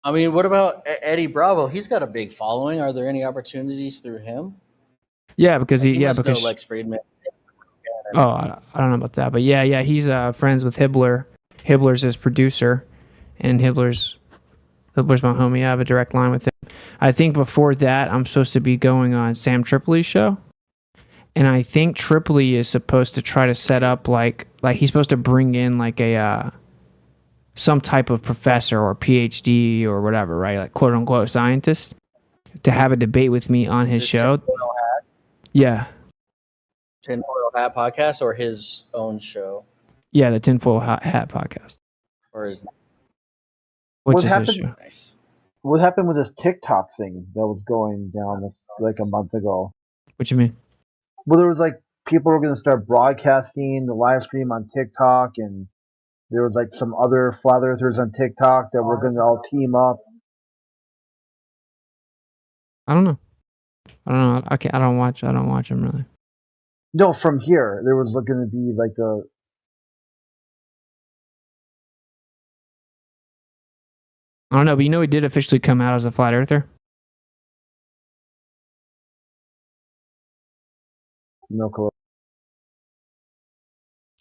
I mean, what about Eddie Bravo? He's got a big following. Are there any opportunities through him? Yeah, because he must know Lex Friedman. Oh, I don't know about that, but yeah, he's friends with Hibbler. Hibbler's his producer, and Hibbler's my homie. I have a direct line with him. I think before that, I'm supposed to be going on Sam Tripoli's show, and I think Tripoli is supposed to try to set up like he's supposed to bring in like a some type of professor or PhD or whatever, right? Like quote unquote scientist to have a debate with me on his show. Yeah. Tinfoil Hat podcast or his own show? Yeah, the Tinfoil Hat podcast. Or his Which is his show. Nice. What happened with this TikTok thing that was going down like a month ago? What you mean? Well, there was like people were going to start broadcasting the live stream on TikTok, and there was like some other flat earthers on TikTok that were going to all team up. I don't know. I don't watch them really. No, from here there was going to be like a. I don't know, but you know he did officially come out as a flat earther? No clue.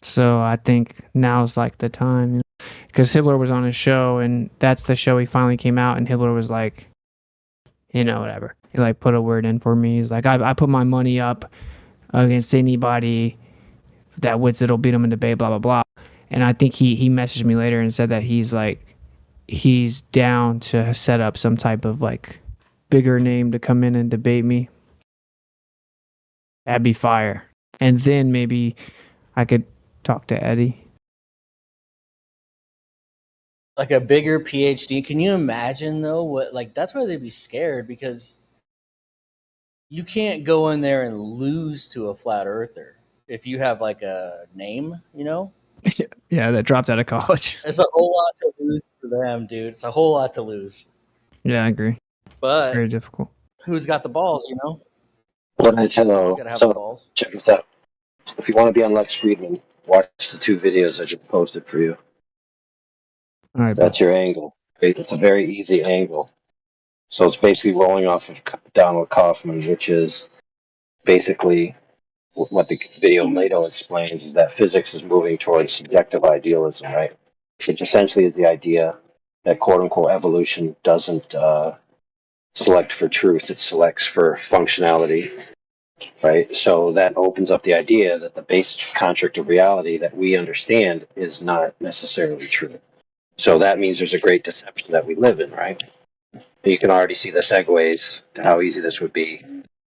So I think now's like the time, you know? Because Hibbler was on his show, and that's the show he finally came out, and Hibbler was like, you know, whatever. He like put a word in for me. He's like, I put my money up against anybody that Witsit will beat him in debate, blah, blah, blah. And I think he messaged me later and said that he's down to set up some type of like bigger name to come in and debate me. That'd be fire. And then maybe I could talk to Eddie. Like a bigger PhD. Can you imagine though what like that's why they'd be scared, because you can't go in there and lose to a flat earther if you have like a name, you know? Yeah, that dropped out of college. It's a whole lot to lose for them, dude. It's a whole lot to lose. Yeah, I agree. But it's very difficult. Who's got the balls, you know? What I tell Gotta have so the balls. check this out. If you want to be on Lex Friedman, Watch the 2 videos I just posted for you. All right, That's your angle. It's a very easy angle. So it's basically rolling off of Donald Kaufman, which is basically what the video Plato explains is that physics is moving towards subjective idealism, right? Which essentially is the idea that quote unquote evolution doesn't select for truth, it selects for functionality, right? So that opens up the idea that the basic construct of reality that we understand is not necessarily true. So that means there's a great deception that we live in, right? You can already see the segues to how easy this would be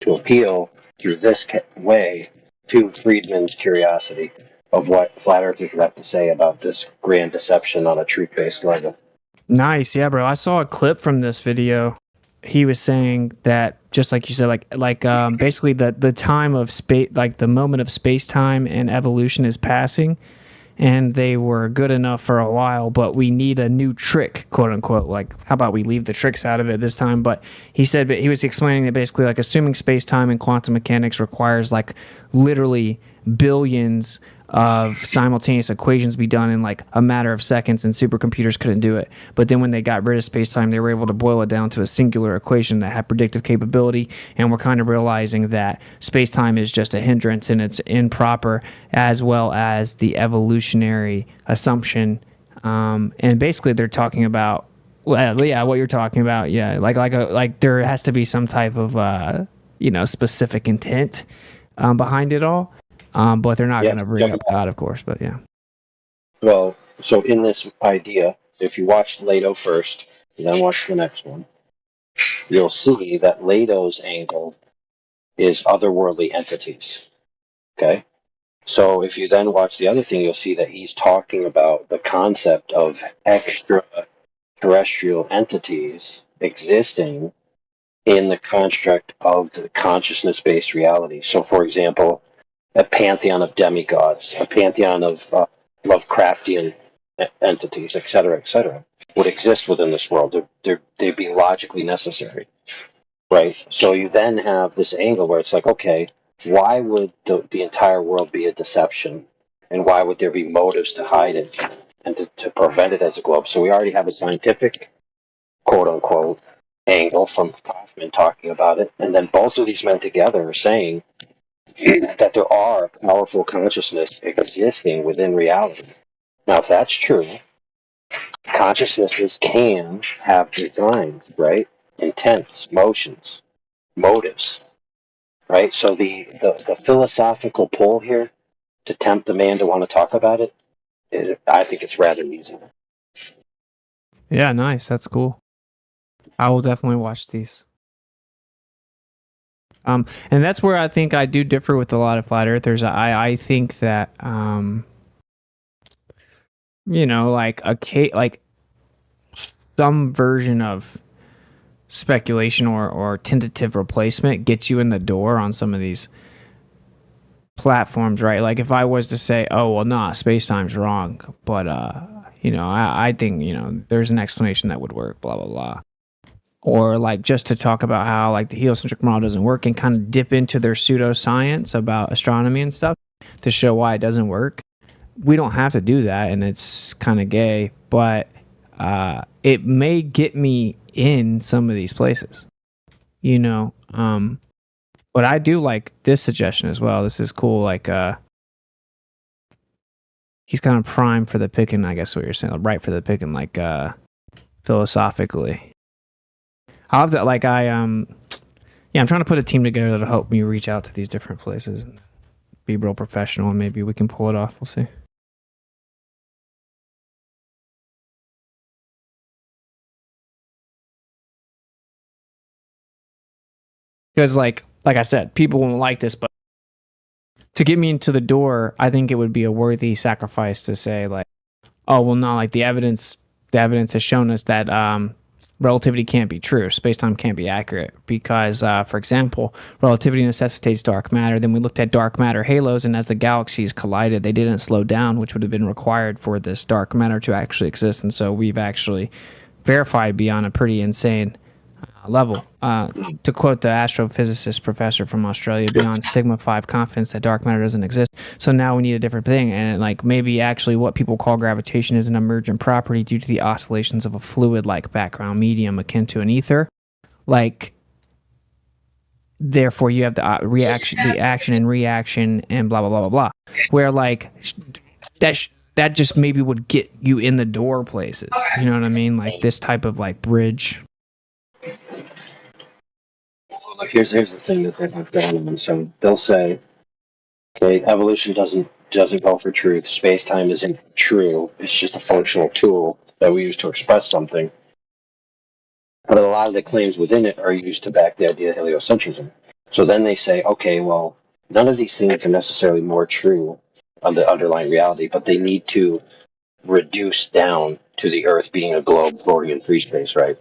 to appeal through this way to Friedman's curiosity of what flat earthers would have to say about this grand deception on a truth-based level. Nice, yeah, bro. I saw a clip from this video. He was saying that, just like you said, basically the time of space, like the moment of space time and evolution is passing, and they were good enough for a while, but we need a new trick, quote unquote. Like, how about we leave the tricks out of it this time? But he said, but he was explaining that basically, like, assuming space time and quantum mechanics requires like literally billions of simultaneous equations be done in like a matter of seconds, and supercomputers couldn't do it. But then when they got rid of space-time, they were able to boil it down to a singular equation that had predictive capability, and we're kind of realizing that space-time is just a hindrance and it's improper, as well as the evolutionary assumption. And basically they're talking about, well, yeah, what you're talking about, yeah, like there has to be some type of specific intent behind it all. But they're not going to bring up God, of course. But yeah. Well, so in this idea, if you watch Plato first, and then watch the next one, you'll see that Plato's angle is otherworldly entities. Okay? So if you then watch the other thing, you'll see that he's talking about the concept of extraterrestrial entities existing in the construct of the consciousness-based reality. So, for example, a pantheon of demigods, a pantheon of Lovecraftian entities, etc., would exist within this world. They'd be logically necessary, right? So you then have this angle where it's like, okay, why would the entire world be a deception? And why would there be motives to hide it and to prevent it as a globe? So we already have a scientific, quote-unquote, angle from Kaufman talking about it. And then both of these men together are saying that there are powerful consciousness existing within reality. Now, if that's true, consciousnesses can have designs, right? Intents, motions, motives, right? So the philosophical pull here to tempt the man to want to talk about it, I think it's rather easy. Yeah, nice. That's cool. I will definitely watch these. And that's where I think I do differ with a lot of flat earthers. I think that like some version of speculation or tentative replacement gets you in the door on some of these platforms, right? Like if I was to say, oh well, nah, space-time's wrong, but I think there's an explanation that would work, blah blah blah. Or like just to talk about how like the heliocentric model doesn't work and kind of dip into their pseudoscience about astronomy and stuff to show why it doesn't work. We don't have to do that, and it's kind of gay, but it may get me in some of these places, but I do like this suggestion as well. This is cool. Like he's kind of primed for the picking, I guess what you're saying, right for the picking, like philosophically. I'll have to I'm trying to put a team together that'll help me reach out to these different places and be real professional, and maybe we can pull it off. We'll see. Because like I said, people won't like this, but to get me into the door, I think it would be a worthy sacrifice to say like, oh well, no, like the evidence has shown us that relativity can't be true. Space-time can't be accurate because, for example, relativity necessitates dark matter. Then we looked at dark matter halos, and as the galaxies collided, they didn't slow down, which would have been required for this dark matter to actually exist. And so we've actually verified beyond a pretty insane level. To quote the astrophysicist professor from Australia, beyond sigma 5 confidence that dark matter doesn't exist. So now we need a different thing, and like maybe actually what people call gravitation is an emergent property due to the oscillations of a fluid-like background medium akin to an ether. Like, therefore you have the action and reaction and blah blah blah blah blah. Where like that just maybe would get you in the door places. You know what I mean? Like this type of like bridge. Like here's the thing that they've gone on. So they'll say, okay, evolution doesn't go for truth. Space time isn't true. It's just a functional tool that we use to express something. But a lot of the claims within it are used to back the idea of heliocentrism. So then they say, okay, well, none of these things are necessarily more true on the underlying reality, but they need to reduce down to the Earth being a globe floating in free space, right?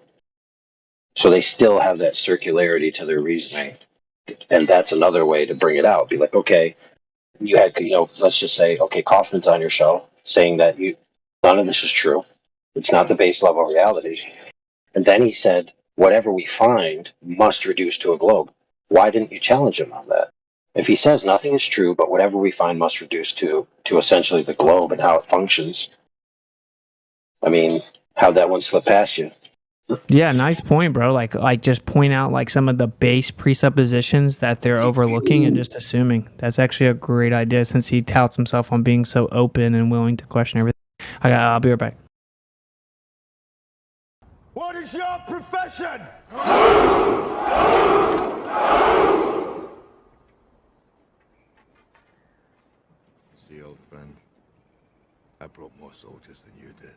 So they still have that circularity to their reasoning. And that's another way to bring it out. Be like, okay, you had, let's just say, okay, Kaufman's on your show saying that none of this is true. It's not the base level reality. And then he said, whatever we find must reduce to a globe. Why didn't you challenge him on that? If he says nothing is true, but whatever we find must reduce to essentially the globe and how it functions, I mean, how'd that one slip past you? Yeah, nice point, bro. Like just point out like some of the base presuppositions that they're overlooking and just assuming. That's actually a great idea since he touts himself on being so open and willing to question everything. I'll be right back. What is your profession? See, old friend, I brought more soldiers than you did.